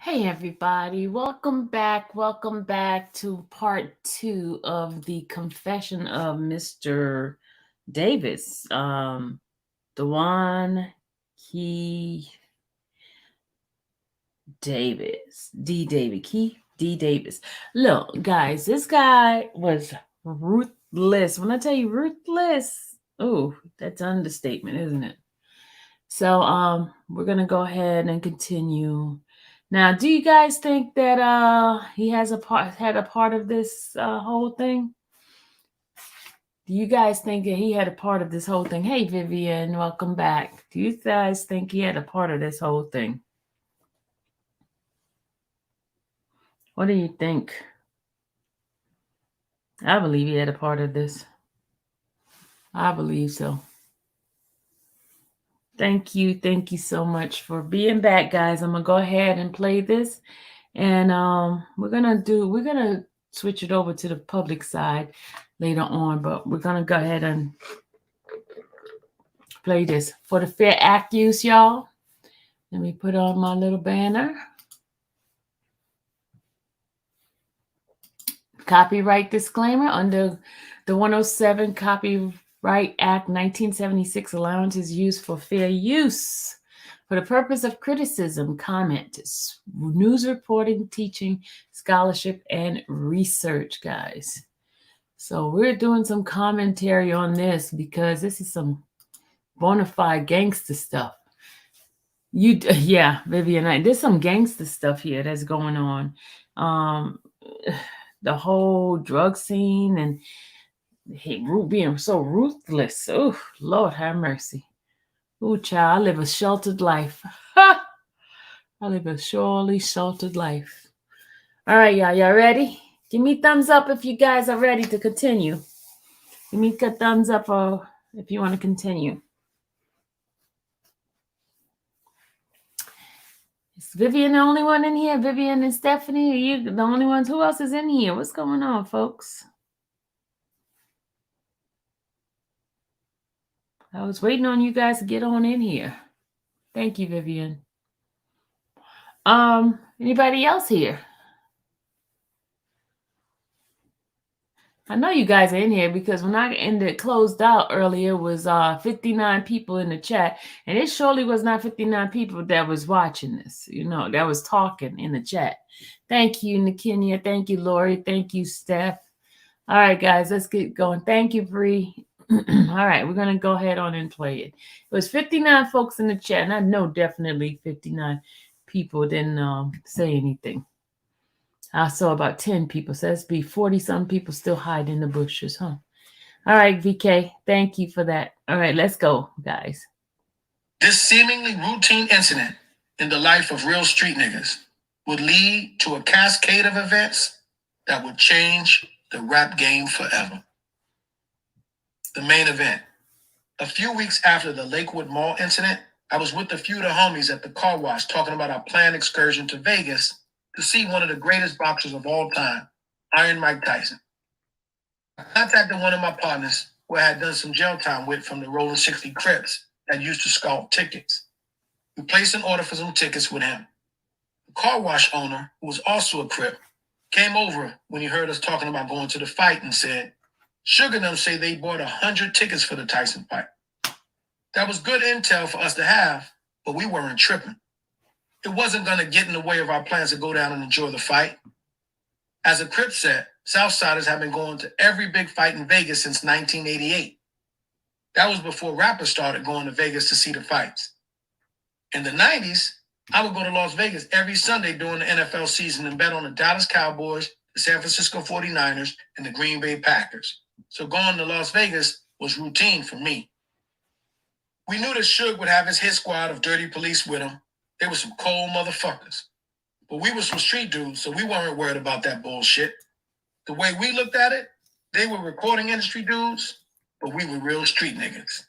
Hey everybody, welcome back to part two of the confession of Mr. Davis. The one he Davis, D. David, Keefe D. Davis. Look, guys, this guy was ruthless. When I tell you ruthless, oh, that's an understatement, isn't it? So we're gonna go ahead and continue. Now, do you guys think that he has a part had a part of this whole thing? Do you guys think that he had a part of this whole thing? Hey Vivian, welcome back. Do you guys think he had a part of this whole thing? What do you think? I believe he had a part of this. I believe so. Thank you so much for being back, guys. I'm gonna go ahead and play this. And we're gonna switch it over to the public side later on, but we're gonna go ahead and play this for the Fair Act use, y'all. Let me put on my little banner. Copyright disclaimer under the 107 Copyright Act 1976, allowance is used for fair use for the purpose of criticism, comment, news reporting, teaching, scholarship, and research, guys. So we're doing some commentary on this because this is some bona fide gangster stuff. Yeah, Vivian, there's some gangster stuff here that's going on. Um, the whole drug scene and being so ruthless. Oh, Lord have mercy. Oh, child, I live a sheltered life. I live a surely sheltered life. All right, y'all ready? Give me thumbs up if you guys are ready to continue. Give me a thumbs up if you want to continue. Is Vivian the only one in here? Vivian and Stephanie, are you the only ones? Who else is in here? What's going on, folks? I was waiting on you guys to get on in here. Thank you, Vivian. Anybody else here? I know you guys are in here because when I ended closed out earlier was 59 people in the chat, and it surely was not 59 people that was watching this, that was talking in the chat. Thank you, Nakinia. Thank you, Lori. Thank you, Steph. All right, guys, let's get going. Thank you, Bree. All right, we're gonna go ahead on and play it. It was 59 folks in the chat, and I know definitely 59 people didn't say anything. I saw about 10 people, so that's be 40 some people still hide in the bushes, huh? All right, VK, thank you for that. All right, let's go, guys. This seemingly routine incident in the life of real street niggas would lead to a cascade of events that would change the rap game forever. The main event. A few weeks after the Lakewood Mall incident, I was with a few of the homies at the car wash talking about our planned excursion to Vegas to see one of the greatest boxers of all time, Iron Mike Tyson. I contacted one of my partners who I had done some jail time with from the Rolling 60 Crips that used to scalp tickets. We placed an order for some tickets with him. The car wash owner, who was also a Crip, came over when he heard us talking about going to the fight and said, Sugar and them say they bought 100 tickets for the Tyson fight. That was good intel for us to have, but we weren't tripping. It wasn't going to get in the way of our plans to go down and enjoy the fight. As a Crip said, Southsiders have been going to every big fight in Vegas since 1988. That was before rappers started going to Vegas to see the fights. In the 90s, I would go to Las Vegas every Sunday during the NFL season and bet on the Dallas Cowboys, the San Francisco 49ers, and the Green Bay Packers. So going to Las Vegas was routine for me. We knew that Suge would have his hit squad of dirty police with him. They were some cold motherfuckers. But we were some street dudes, so we weren't worried about that bullshit. The way we looked at it, they were recording industry dudes, but we were real street niggas.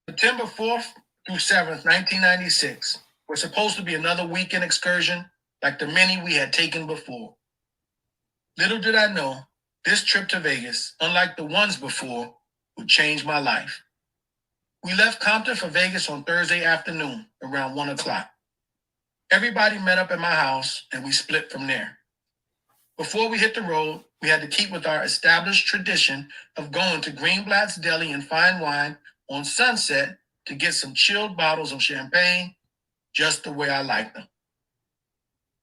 September 4th through 7th, 1996, was supposed to be another weekend excursion like the many we had taken before. Little did I know, this trip to Vegas, unlike the ones before, would change my life. We left Compton for Vegas on Thursday afternoon around 1 o'clock. Everybody met up at my house and we split from there. Before we hit the road, we had to keep with our established tradition of going to Greenblatt's Deli and Fine Wine on Sunset to get some chilled bottles of champagne, just the way I like them.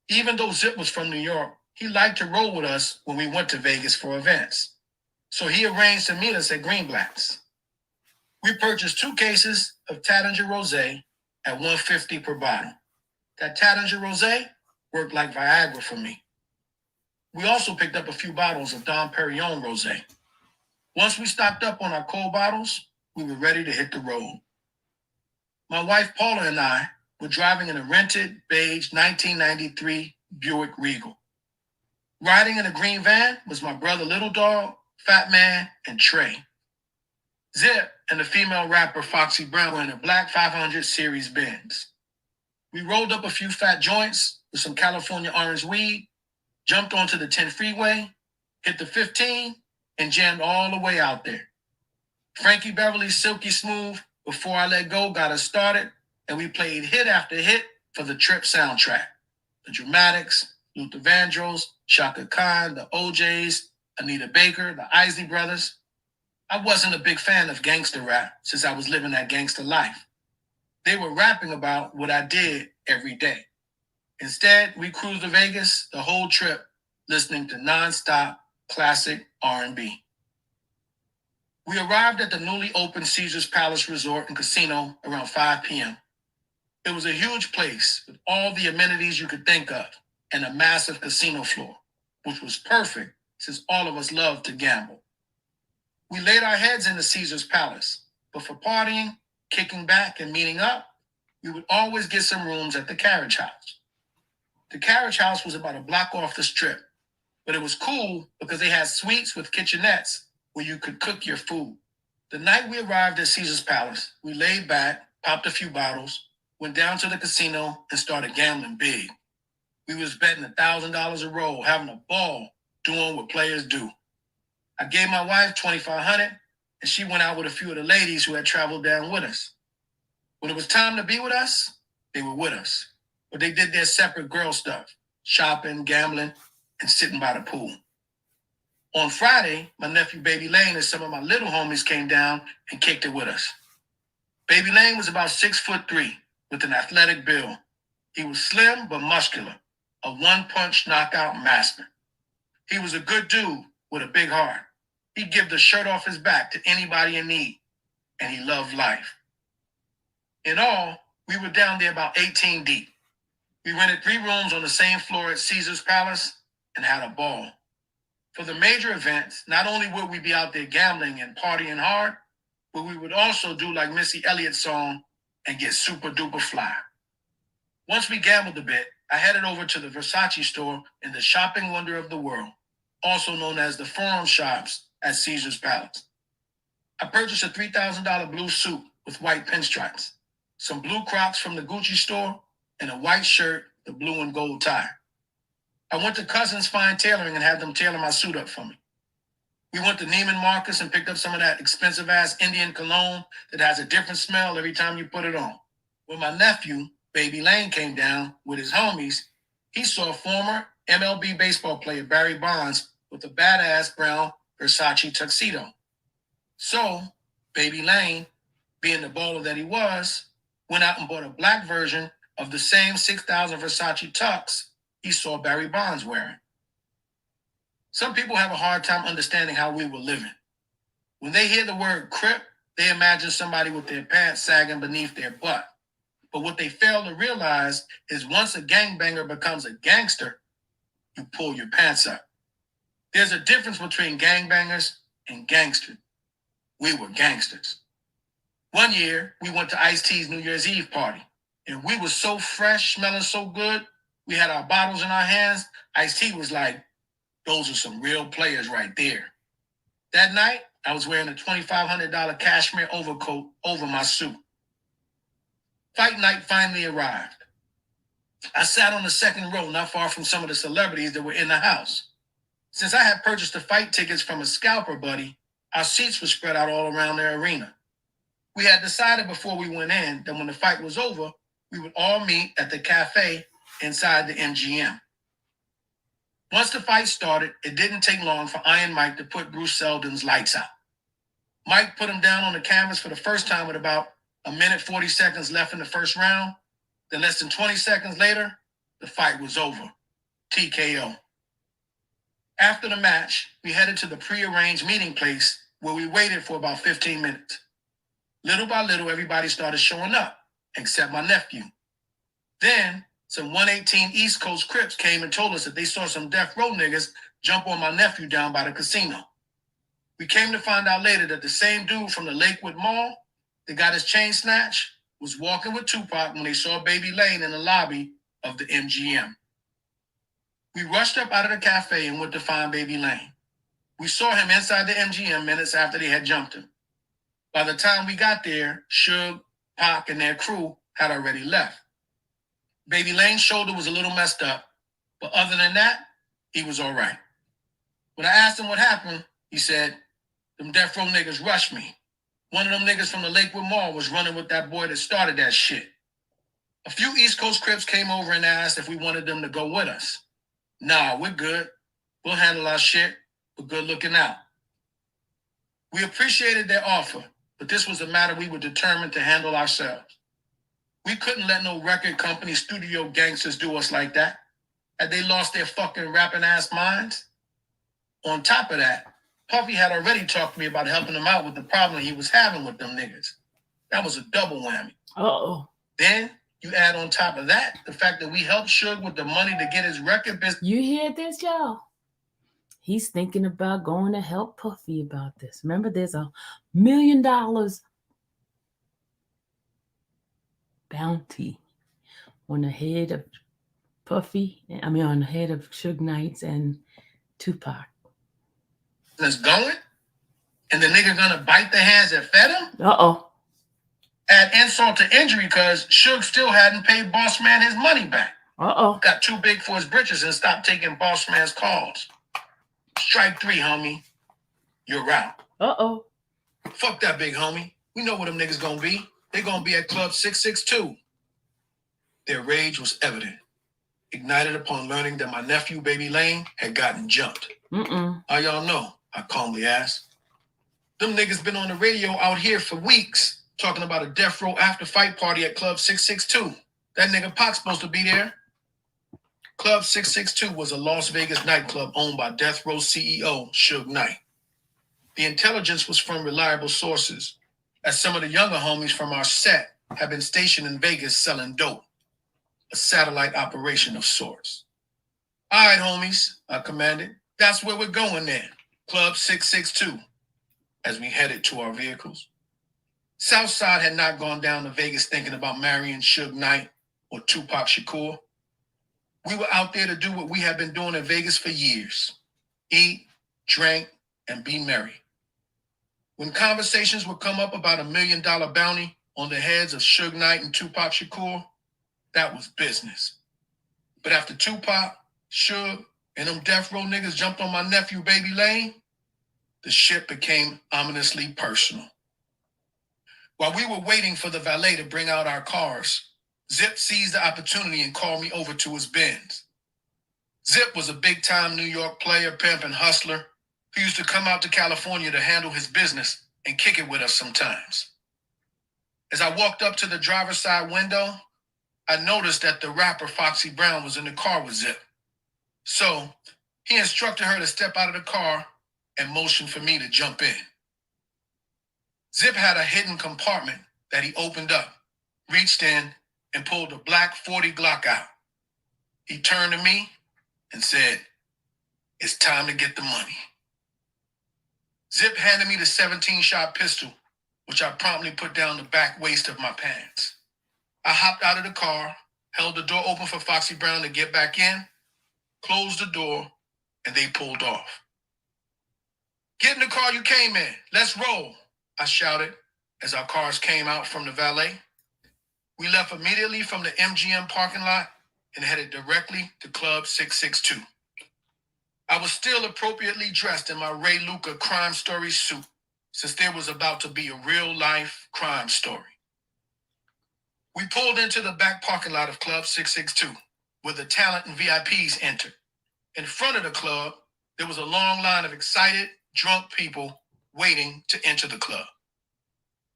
Even though Zip was from New York, he liked to roll with us when we went to Vegas for events. So he arranged to meet us at Greenblatt's. We purchased 2 cases of Taittinger Rosé at $150 per bottle. That Taittinger Rosé worked like Viagra for me. We also picked up a few bottles of Dom Perignon Rosé. Once we stocked up on our cold bottles, we were ready to hit the road. My wife Paula and I were driving in a rented beige 1993 Buick Regal. Riding in a green van was my brother Little Dog, Fat Man, and Trey. Zip and the female rapper Foxy Brown were in a black 500 Series Benz. We rolled up a few fat joints with some California orange weed, jumped onto the 10 freeway, hit the 15, and jammed all the way out there. Frankie Beverly's Silky Smooth, Before I Let Go got us started, and we played hit after hit for the trip soundtrack. The Dramatics, Luther Vandross, Shaka Khan, the OJs, Anita Baker, the Isley Brothers. I wasn't a big fan of gangster rap since I was living that gangster life. They were rapping about what I did every day. Instead, we cruised to Vegas the whole trip, listening to nonstop classic R&B. We arrived at the newly opened Caesars Palace Resort and Casino around 5 p.m. It was a huge place with all the amenities you could think of and a massive casino floor, which was perfect since all of us loved to gamble. We laid our heads in the Caesars Palace, but for partying, kicking back, and meeting up, we would always get some rooms at the Carriage House. The Carriage House was about a block off the Strip, but it was cool because they had suites with kitchenettes where you could cook your food. The night we arrived at Caesars Palace, we laid back, popped a few bottles, went down to the casino, and started gambling big. We was betting $1,000 a roll, having a ball, doing what players do. I gave my wife $2,500, and she went out with a few of the ladies who had traveled down with us. When it was time to be with us, they were with us. But they did their separate girl stuff, shopping, gambling, and sitting by the pool. On Friday, my nephew Baby Lane and some of my little homies came down and kicked it with us. Baby Lane was about 6'3" with an athletic build. He was slim but muscular, a one-punch knockout master. He was a good dude with a big heart. He'd give the shirt off his back to anybody in need, and he loved life. In all, we were down there about 18 deep. We rented 3 rooms on the same floor at Caesars Palace and had a ball. For the major events, not only would we be out there gambling and partying hard, but we would also do like Missy Elliott's song and get super duper fly. Once we gambled a bit, I headed over to the Versace store in the shopping wonder of the world, also known as the Forum Shops at Caesars Palace. I purchased a $3,000 blue suit with white pinstripes, some blue Crocs from the Gucci store, and a white shirt, the blue and gold tie. I went to Cousins Fine Tailoring and had them tailor my suit up for me. We went to Neiman Marcus and picked up some of that expensive-ass Indian cologne that has a different smell every time you put it on. When my nephew, Baby Lane, came down with his homies, he saw former MLB baseball player Barry Bonds with a badass brown Versace tuxedo. So, Baby Lane, being the baller that he was, went out and bought a black version of the same 6,000 Versace tux he saw Barry Bonds wearing. Some people have a hard time understanding how we were living. When they hear the word Crip, they imagine somebody with their pants sagging beneath their butt. But what they fail to realize is once a gangbanger becomes a gangster, you pull your pants up. There's a difference between gangbangers and gangsters. We were gangsters. One year, we went to Ice-T's New Year's Eve party, and we were so fresh, smelling so good, we had our bottles in our hands. Ice-T was like, those are some real players right there. That night, I was wearing a $2,500 cashmere overcoat over my suit. Fight night finally arrived. I sat on the second row, not far from some of the celebrities that were in the house. Since I had purchased the fight tickets from a scalper buddy, our seats were spread out all around their arena. We had decided before we went in that when the fight was over, we would all meet at the cafe inside the MGM. Once the fight started, it didn't take long for Iron Mike to put Bruce Seldon's lights out. Mike put him down on the canvas for the first time with about 1:40 left in the first round. Then less than 20 seconds later, the fight was over. TKO. After the match, we headed to the prearranged meeting place where we waited for about 15 minutes. Little by little, everybody started showing up, except my nephew. Then, some 118 East Coast Crips came and told us that they saw some death row niggas jump on my nephew down by the casino. We came to find out later that the same dude from the Lakewood Mall that got his chain snatched was walking with Tupac when they saw Baby Lane in the lobby of the MGM. We rushed up out of the cafe and went to find Baby Lane. We saw him inside the MGM minutes after they had jumped him. By the time we got there, Suge, Pac, and their crew had already left. Baby Lane's shoulder was a little messed up, but other than that, he was all right. When I asked him what happened, he said, "Them death row niggas rushed me. One of them niggas from the Lakewood Mall was running with that boy that started that shit. A few East Coast Crips came over and asked if we wanted them to go with us. Nah, we're good. We'll handle our shit. We're good looking out." We appreciated their offer, but this was a matter we were determined to handle ourselves. We couldn't let no record company studio gangsters do us like that. Had they lost their fucking rapping ass minds? On top of that, Puffy had already talked to me about helping him out with the problem he was having with them niggas. That was a double whammy. Uh-oh. Then you add on top of that the fact that we helped Suge with the money to get his record business. You hear this, y'all? He's thinking about going to help Puffy about this. Remember, there's $1 million bounty on the head of Puffy, on the head of Suge Knight and Tupac. That's going? And the nigga gonna bite the hands that fed him? Uh-oh. Add insult to injury because Suge still hadn't paid Boss Man his money back. Uh-oh. Got too big for his britches and stopped taking Boss Man's calls. Strike 3, homie. You're out. Uh-oh. Fuck that big homie. We know what them niggas gonna be. They gonna be at Club 662. Their rage was evident, ignited upon learning that my nephew, Baby Lane, had gotten jumped. How y'all know? I calmly asked. Them niggas been on the radio out here for weeks, talking about a death row after fight party at Club 662. That nigga Pac's supposed to be there. Club 662 was a Las Vegas nightclub owned by Death Row CEO Suge Knight. The intelligence was from reliable sources, as some of the younger homies from our set have been stationed in Vegas selling dope, a satellite operation of sorts. All right, homies, I commanded. That's where we're going then, Club 662, as we headed to our vehicles. Southside had not gone down to Vegas thinking about marrying Suge Knight or Tupac Shakur. We were out there to do what we had been doing in Vegas for years: eat, drink, and be merry. When conversations would come up about $1 million bounty on the heads of Suge Knight and Tupac Shakur, that was business. But after Tupac, Suge, and them death row niggas jumped on my nephew, Baby Lane, the shit became ominously personal. While we were waiting for the valet to bring out our cars, Zip seized the opportunity and called me over to his Benz. Zip was a big-time New York player, pimp, and hustler who used to come out to California to handle his business and kick it with us sometimes. As I walked up to the driver's side window, I noticed that the rapper Foxy Brown was in the car with Zip. So he instructed her to step out of the car and motioned for me to jump in. Zip had a hidden compartment that he opened up, reached in, and pulled a black 40 Glock out. He turned to me and said, "It's time to get the money." Zip handed me the 17-shot pistol, which I promptly put down the back waist of my pants. I hopped out of the car, held the door open for Foxy Brown to get back in, closed the door, and they pulled off. "Get in the car you came in. Let's roll," I shouted as our cars came out from the valet. We left immediately from the MGM parking lot and headed directly to Club 662. I was still appropriately dressed in my Ray Luca crime story suit, since there was about to be a real-life crime story. We pulled into the back parking lot of Club 662, where the talent and VIPs entered. In front of the club, there was a long line of excited, drunk people waiting to enter the club.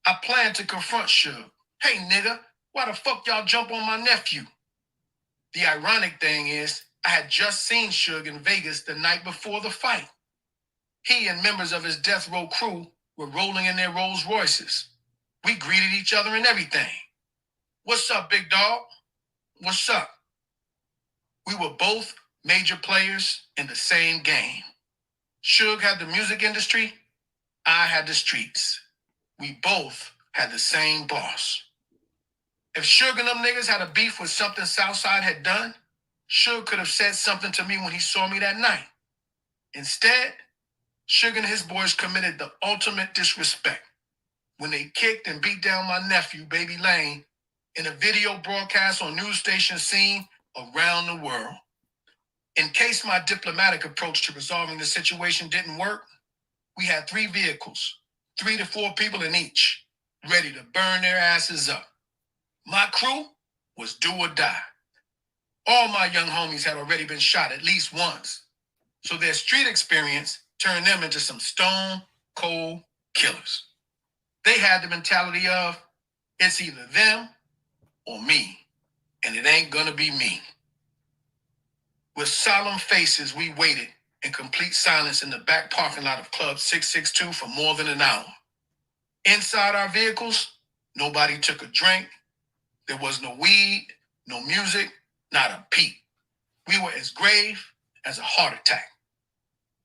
I planned to confront Suge. Hey, nigga, why the fuck y'all jump on my nephew? The ironic thing is, I had just seen Suge in Vegas the night before the fight. He and members of his death row crew were rolling in their Rolls Royces. We greeted each other and everything. What's up, big dog? What's up? We were both major players in the same game. Suge had the music industry, I had the streets. We both had the same boss. If Suge and them niggas had a beef with something Southside had done, Suge could have said something to me when he saw me that night. Instead, Suge and his boys committed the ultimate disrespect when they kicked and beat down my nephew, Baby Lane, in a video broadcast on news stations seen around the world. In case my diplomatic approach to resolving the situation didn't work, we had 3 vehicles, 3 to 4 people in each, ready to burn their asses up. My crew was do or die. All my young homies had already been shot at least once, so their street experience turned them into some stone cold killers. They had the mentality of, it's either them or me, and it ain't gonna be me. With solemn faces, we waited in complete silence in the back parking lot of Club 662 for more than an hour. Inside our vehicles, nobody took a drink. There was no weed, no music, not a peep. We were as grave as a heart attack.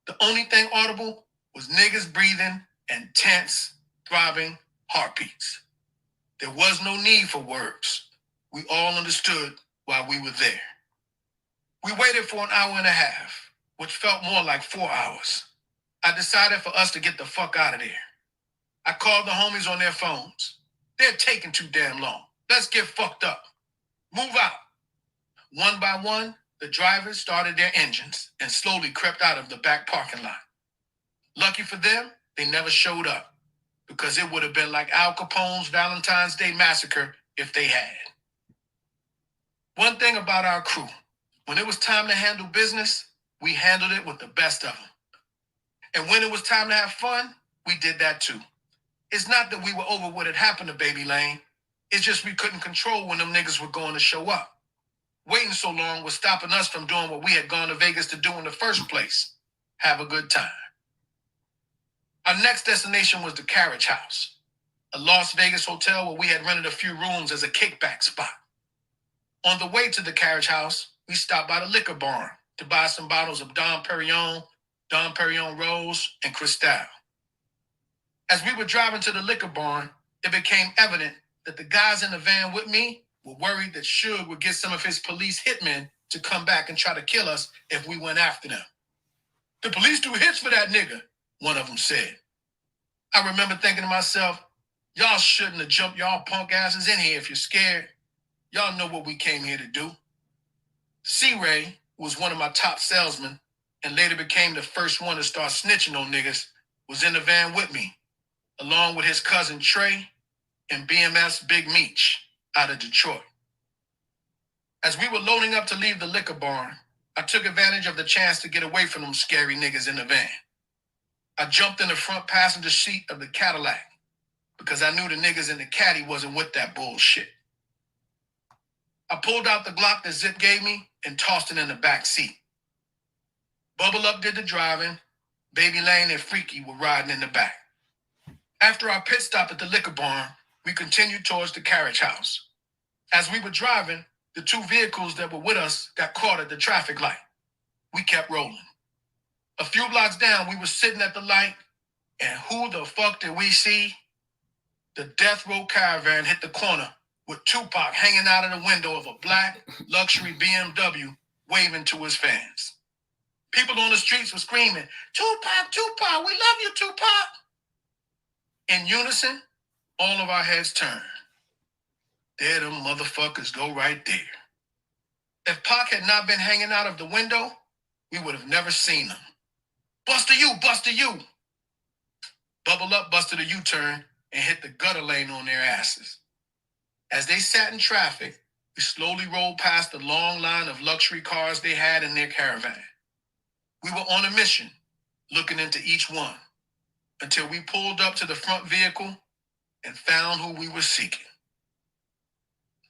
The only thing audible was niggas breathing and tense, throbbing heartbeats. There was no need for words. We all understood why we were there. We waited for an hour and a half, which felt more like 4 hours. I decided for us to get the fuck out of there. I called the homies on their phones. They're taking too damn long. Let's get fucked up. Move out. One by one, the drivers started their engines and slowly crept out of the back parking lot. Lucky for them, they never showed up, because it would have been like Al Capone's Valentine's Day Massacre if they had. One thing about our crew, when it was time to handle business, we handled it with the best of them. And when it was time to have fun, we did that too. It's not that we were over what had happened to Baby Lane. It's just we couldn't control when them niggas were going to show up. Waiting so long was stopping us from doing what we had gone to Vegas to do in the first place. Have a good time. Our next destination was the Carriage House, a Las Vegas hotel where we had rented a few rooms as a kickback spot. On the way to the Carriage House, we stopped by the liquor barn to buy some bottles of Dom Perignon Rose, and Cristal. As we were driving to the liquor barn, it became evident that the guys in the van with me were worried that Suge would get some of his police hitmen to come back and try to kill us if we went after them. The police do hits for that nigga, one of them said. I remember thinking to myself, y'all shouldn't have jumped y'all punk asses in here if you're scared. Y'all know what we came here to do. C-Ray was one of my top salesmen and later became the first one to start snitching on niggas, was in the van with me, along with his cousin Trey and BMS Big Meech out of Detroit. As we were loading up to leave the liquor barn, I took advantage of the chance to get away from them scary niggas in the van. I jumped in the front passenger seat of the Cadillac because I knew the niggas in the caddy wasn't with that bullshit. I pulled out the Glock that Zip gave me and tossed it in the back seat. Bubble Up did the driving. Baby Lane and Freaky were riding in the back. After our pit stop at the liquor barn, we continued towards the Carriage House. As we were driving, the 2 vehicles that were with us got caught at the traffic light. We kept rolling. A few blocks down, we were sitting at the light, and who the fuck did we see? The Death Row Caravan hit the corner with Tupac hanging out of the window of a black luxury BMW waving to his fans. People on the streets were screaming, Tupac, Tupac, we love you, Tupac. In unison, all of our heads turned. There them motherfuckers go right there. If Pac had not been hanging out of the window, we would have never seen him. Buster you, Buster you. Bubble Up busted a U-turn and hit the gutter lane on their asses. As they sat in traffic, We slowly rolled past the long line of luxury cars they had in their caravan. We were on a mission, looking into each one, until we pulled up to the front vehicle and found who we were seeking.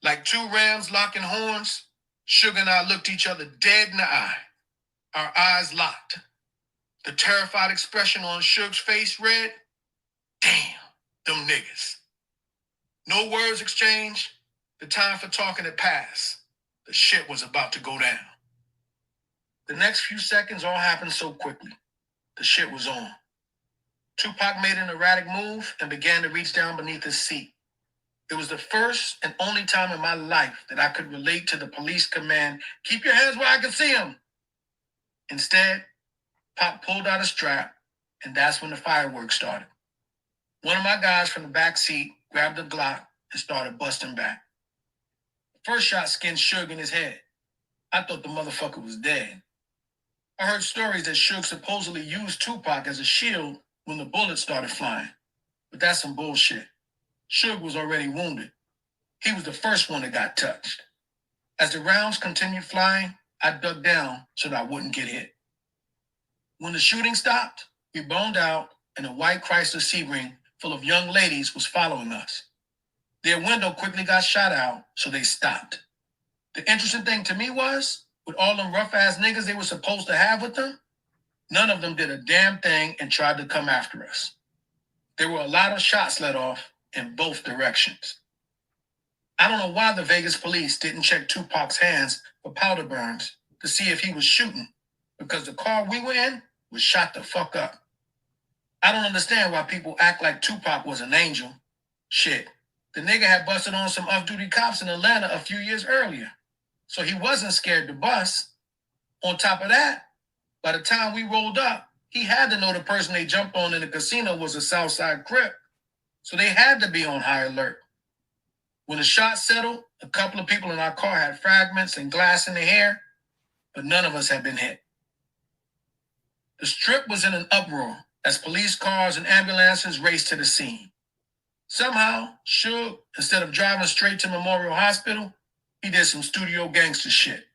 Like two rams locking horns, Sugar and I looked each other dead in the eye, our eyes locked. The terrified expression on Suge's face read, "Damn, them niggas." No words exchanged. The time for talking had passed. The shit was about to go down. The next few seconds all happened so quickly. The shit was on. Tupac made an erratic move and began to reach down beneath his seat. It was the first and only time in my life that I could relate to the police command, "Keep your hands where I can see them." Instead, Pac pulled out a strap, and that's when the fireworks started. One of my guys from the back seat grabbed a Glock and started busting back. The first shot skinned Suge in his head. I thought the motherfucker was dead. I heard stories that Suge supposedly used Tupac as a shield when the bullets started flying. But that's some bullshit. Suge was already wounded. He was the first one that got touched. As the rounds continued flying, I dug down so that I wouldn't get hit. When the shooting stopped, we boned out, and a white Chrysler Sebring full of young ladies was following us. Their window quickly got shot out, so they stopped. The interesting thing to me was, with all them rough-ass niggas they were supposed to have with them, none of them did a damn thing and tried to come after us. There were a lot of shots let off in both directions. I don't know why the Vegas police didn't check Tupac's hands for powder burns to see if he was shooting, because the car we were in was shot the fuck up. I don't understand why people act like Tupac was an angel. Shit, the nigga had busted on some off-duty cops in Atlanta a few years earlier, so he wasn't scared to bust. On top of that, by the time we rolled up, he had to know the person they jumped on in the casino was a Southside Crip, so they had to be on high alert. When the shots settled, a couple of people in our car had fragments and glass in their hair, but none of us had been hit. The strip was in an uproar as police cars and ambulances raced to the scene. Somehow, Suge, instead of driving straight to Memorial Hospital, he did some studio gangster shit.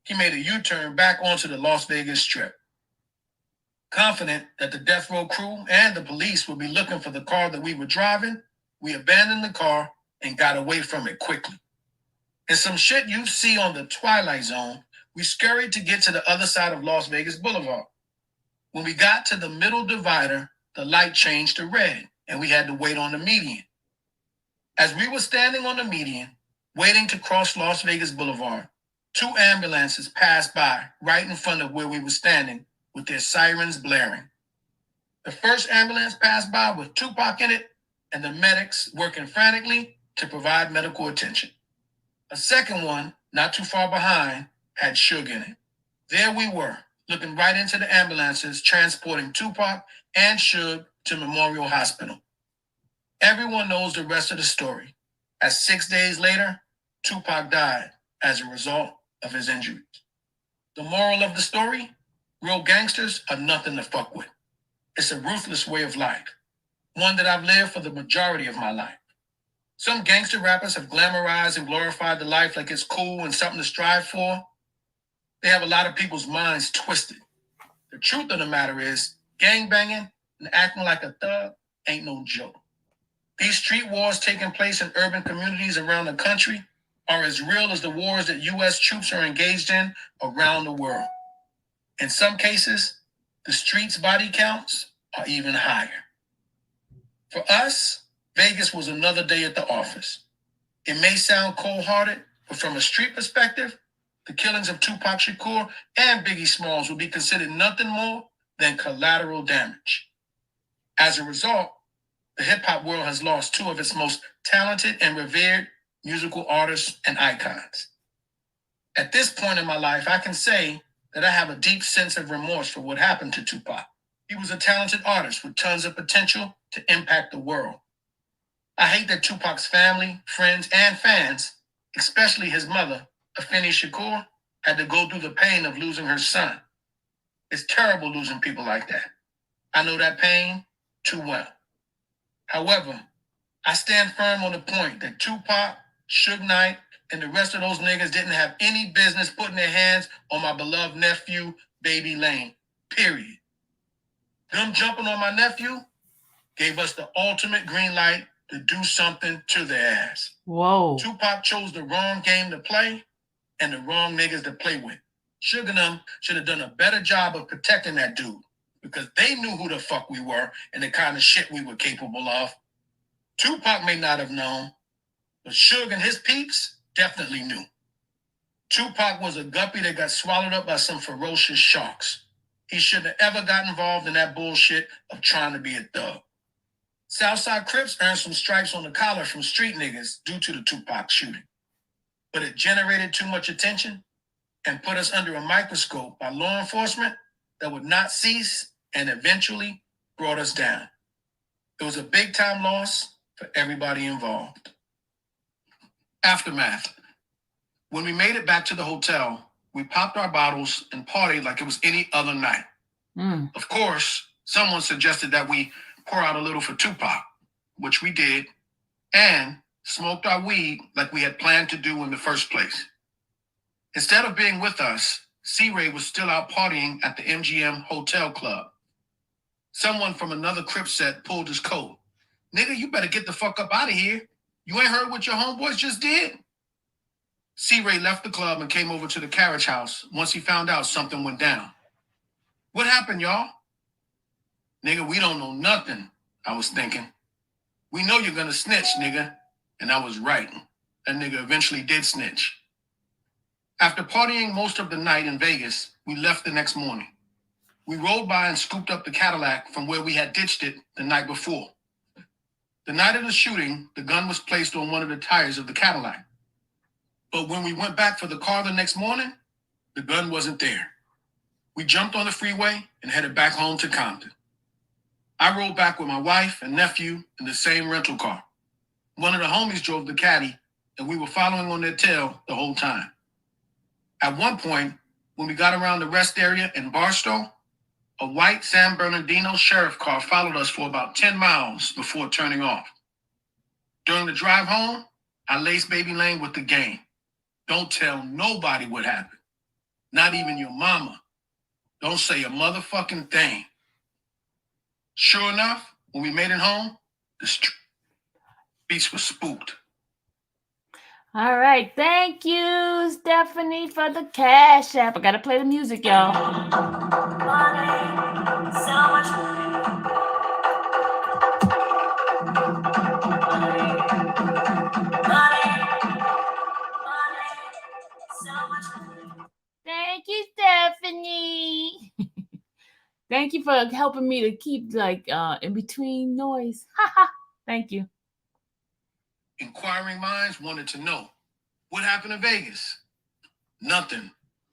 He made a U-turn back onto the Las Vegas Strip. Confident that the death row crew and the police would be looking for the car that we were driving, we abandoned the car and got away from it quickly. In some shit you see on the Twilight Zone, we scurried to get to the other side of Las Vegas Boulevard. When we got to the middle divider, the light changed to red, and we had to wait on the median. As we were standing on the median, waiting to cross Las Vegas Boulevard, two ambulances passed by right in front of where we were standing with their sirens blaring. The first ambulance passed by with Tupac in it and the medics working frantically to provide medical attention. A second one, not too far behind, had Suge in it. There we were, looking right into the ambulances transporting Tupac and Suge to Memorial Hospital. Everyone knows the rest of the story, as 6 days later, Tupac died as a result of his injuries. The moral of the story? Real gangsters are nothing to fuck with. It's a ruthless way of life, one that I've lived for the majority of my life. Some gangster rappers have glamorized and glorified the life like it's cool and something to strive for. They have a lot of people's minds twisted. The truth of the matter is, gangbanging and acting like a thug ain't no joke. These street wars taking place in urban communities around the country are as real as the wars that U.S. troops are engaged in around the world. In some cases, the streets' body counts are even higher. For us, Vegas was another day at the office. It may sound cold-hearted, but from a street perspective, the killings of Tupac Shakur and Biggie Smalls will be considered nothing more than collateral damage. As a result, the hip-hop world has lost two of its most talented and revered musical artists and icons. At this point in my life, I can say that I have a deep sense of remorse for what happened to Tupac. He was a talented artist with tons of potential to impact the world. I hate that Tupac's family, friends, and fans, especially his mother, Afeni Shakur, had to go through the pain of losing her son. It's terrible losing people like that. I know that pain too well. However, I stand firm on the point that Tupac, Suge Knight, and the rest of those niggas didn't have any business putting their hands on my beloved nephew, Baby Lane. Period. Them jumping on my nephew gave us the ultimate green light to do something to their ass. Whoa. Tupac chose the wrong game to play and the wrong niggas to play with. Suge and them should have done a better job of protecting that dude because they knew who the fuck we were and the kind of shit we were capable of. Tupac may not have known, but Suge and his peeps definitely knew. Tupac was a guppy that got swallowed up by some ferocious sharks. He shouldn't have ever got involved in that bullshit of trying to be a thug. Southside Crips earned some stripes on the collar from street niggas due to the Tupac shooting. But it generated too much attention and put us under a microscope by law enforcement that would not cease and eventually brought us down. It was a big time loss for everybody involved. Aftermath. When we made it back to the hotel, we popped our bottles and partied like it was any other night. Of course, someone suggested that we pour out a little for Tupac, which we did, and smoked our weed like we had planned to do in the first place. Instead of being with us, C-Ray was still out partying at the MGM Hotel Club. Someone from another Crip set pulled his coat. Nigga, you better get the fuck up out of here. You ain't heard what your homeboys just did? C-Ray left the club and came over to the carriage house once he found out something went down. What happened, y'all? Nigga, we don't know nothing, I was thinking. We know you're gonna snitch, nigga. And I was right. That nigga eventually did snitch. After partying most of the night in Vegas, we left the next morning. We rolled by and scooped up the Cadillac from where we had ditched it the night before. The night of the shooting, the gun was placed on one of the tires of the Cadillac. But when we went back for the car the next morning, the gun wasn't there. We jumped on the freeway and headed back home to Compton. I rode back with my wife and nephew in the same rental car. One of the homies drove the caddy, and we were following on their tail the whole time. At one point, when we got around the rest area in Barstow, a white San Bernardino sheriff car followed us for about 10 miles before turning off. During the drive home, I laced Baby Lane with the game. Don't tell nobody what happened. Not even your mama. Don't say a motherfucking thing. Sure enough, when we made it home, the streets were spooked. All right. Thank you, Stephanie, for the Cash App. I got to play the music, y'all. Money, so much money. Thank you, Stephanie. Thank you for helping me to keep in between noise. Thank you. Inquiring minds wanted to know, what happened in Vegas? Nothing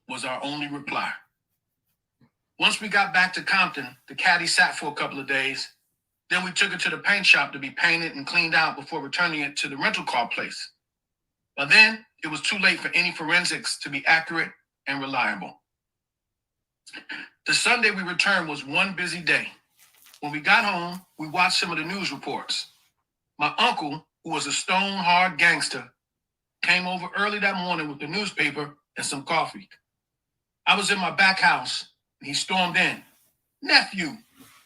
was our only reply. Once we got back to Compton, the caddy sat for a couple of days. Then we took it to the paint shop to be painted and cleaned out before returning it to the rental car place. By then, it was too late for any forensics to be accurate and reliable. The Sunday we returned was one busy day. When we got home, we watched some of the news reports. My uncle, who was a stone-hard gangster, came over early that morning with the newspaper and some coffee. I was in my back house, and he stormed in. Nephew,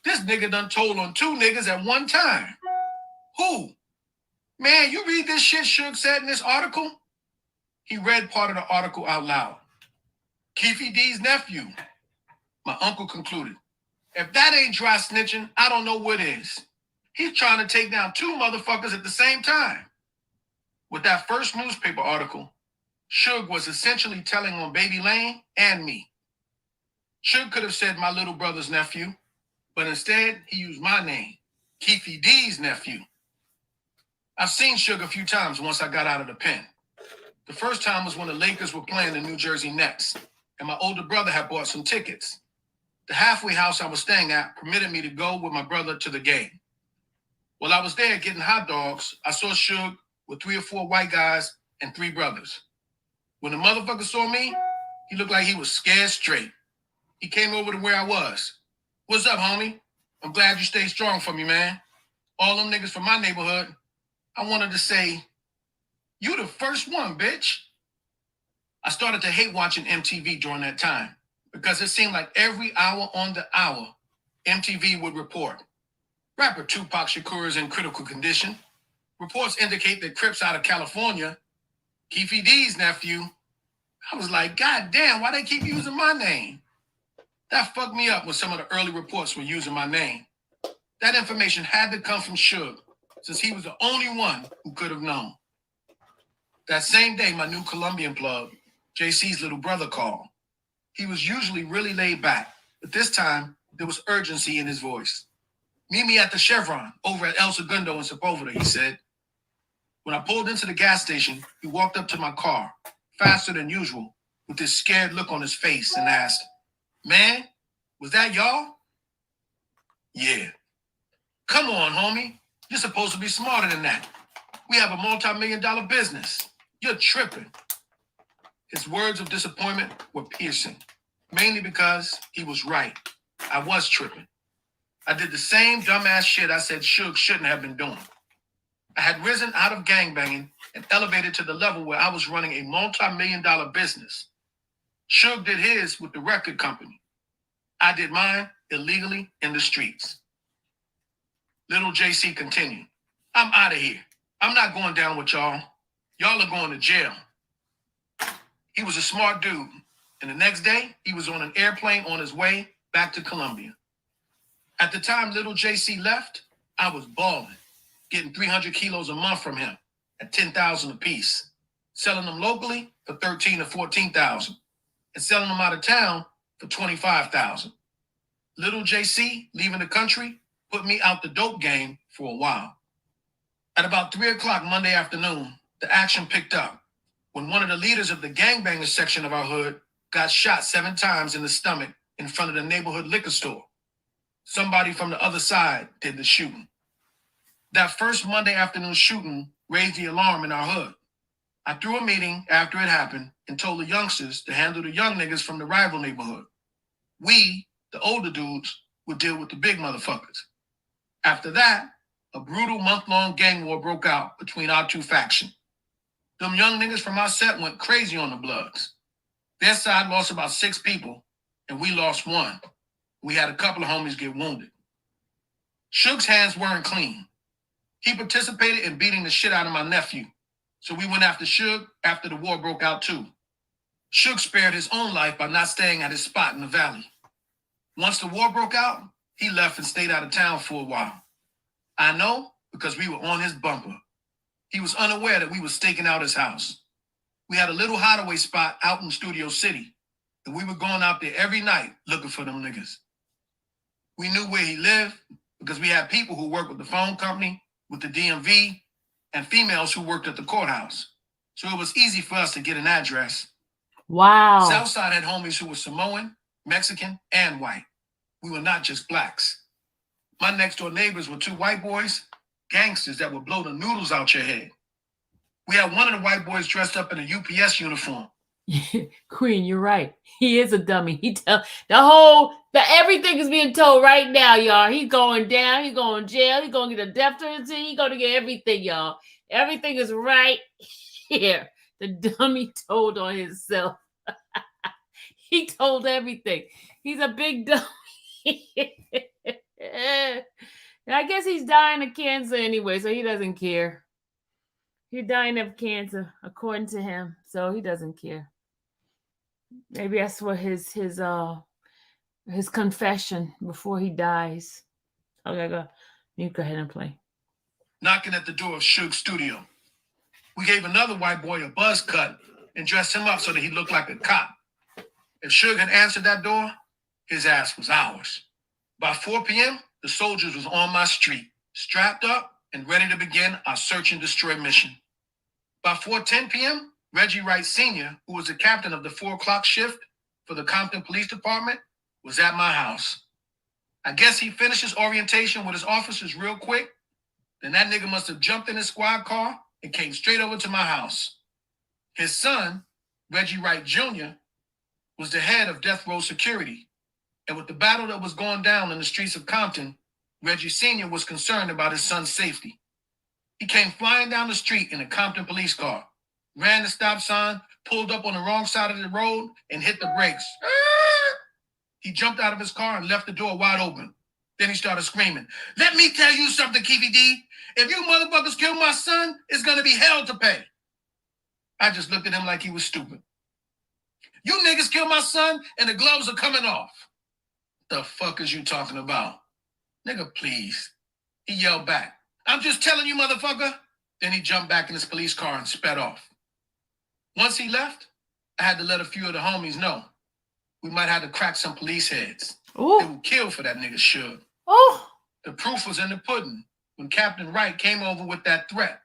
this nigga done told on 2 niggas at one time. Who? Man, you read this shit Suge said in this article? He read part of the article out loud. Keefe D's nephew. My uncle concluded, if that ain't dry snitching, I don't know what is. He's trying to take down 2 motherfuckers at the same time. With that first newspaper article, Suge was essentially telling on Baby Lane and me. Suge could have said my little brother's nephew, but instead he used my name, Keefe D's nephew. I've seen Suge a few times once I got out of the pen. The first time was when the Lakers were playing the New Jersey Nets, and my older brother had bought some tickets. The halfway house I was staying at permitted me to go with my brother to the game. While I was there getting hot dogs, I saw Suge with 3 or 4 white guys and 3 brothers. When the motherfucker saw me, he looked like he was scared straight. He came over to where I was. What's up, homie? I'm glad you stayed strong for me, man. All them niggas from my neighborhood, I wanted to say, You the first one, bitch. I started to hate watching MTV during that time because it seemed like every hour on the hour, MTV would report. Rapper Tupac Shakur is in critical condition. Reports indicate that Crips out of California, Keefe D's nephew. I was like, God damn, why they keep using my name? That fucked me up when some of the early reports were using my name. That information had to come from Suge, since he was the only one who could have known. That same day, my new Colombian plug, JC's little brother, called. He was usually really laid back, but this time there was urgency in his voice. Meet me at the Chevron over at El Segundo in Sepulveda, he said. When I pulled into the gas station, he walked up to my car, faster than usual, with this scared look on his face, and asked, "Man, was that y'all?" "Yeah." "Come on, homie. You're supposed to be smarter than that. We have a multi-million-dollar business. You're tripping." His words of disappointment were piercing, mainly because he was right. I was tripping. I did the same dumbass shit I said Suge shouldn't have been doing. I had risen out of gangbanging and elevated to the level where I was running a multi-million-dollar business. Suge did his with the record company. I did mine illegally in the streets. Little JC continued, "I'm out of here. I'm not going down with y'all. Y'all are going to jail." He was a smart dude, and the next day, he was on an airplane on his way back to Colombia. At the time little JC left, I was balling, getting 300 kilos a month from him at $10,000 a piece, selling them locally for $13,000 to $14,000, and selling them out of town for $25,000. Little JC leaving the country put me out the dope game for a while. At about 3 o'clock Monday afternoon, the action picked up when one of the leaders of the gangbangers section of our hood got shot 7 times in the stomach in front of the neighborhood liquor store. Somebody from the other side did the shooting. That first Monday afternoon shooting raised the alarm in our hood. I threw a meeting after it happened and told the youngsters to handle the young niggas from the rival neighborhood. We, the older dudes, would deal with the big motherfuckers. After that, a brutal month-long gang war broke out between our two factions. Them young niggas from our set went crazy on the Bloods. Their side lost about 6 people, and we lost 1. We had a couple of homies get wounded. Suge's hands weren't clean. He participated in beating the shit out of my nephew, so we went after Suge after the war broke out too. Suge spared his own life by not staying at his spot in the valley. Once the war broke out, he left and stayed out of town for a while. I know because we were on his bumper. He was unaware that we were staking out his house. We had a little hideaway spot out in Studio City, and we were going out there every night looking for them niggas. We knew where he lived because we had people who worked with the phone company, with the DMV, and females who worked at the courthouse. So it was easy for us to get an address. Wow. Southside had homies who were Samoan, Mexican, and white. We were not just blacks. My next door neighbors were 2 white boys, gangsters that would blow the noodles out your head. We had one of the white boys dressed up in a UPS uniform. Queen, you're right. He is a dummy. He tell everything is being told right now, y'all. He's going down. He's going to jail. He's going to get a death penalty. He's going to get everything, y'all. Everything is right here. The dummy told on himself. He told everything. He's a big dummy. I guess he's dying of cancer anyway, so he doesn't care. He's dying of cancer, according to him, so he doesn't care. Maybe that's what his confession before he dies. Okay, go. You go ahead and play. Knocking at the door of Suge's studio. We gave another white boy a buzz cut and dressed him up so that he looked like a cop. If Suge had answered that door, his ass was ours. By 4 p.m., the soldiers was on my street, strapped up and ready to begin our search and destroy mission. By 4:10 p.m., Reggie Wright Sr., who was the captain of the 4 o'clock shift for the Compton Police Department, was at my house. I guess he finished his orientation with his officers real quick. Then that nigga must have jumped in his squad car and came straight over to my house. His son, Reggie Wright Jr., was the head of death row security. And with the battle that was going down in the streets of Compton, Reggie Sr. was concerned about his son's safety. He came flying down the street in a Compton police car, ran the stop sign, pulled up on the wrong side of the road, and hit the brakes. He jumped out of his car and left the door wide open. Then he started screaming, "Let me tell you something, Keefe D. If you motherfuckers kill my son, it's gonna be hell to pay." I just looked at him like he was stupid. "You niggas killed my son and the gloves are coming off." "The fuck is you talking about?" "Nigga, please." He yelled back, "I'm just telling you, motherfucker." Then he jumped back in his police car and sped off. Once he left, I had to let a few of the homies know we might have to crack some police heads. Ooh. They would kill for that nigga Suge. Oh. The proof was in the pudding when Captain Wright came over with that threat.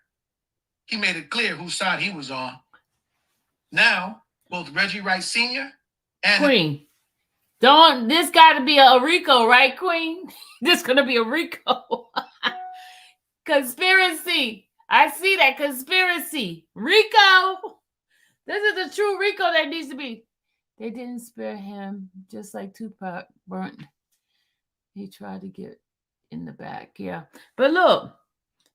He made it clear whose side he was on. Now, both Reggie Wright Sr. and Queen. This got to be a RICO, right, Queen? This going to be a RICO. Conspiracy. I see that conspiracy. RICO. This is the true RICO that needs to be. They didn't spare him, just like Tupac burnt. He tried to get in the back, yeah. But look,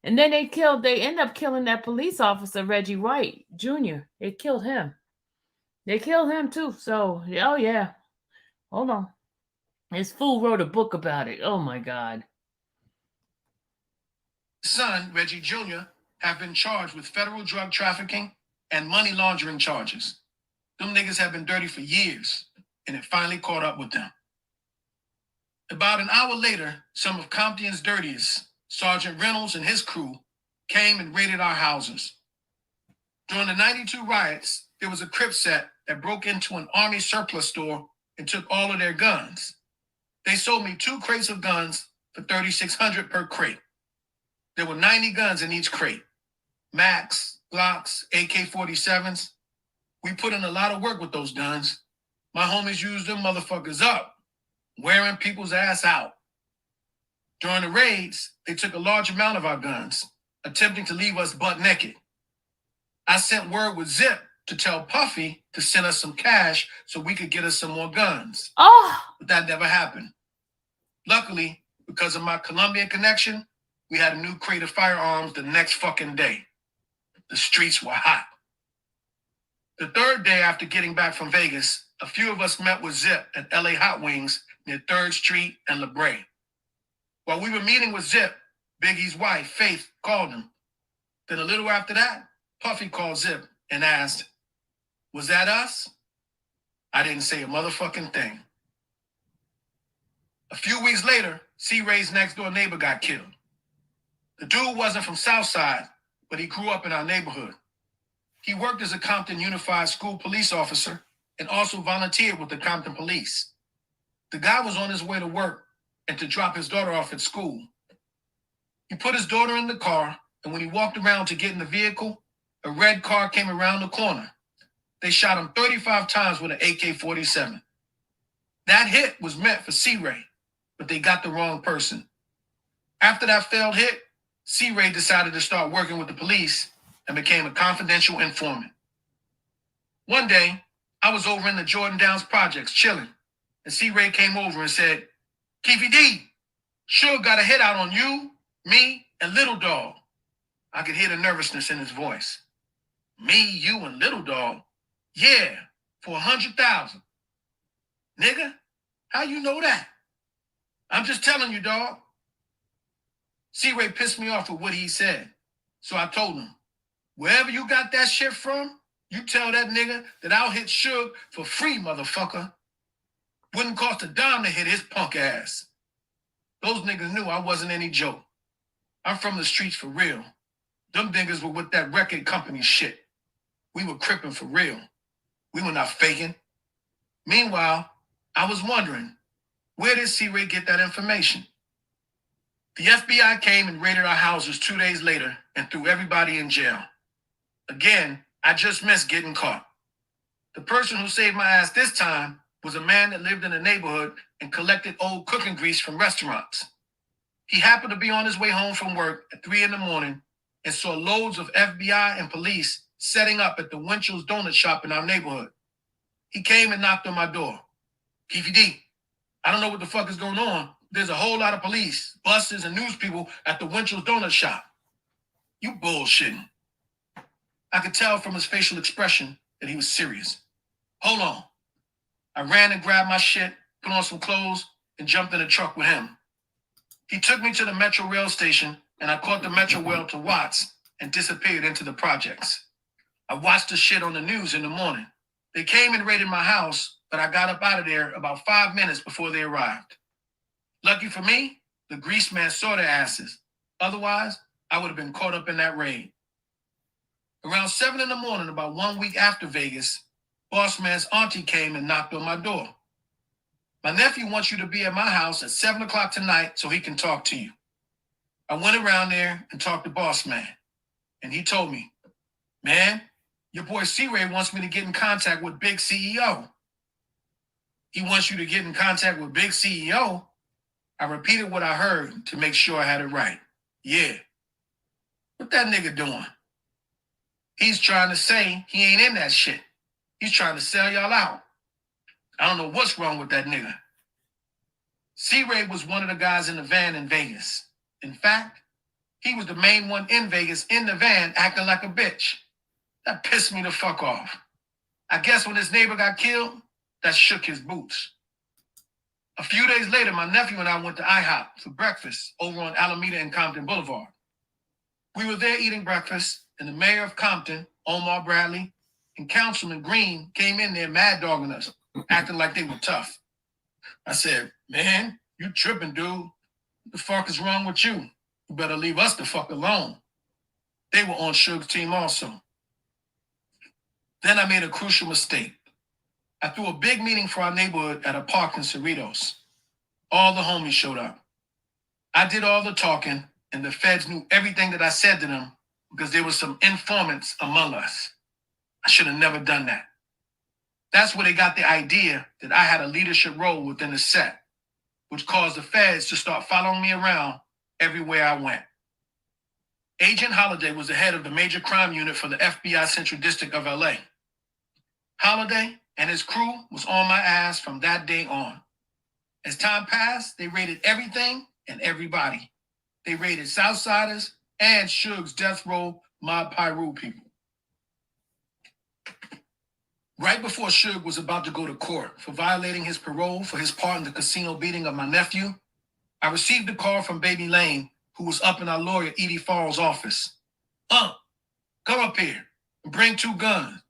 and then they end up killing that police officer, Reggie White Jr. They killed him. They killed him too. So, oh yeah. Hold on. This fool wrote a book about it. Oh my God. Son, Reggie Jr., have been charged with federal drug trafficking and money laundering charges. Them niggas have been dirty for years, and it finally caught up with them. About an hour later, some of Compton's dirtiest, Sergeant Reynolds and his crew, came and raided our houses. During the 92 riots, there was a Crip set that broke into an Army surplus store and took all of their guns. They sold me 2 crates of guns for $3,600 per crate. There were 90 guns in each crate. Max, Glocks, AK-47s. We put in a lot of work with those guns. My homies used them motherfuckers up, wearing people's ass out. During the raids, they took a large amount of our guns, attempting to leave us butt naked. I sent word with Zip to tell Puffy to send us some cash so we could get us some more guns. Oh. But that never happened. Luckily, because of my Colombian connection, we had a new crate of firearms the next fucking day. The streets were hot. The third day after getting back from Vegas, a few of us met with Zip at LA Hot Wings near 3rd Street and La Brea. While we were meeting with Zip, Biggie's wife, Faith, called him. Then a little after that, Puffy called Zip and asked, "Was that us?" I didn't say a motherfucking thing. A few weeks later, C-Ray's next door neighbor got killed. The dude wasn't from Southside, but he grew up in our neighborhood. He worked as a Compton Unified School police officer and also volunteered with the Compton Police. The guy was on his way to work and to drop his daughter off at school. He put his daughter in the car, and when he walked around to get in the vehicle, a red car came around the corner. They shot him 35 times with an AK-47. That hit was meant for C-Ray, but they got the wrong person. After that failed hit, C-Ray decided to start working with the police and became a confidential informant. One day, I was over in the Jordan Downs projects chilling, and C-Ray came over and said, "Keefe D, Suge got a hit out on you, me, and Little Dog." I could hear the nervousness in his voice. "Me, you, and Little Dog? Yeah, for 100,000. Nigga, how you know that?" "I'm just telling you, dog." C-Ray pissed me off with what he said, so I told him, "Wherever you got that shit from, you tell that nigga that I'll hit Suge for free, motherfucker. Wouldn't cost a dime to hit his punk ass." Those niggas knew I wasn't any joke. I'm from the streets for real. Them niggas were with that record company shit. We were crippin' for real. We were not faking. Meanwhile, I was wondering, where did C-Ray get that information? The FBI came and raided our houses 2 days later and threw everybody in jail. Again, I just missed getting caught. The person who saved my ass this time was a man that lived in the neighborhood and collected old cooking grease from restaurants. He happened to be on his way home from work at 3 a.m. and saw loads of FBI and police setting up at the Winchell's Donut Shop in our neighborhood. He came and knocked on my door. "Keefe D, I don't know what the fuck is going on. There's a whole lot of police, buses, and news people at the Winchell's Donut Shop." "You bullshitting." I could tell from his facial expression that he was serious. Hold on. I ran and grabbed my shit, put on some clothes, and jumped in the truck with him. He took me to the Metro rail station, and I caught the Metro rail to Watts and disappeared into the projects. I watched the shit on the news in the morning. They came and raided my house, but I got up out of there about 5 minutes before they arrived. Lucky for me, the grease man saw their asses. Otherwise, I would have been caught up in that raid. Around 7 in the morning, about 1 week after Vegas, boss man's auntie came and knocked on my door. My nephew wants you to be at my house at 7 o'clock tonight so he can talk to you. I went around there and talked to boss man, and he told me, man, your boy C-Ray wants me to get in contact with Big CEO. He wants you to get in contact with Big CEO? I repeated what I heard to make sure I had it right. Yeah. What that nigga doing? He's trying to say he ain't in that shit. He's trying to sell y'all out. I don't know what's wrong with that nigga. C-Ray was one of the guys in the van in Vegas. In fact, he was the main one in Vegas in the van acting like a bitch. That pissed me the fuck off. I guess when his neighbor got killed, that shook his boots. A few days later, my nephew and I went to IHOP for breakfast over on Alameda and Compton Boulevard. We were there eating breakfast, and the mayor of Compton, Omar Bradley, and Councilman Green came in there mad dogging us, acting like they were tough. I said, man, you tripping, dude. What the fuck is wrong with you? You better leave us the fuck alone. They were on Suge's team also. Then I made a crucial mistake. I threw a big meeting for our neighborhood at a park in Cerritos. All the homies showed up. I did all the talking, and the feds knew everything that I said to them because there were some informants among us. I should have never done that. That's where they got the idea that I had a leadership role within the set, which caused the feds to start following me around everywhere I went. Agent Holliday was the head of the major crime unit for the FBI Central District of LA. Holliday and his crew was on my ass from that day on. As time passed, they raided everything and everybody. They raided Southsiders and Suge's death row Mob Piru people. Right before Suge was about to go to court for violating his parole for his part in the casino beating of my nephew, I received a call from Baby Lane, who was up in our lawyer Edie Fall's office. Come up here and bring 2 guns.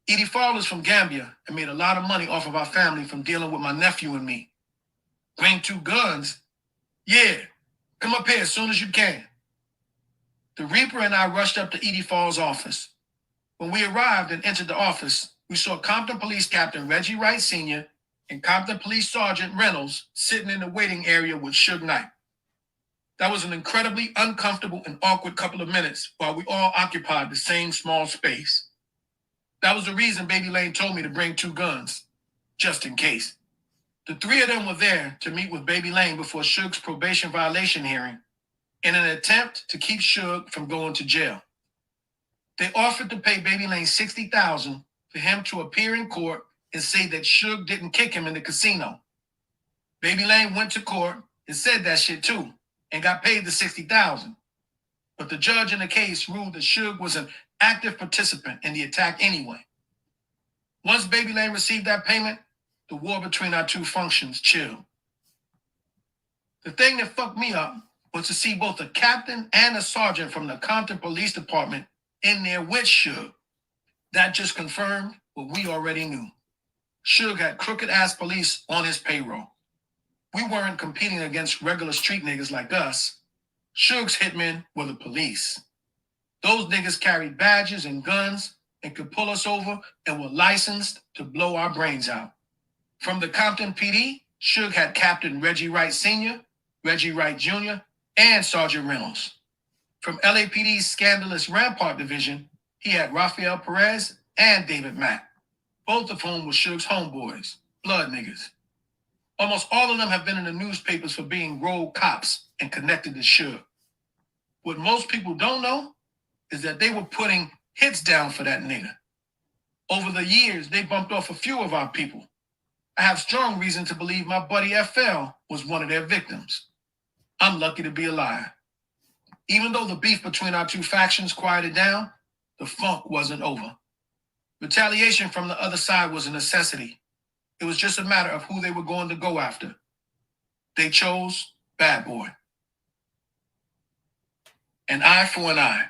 Edie Fall is from Gambia and made a lot of money off of our family from dealing with my nephew and me. Bring 2 guns? Yeah, come up here as soon as you can. The Reaper and I rushed up to Edie Fall's office. When we arrived and entered the office, we saw Compton Police Captain Reggie Wright Sr. and Compton Police Sergeant Reynolds sitting in the waiting area with Suge Knight. That was an incredibly uncomfortable and awkward couple of minutes while we all occupied the same small space. That was the reason Baby Lane told me to bring 2 guns, just in case. The 3 of them were there to meet with Baby Lane before Suge's probation violation hearing in an attempt to keep Suge from going to jail. They offered to pay Baby Lane $60,000 for him to appear in court and say that Suge didn't kick him in the casino. Baby Lane went to court and said that shit too and got paid the $60,000. But the judge in the case ruled that Suge was an active participant in the attack anyway. Once Baby Lane received that payment, the war between our 2 functions chilled. The thing that fucked me up was to see both a captain and a sergeant from the Compton Police Department in there with Suge. That just confirmed what we already knew. Suge had crooked-ass police on his payroll. We weren't competing against regular street niggas like us. Suge's hitmen were the police. Those niggas carried badges and guns and could pull us over and were licensed to blow our brains out. From the Compton PD, Suge had Captain Reggie Wright Sr., Reggie Wright Jr., and Sergeant Reynolds. From LAPD's scandalous Rampart Division, he had Rafael Perez and David Mack, both of whom were Suge's homeboys, blood niggas. Almost all of them have been in the newspapers for being rogue cops and connected to Suge. What most people don't know is that they were putting hits down for that nigga. Over the years, they bumped off a few of our people. I have strong reason to believe my buddy FL was one of their victims. I'm lucky to be alive. Even though the beef between our 2 factions quieted down, The funk wasn't over. Retaliation from the other side was a necessity. It was just a matter of who they were going to go after. They chose Bad Boy. An eye for an eye.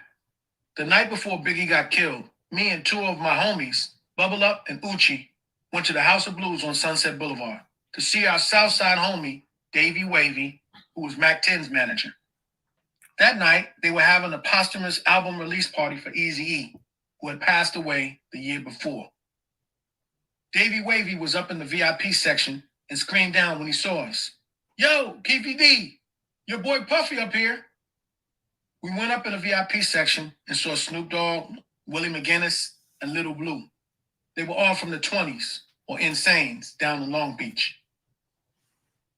The night before Biggie got killed, me and two of my homies, Bubble Up and Uchi, went to the House of Blues on Sunset Boulevard to see our Southside homie, Davey Wavy, who was Mac 10's manager. That night, they were having a posthumous album release party for Eazy-E, who had passed away the year before. Davey Wavy was up in the VIP section and screamed down when he saw us. Yo, Keefe D, your boy Puffy up here. We went up in the VIP section and saw Snoop Dogg, Willie McGinnis, and Little Blue. They were all from the 20s, or Insanes, down in Long Beach.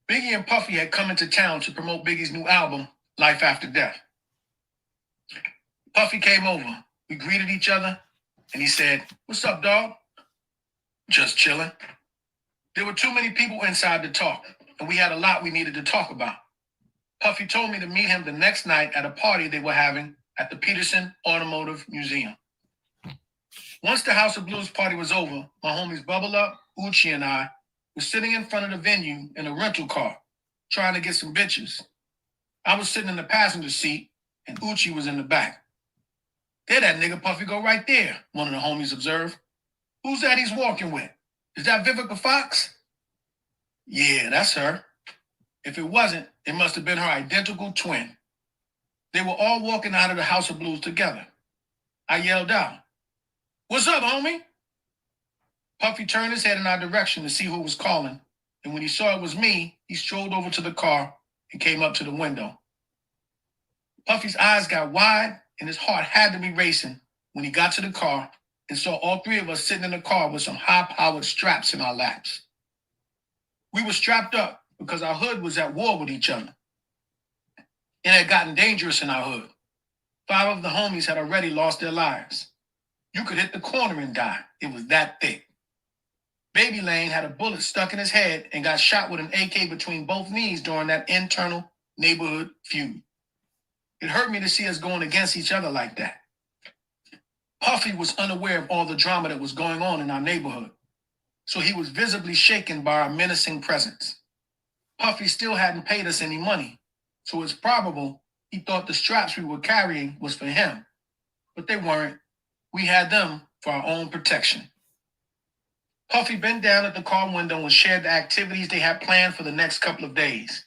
Biggie and Puffy had come into town to promote Biggie's new album, Life After Death. Puffy came over. We greeted each other, and he said, "What's up, dog?" "Just chilling." There were too many people inside to talk, and we had a lot we needed to talk about. Puffy told me to meet him the next night at a party they were having at the Peterson Automotive Museum. Once the House of Blues party was over, my homies Bubble Up, Uchi, and I were sitting in front of the venue in a rental car, trying to get some bitches. I was sitting in the passenger seat, and Uchi was in the back. "There that nigga Puffy go right there," one of the homies observed. "Who's that he's walking with? Is that Vivica Fox?" "Yeah, that's her. If it wasn't, it must have been her identical twin." They were all walking out of the House of Blues together. I yelled out, "What's up, homie?" Puffy turned his head in our direction to see who was calling, and when he saw it was me, he strolled over to the car and came up to the window. Puffy's eyes got wide, and his heart had to be racing when he got to the car and saw all three of us sitting in the car with some high-powered straps in our laps. We were strapped up because our hood was at war with each other. It had gotten dangerous in our hood. 5 of the homies had already lost their lives. You could hit the corner and die. It was that thick. Baby Lane had a bullet stuck in his head and got shot with an AK between both knees during that internal neighborhood feud. It hurt me to see us going against each other like that. Puffy was unaware of all the drama that was going on in our neighborhood, so he was visibly shaken by our menacing presence. Puffy still hadn't paid us any money, so it's probable he thought the straps we were carrying was for him, but they weren't. We had them for our own protection. Puffy bent down at the car window and shared the activities they had planned for the next couple of days.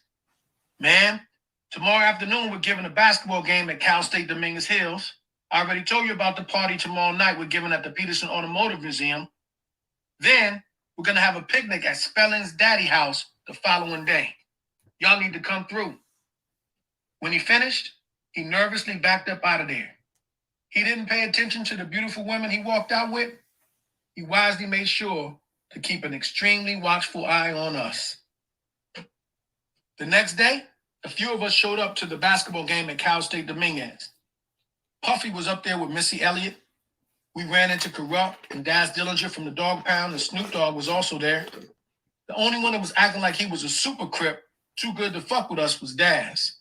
"Man, tomorrow afternoon we're giving a basketball game at Cal State Dominguez Hills. I already told you about the party tomorrow night we're giving at the Peterson Automotive Museum. Then we're going to have a picnic at Spelling's daddy house the following day. Y'all need to come through." When he finished, he nervously backed up out of there. He didn't pay attention to the beautiful women he walked out with. He wisely made sure to keep an extremely watchful eye on us. The next day, a few of us showed up to the basketball game at Cal State Dominguez. Puffy was up there with Missy Elliott. We ran into Corrupt and Daz Dillinger from the Dog Pound, and Snoop Dogg was also there. The only one that was acting like he was a super crip, too good to fuck with us, was Daz.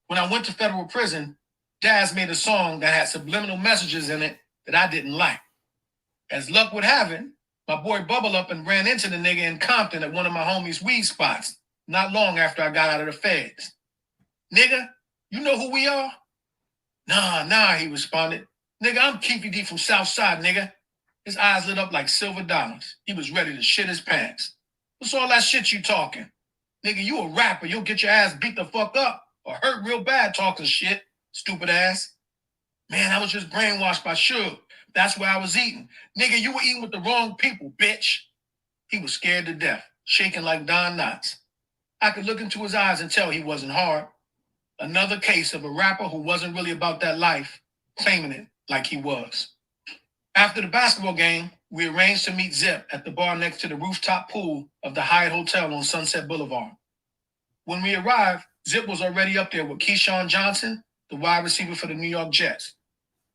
When I went to federal prison, Daz made a song that had subliminal messages in it that I didn't like. As luck would have it, my boy Bubble Up and ran into the nigga in Compton at one of my homies' weed spots, not long after I got out of the feds. "Nigga, you know who we are?" Nah, he responded. "Nigga, I'm Keefe D from Southside, nigga." His eyes lit up like silver dollars. He was ready to shit his pants. "What's all that shit you talking? Nigga, you a rapper. You'll get your ass beat the fuck up or hurt real bad talking shit, stupid ass." "Man, I was just brainwashed by Suge. That's where I was eating." "Nigga, you were eating with the wrong people, bitch." He was scared to death, shaking like Don Knotts. I could look into his eyes and tell he wasn't hard. Another case of a rapper who wasn't really about that life, claiming it like he was. After the basketball game, we arranged to meet Zip at the bar next to the rooftop pool of the Hyatt Hotel on Sunset Boulevard. When we arrived, Zip was already up there with Keyshawn Johnson, the wide receiver for the New York Jets.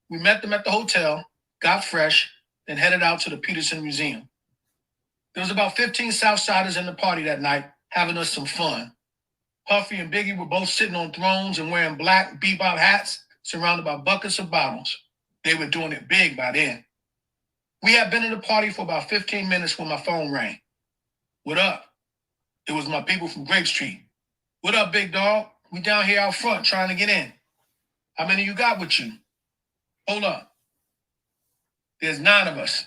We met them at the hotel, got fresh, then headed out to the Peterson Museum. There was about 15 Southsiders in the party that night, having us some fun. Puffy and Biggie were both sitting on thrones and wearing black bebop hats, surrounded by buckets of bottles. They were doing it big by then. We had been at the party for about 15 minutes when my phone rang. What up? It was my people from Grape Street. What up, big dog? We down here out front trying to get in. How many you got with you? Hold up. There's 9 of us.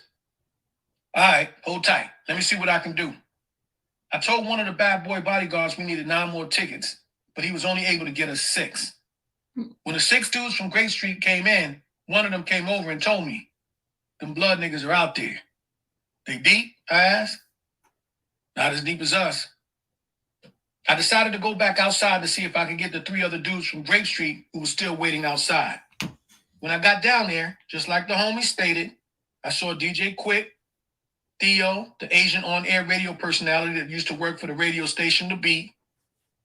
All right, hold tight. Let me see what I can do. I told one of the bad boy bodyguards we needed 9 more tickets, but he was only able to get us 6. When the 6 dudes from Grape Street came in, one of them came over and told me, them blood niggas are out there. They deep? I asked. Not as deep as us. I decided to go back outside to see if I could get the 3 other dudes from Grape Street who were still waiting outside. When I got down there, just like the homie stated, I saw DJ Quick, Theo, the Asian on-air radio personality that used to work for the radio station The Beat,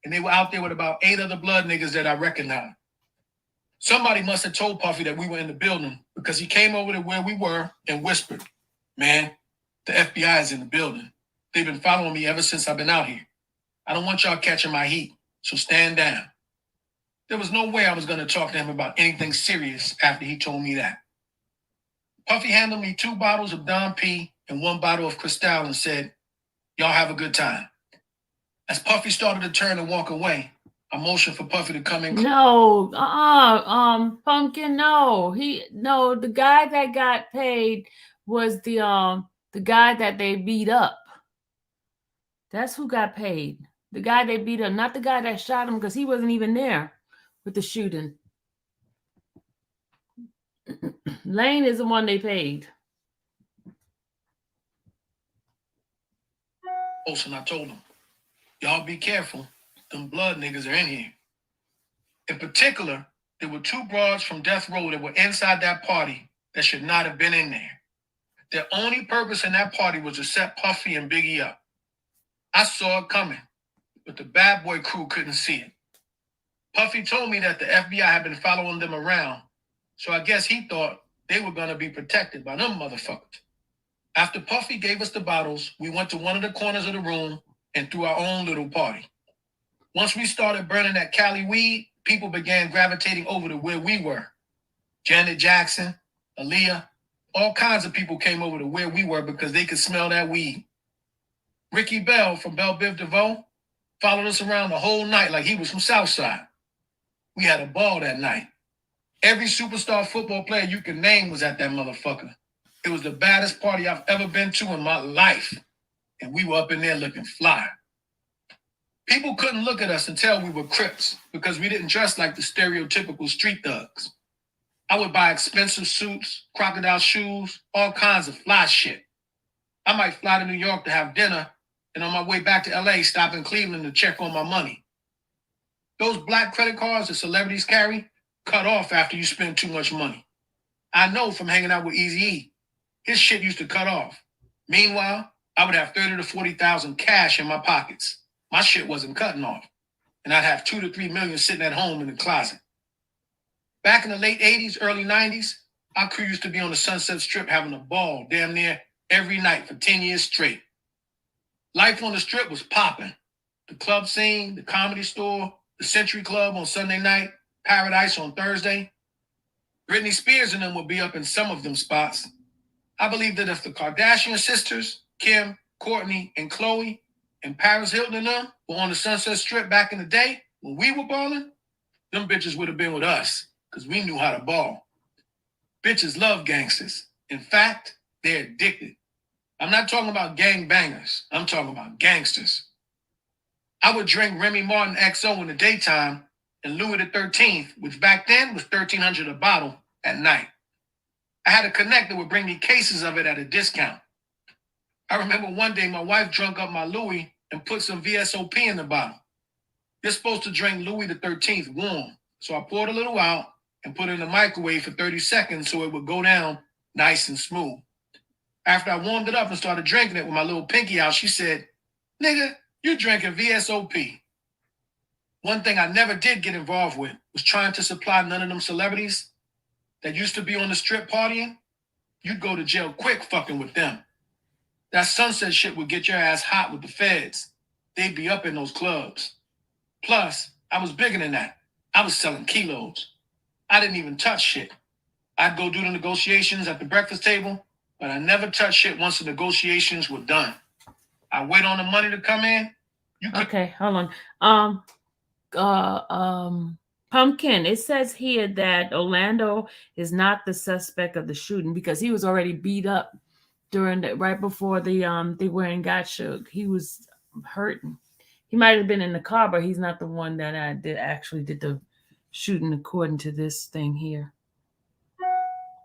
and they were out there with about 8 other blood niggas that I recognized. Somebody must have told Puffy that we were in the building because he came over to where we were and whispered, man, the FBI is in the building. They've been following me ever since I've been out here. I don't want y'all catching my heat, so stand down. There was no way I was going to talk to him about anything serious after he told me that. Puffy handed me 2 bottles of Dom P and 1 bottle of Cristal and said, y'all have a good time. As Puffy started to turn and walk away, I motioned for Puffy to come in. No, Pumpkin, no. The guy that got paid was the guy that they beat up. That's who got paid. The guy they beat up, not the guy that shot him, because he wasn't even there with the shooting. Lane is the one they paid. And I told him, y'all be careful. Them blood niggas are in here. In particular, there were 2 broads from Death Row that were inside that party that should not have been in there. Their only purpose in that party was to set Puffy and Biggie up. I saw it coming, but the bad boy crew couldn't see it. Puffy told me that the FBI had been following them around, so I guess he thought they were going to be protected by them motherfuckers. After Puffy gave us the bottles, we went to one of the corners of the room and threw our own little party. Once we started burning that Cali weed, people began gravitating over to where we were. Janet Jackson, Aaliyah, all kinds of people came over to where we were because they could smell that weed. Ricky Bell from Belle Biv DeVoe followed us around the whole night like he was from Southside. We had a ball that night. Every superstar football player you can name was at that motherfucker. It was the baddest party I've ever been to in my life. And we were up in there looking fly. People couldn't look at us and tell we were Crips because we didn't dress like the stereotypical street thugs. I would buy expensive suits, crocodile shoes, all kinds of fly shit. I might fly to New York to have dinner, and on my way back to LA, stop in Cleveland to check on my money. Those black credit cards that celebrities carry cut off after you spend too much money. I know from hanging out with Eazy-E. His shit used to cut off. Meanwhile, I would have 30 to 40,000 cash in my pockets. My shit wasn't cutting off. And I'd have 2 to 3 million sitting at home in the closet. Back in the late 80s, early 90s, our crew used to be on the Sunset Strip having a ball damn near every night for 10 years straight. Life on the Strip was popping. The club scene, the Comedy Store, the Century Club on Sunday night, Paradise on Thursday. Britney Spears and them would be up in some of them spots. I believe that if the Kardashian sisters, Kim, Courtney, and Khloe, and Paris Hilton and them were on the Sunset Strip back in the day when we were balling, them bitches would have been with us because we knew how to ball. Bitches love gangsters. In fact, they're addicted. I'm not talking about gang bangers. I'm talking about gangsters. I would drink Remy Martin XO in the daytime and Louis the 13th, which back then was $1,300 a bottle, at night. I had a connect that would bring me cases of it at a discount. I remember one day my wife drunk up my Louis and put some VSOP in the bottle. You're supposed to drink Louis the 13th warm. So I poured a little out and put it in the microwave for 30 seconds so it would go down nice and smooth. After I warmed it up and started drinking it with my little pinky out, she said, "Nigga, you drinking VSOP." One thing I never did get involved with was trying to supply none of them celebrities that used to be on the Strip partying. You'd go to jail quick fucking with them. That Sunset shit would get your ass hot with the feds. They'd be up in those clubs. Plus, I was bigger than that. I was selling kilos. I didn't even touch shit. I'd go do the negotiations at the breakfast table, but I never touched shit once the negotiations were done. I wait on the money to come in. Okay, hold on. Pumpkin, it says here that Orlando is not the suspect of the shooting because he was already beat up right before they went and got shook. He was hurting. He might have been in the car, but he's not the one that actually did the shooting according to this thing here.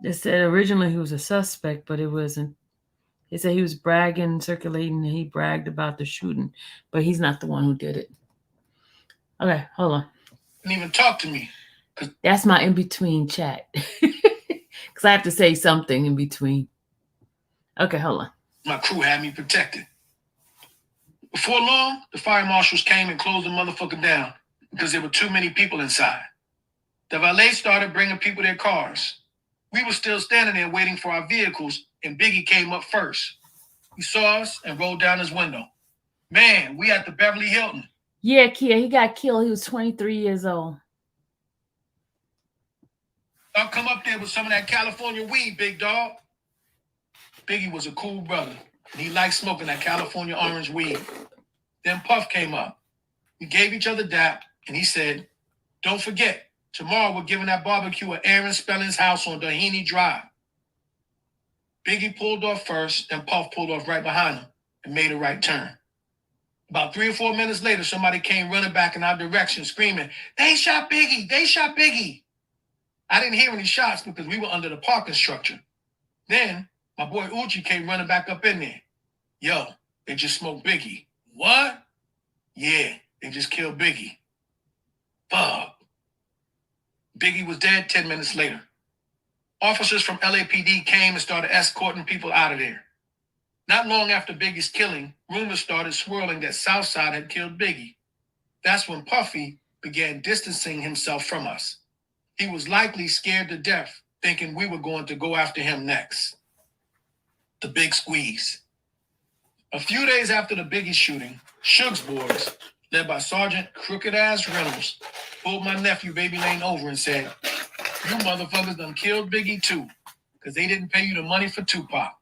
It said originally he was a suspect, but it wasn't. It said he was bragging, circulating, and he bragged about the shooting, but he's not the one who did it. Okay, hold on. Didn't even talk to me. That's my in-between chat. Because I have to say something in between. Okay, hold on. My crew had me protected. Before long, the fire marshals came and closed the motherfucker down because there were too many people inside. The valet started bringing people their cars. We were still standing there waiting for our vehicles, and Biggie came up first. He saw us and rolled down his window. Man, we at the Beverly Hilton. Yeah, Kia, he got killed. He was 23 years old. I'll come up there with some of that California weed, big dog. Biggie was a cool brother, and he liked smoking that California orange weed. Then Puff came up. We gave each other dap, and he said, "Don't forget, tomorrow we're giving that barbecue at Aaron Spelling's house on Doheny Drive." Biggie pulled off first, and Puff pulled off right behind him and made a right turn. About 3 or 4 minutes later, somebody came running back in our direction, screaming, "They shot Biggie! They shot Biggie!" I didn't hear any shots because we were under the parking structure. Then my boy Uchi came running back up in there. "Yo, they just smoked Biggie." "What?" "Yeah, they just killed Biggie." Fuck. Biggie was dead 10 minutes later. Officers from LAPD came and started escorting people out of there. Not long after Biggie's killing, rumors started swirling that Southside had killed Biggie. That's when Puffy began distancing himself from us. He was likely scared to death, thinking we were going to go after him next. The big squeeze. A few days after the Biggie shooting, Suge's boys, led by Sergeant Crooked Ass Reynolds, pulled my nephew Baby Lane over and said, "You motherfuckers done killed Biggie too, because they didn't pay you the money for Tupac."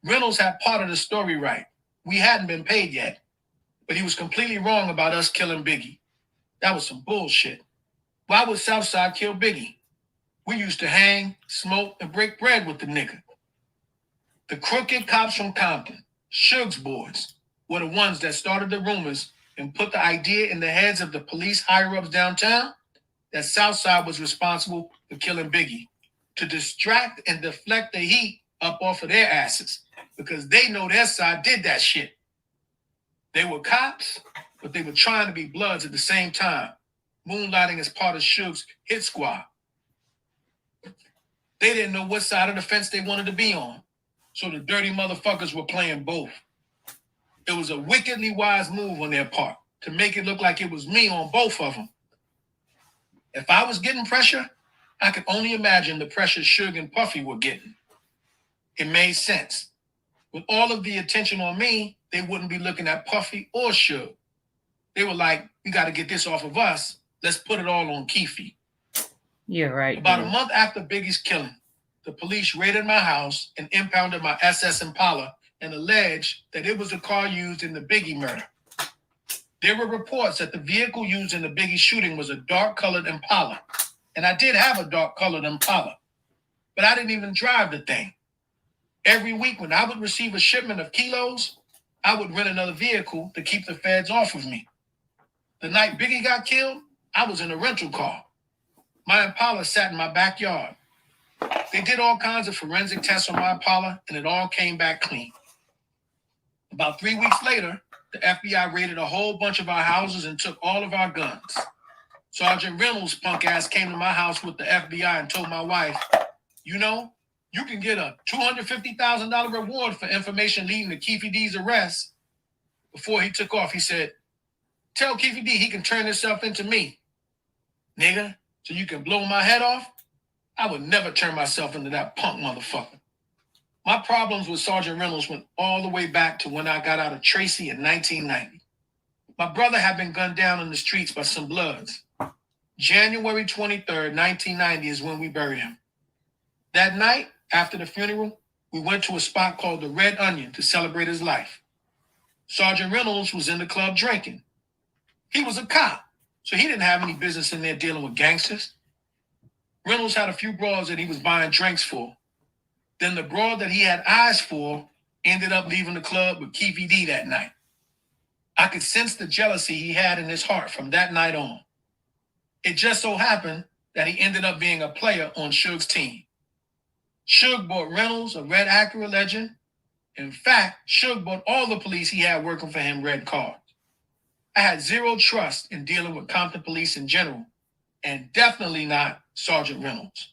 Reynolds had part of the story right. We hadn't been paid yet, but he was completely wrong about us killing Biggie. That was some bullshit. Why would Southside kill Biggie? We used to hang, smoke, and break bread with the nigga. The crooked cops from Compton, Suge's boys, were the ones that started the rumors and put the idea in the heads of the police higher-ups downtown that Southside was responsible for killing Biggie, to distract and deflect the heat up off of their asses, because they know their side did that shit. They were cops, but they were trying to be Bloods at the same time, moonlighting as part of Suge's hit squad. They didn't know what side of the fence they wanted to be on, so the dirty motherfuckers were playing both. It was a wickedly wise move on their part to make it look like it was me on both of them. If I was getting pressure, I could only imagine the pressure Suge and Puffy were getting. It made sense. With all of the attention on me, they wouldn't be looking at Puffy or Suge. They were like, "We got to get this off of us. Let's put it all on Keefe." You're right. About a month after Biggie's killing, the police raided my house and impounded my SS Impala and alleged that it was the car used in the Biggie murder. There were reports that the vehicle used in the Biggie shooting was a dark-colored Impala, and I did have a dark-colored Impala, but I didn't even drive the thing. Every week when I would receive a shipment of kilos, I would rent another vehicle to keep the feds off of me. The night Biggie got killed, I was in a rental car. My Impala sat in my backyard. They did all kinds of forensic tests on my Impala, and it all came back clean. About 3 weeks later, the FBI raided a whole bunch of our houses and took all of our guns. Sergeant Reynolds' punk ass came to my house with the FBI and told my wife, "You know, you can get a $250,000 reward for information leading to Keefe D's arrest." Before he took off, he said, "Tell Keefe D he can turn himself into me." Nigga, so you can blow my head off? I would never turn myself into that punk motherfucker. My problems with Sergeant Reynolds went all the way back to when I got out of Tracy in 1990. My brother had been gunned down in the streets by some Bloods. January 23rd, 1990 is when we buried him. That night, after the funeral, we went to a spot called the Red Onion to celebrate his life. Sergeant Reynolds was in the club drinking. He was a cop, so he didn't have any business in there dealing with gangsters. Reynolds had a few broads that he was buying drinks for. Then the broad that he had eyes for ended up leaving the club with Keefe D that night. I could sense the jealousy he had in his heart from that night on. It just so happened that he ended up being a player on Suge's team. Suge bought Reynolds a red Acura Legend. In fact, Suge bought all the police he had working for him red cars. I had zero trust in dealing with Compton police in general, and definitely not Sergeant Reynolds.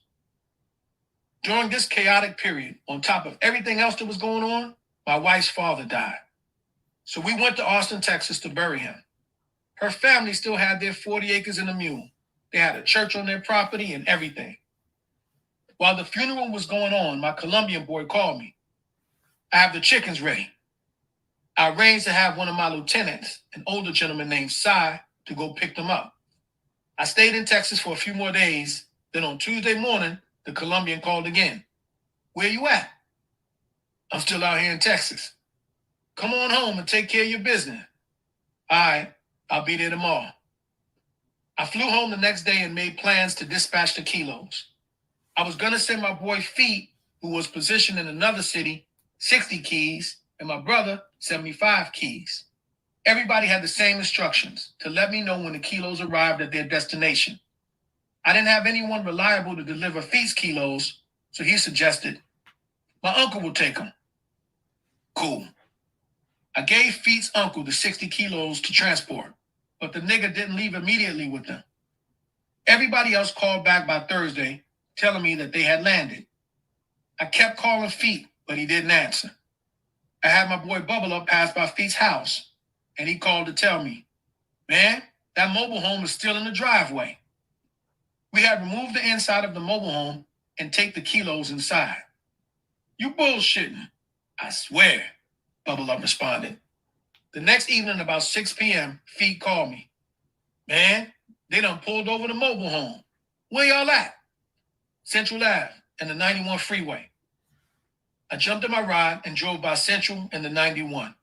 During this chaotic period, on top of everything else that was going on, my wife's father died. So we went to Austin, Texas to bury him. Her family still had their 40 acres and a mule. They had a church on their property and everything. While the funeral was going on, my Colombian boy called me. I have the chickens ready. I arranged to have one of my lieutenants, an older gentleman named Cy, to go pick them up. I stayed in Texas for a few more days. Then on Tuesday morning, the Colombian called again. Where you at? I'm still out here in Texas. Come on home and take care of your business. All right, I'll be there tomorrow. I flew home the next day and made plans to dispatch the kilos. I was going to send my boy Feet, who was positioned in another city, 60 keys, and my brother 75 keys. Everybody had the same instructions to let me know when the kilos arrived at their destination. I didn't have anyone reliable to deliver Feet's kilos, so he suggested, my uncle will take them. Cool. I gave Feet's uncle the 60 kilos to transport, but the nigga didn't leave immediately with them. Everybody else called back by Thursday, telling me that they had landed. I kept calling Feet, but he didn't answer. I had my boy Bubble Up pass by Feet's house, and he called to tell me, man, that mobile home is still in the driveway. We had removed the inside of the mobile home and take the kilos inside. You bullshitting. I swear, Bubble Up responded. The next evening, about 6 p.m., Feet called me. Man, they done pulled over the mobile home. Where y'all at? Central Ave and the 91 freeway. I jumped in my ride and drove by Central and the 91.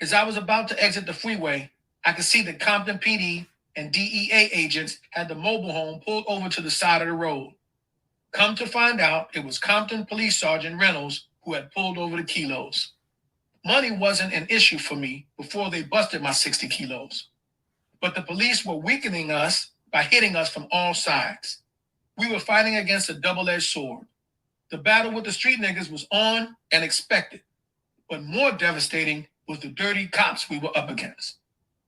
As I was about to exit the freeway, I could see that Compton PD and DEA agents had the mobile home pulled over to the side of the road. Come to find out, it was Compton Police Sergeant Reynolds who had pulled over the kilos. Money wasn't an issue for me before they busted my 60 kilos. But the police were weakening us by hitting us from all sides. We were fighting against a double-edged sword. The battle with the street niggas was on and expected, but more devastating was the dirty cops we were up against.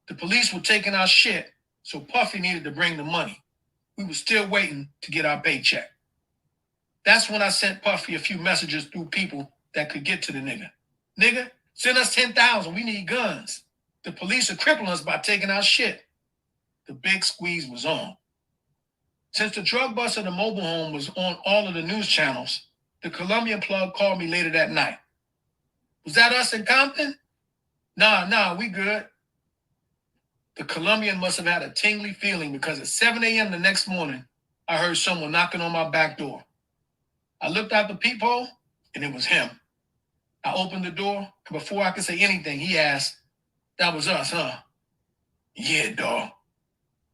The police were taking our shit, so Puffy needed to bring the money. We were still waiting to get our paycheck. That's when I sent Puffy a few messages through people that could get to the nigga. Nigga, send us 10,000. We need guns. The police are crippling us by taking our shit. The big squeeze was on. Since the drug bust of the mobile home was on all of the news channels, the Colombian plug called me later that night. Was that us in Compton? Nah, we good. The Colombian must have had a tingly feeling because at 7 a.m. the next morning, I heard someone knocking on my back door. I looked out the peephole, and it was him. I opened the door, and before I could say anything, he asked, that was us, huh? Yeah, dawg.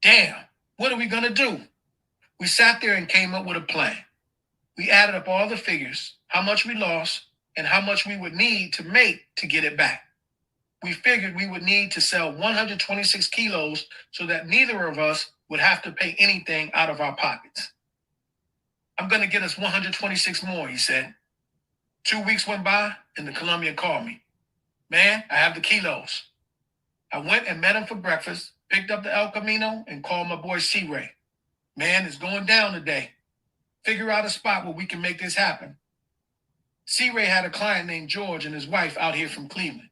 Damn, what are we gonna do? We sat there and came up with a plan. We added up all the figures, how much we lost, and how much we would need to make to get it back. We figured we would need to sell 126 kilos so that neither of us would have to pay anything out of our pockets. I'm going to get us 126 more, he said. 2 weeks went by, and the Colombian called me. Man, I have the kilos. I went and met him for breakfast, picked up the El Camino, and called my boy C-Ray. Man, it's going down today. Figure out a spot where we can make this happen. C-Ray had a client named George and his wife out here from Cleveland.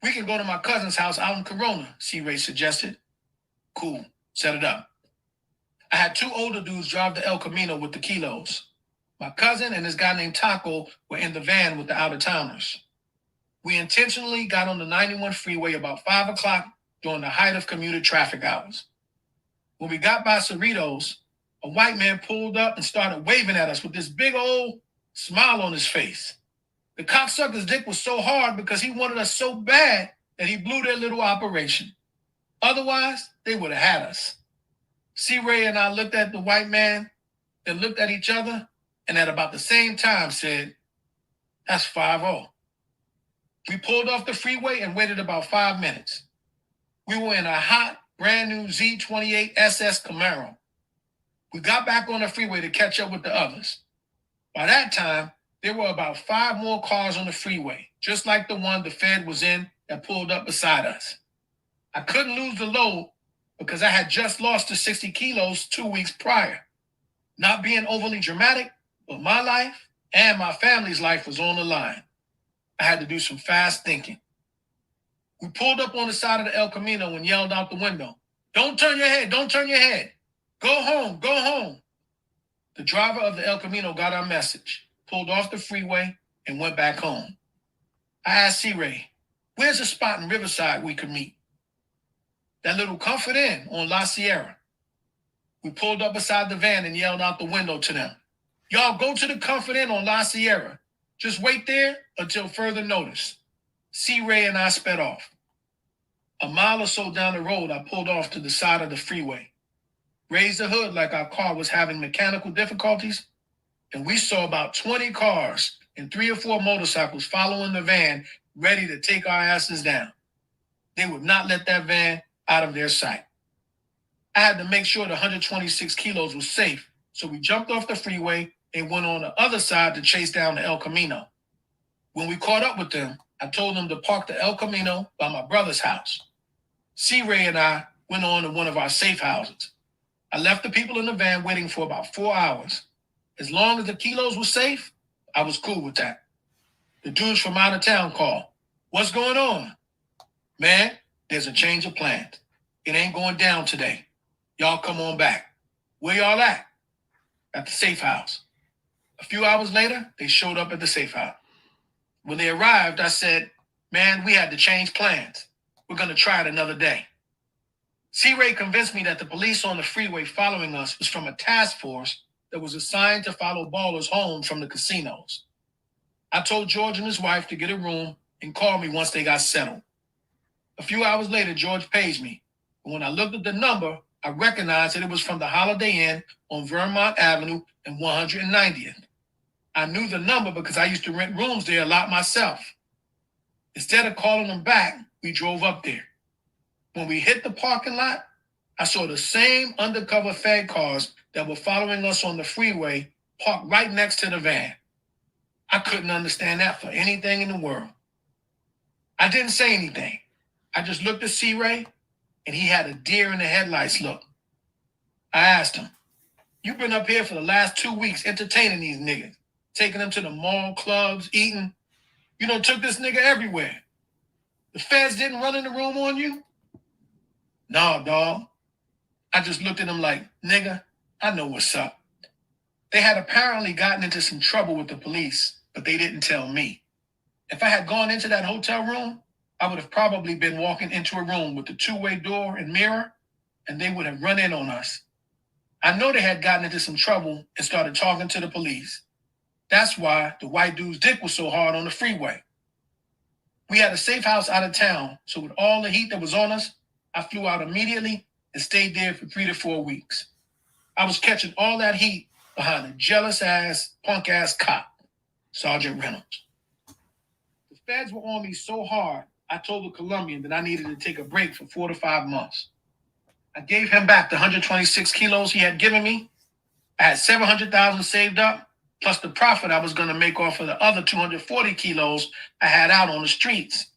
We can go to my cousin's house out in Corona, C-Ray suggested. Cool, set it up. I had 2 older dudes drive the El Camino with the kilos. My cousin and this guy named Taco were in the van with the out-of-towners. We intentionally got on the 91 freeway about 5 o'clock during the height of commuter traffic hours. When we got by Cerritos, a white man pulled up and started waving at us with this big old smile on his face. The cocksucker's dick was so hard because he wanted us so bad that he blew their little operation. Otherwise, they would have had us. C-Ray and I looked at the white man, then looked at each other, and at about the same time said, "That's 5-0. We pulled off the freeway and waited about 5 minutes. We were in a hot, brand new Z28 SS Camaro. We got back on the freeway to catch up with the others. By that time, there were about 5 more cars on the freeway, just like the one the Fed was in that pulled up beside us. I couldn't lose the load because I had just lost the 60 kilos 2 weeks prior. Not being overly dramatic, but my life and my family's life was on the line. I had to do some fast thinking. We pulled up on the side of the El Camino and yelled out the window, "Don't turn your head, don't turn your head. Go home, go home." The driver of the El Camino got our message, pulled off the freeway, and went back home. I asked C-Ray, "Where's a spot in Riverside we could meet?" "That little Comfort Inn on La Sierra." We pulled up beside the van and yelled out the window to them, "Y'all go to the Comfort Inn on La Sierra. Just wait there until further notice." C-Ray and I sped off. A mile or so down the road, I pulled off to the side of the freeway, raised the hood like our car was having mechanical difficulties, and we saw about 20 cars and 3 or 4 motorcycles following the van, ready to take our asses down. They would not let that van out of their sight. I had to make sure the 126 kilos was safe, so we jumped off the freeway and went on the other side to chase down the El Camino. When we caught up with them, I told them to park the El Camino by my brother's house. C-Ray and I went on to one of our safe houses. I left the people in the van waiting for about 4 hours. As long as the kilos were safe, I was cool with that. The dudes from out of town called. "What's going on?" "Man, there's a change of plans. It ain't going down today. Y'all come on back." "Where y'all at?" "At the safe house." A few hours later, they showed up at the safe house. When they arrived, I said, "Man, we had to change plans. We're going to try it another day." C-Ray convinced me that the police on the freeway following us was from a task force that was assigned to follow ballers home from the casinos. I told George and his wife to get a room and call me once they got settled. A few hours later, George paged me. And when I looked at the number, I recognized that it was from the Holiday Inn on Vermont Avenue and 190th. I knew the number because I used to rent rooms there a lot myself. Instead of calling them back, we drove up there. When we hit the parking lot, I saw the same undercover Fed cars that were following us on the freeway parked right next to the van. I couldn't understand that for anything in the world. I didn't say anything. I just looked at C-Ray, and he had a deer in the headlights look. I asked him, "You've been up here for the last 2 weeks entertaining these niggas, taking them to the mall, clubs, eating. You done took this nigga everywhere. The feds didn't run in the room on you?" "No, dog." I just looked at him like, "Nigga, I know what's up." They had apparently gotten into some trouble with the police, but they didn't tell me. If I had gone into that hotel room, I would have probably been walking into a room with a 2-way door and mirror, and they would have run in on us. I know they had gotten into some trouble and started talking to the police. That's why the white dude's dick was so hard on the freeway. We had a safe house out of town, so with all the heat that was on us, I flew out immediately and stayed there for 3 to 4 weeks. I was catching all that heat behind a jealous-ass, punk-ass cop, Sergeant Reynolds. The feds were on me so hard, I told the Colombian that I needed to take a break for 4 to 5 months. I gave him back the 126 kilos he had given me. I had 700,000 saved up, plus the profit I was going to make off of the other 240 kilos I had out on the streets.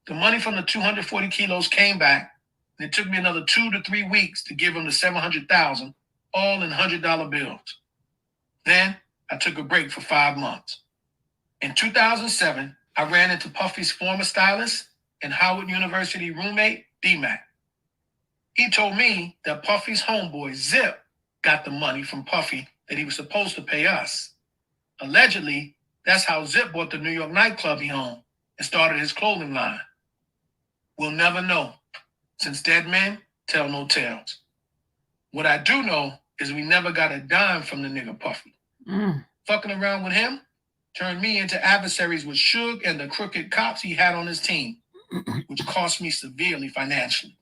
The money from the 240 kilos came back, and it took me another 2 to 3 weeks to give him the 700,000, all in $100 bills. Then I took a break for 5 months. In 2007, I ran into Puffy's former stylist and Howard University roommate, D-Mac. He told me that Puffy's homeboy, Zip, got the money from Puffy that he was supposed to pay us. Allegedly, that's how Zip bought the New York nightclub he owned and started his clothing line. We'll never know, since dead men tell no tales. What I do know is we never got a dime from the nigga Puffy. Fucking around with him turned me into adversaries with Suge and the crooked cops he had on his team, which cost me severely financially.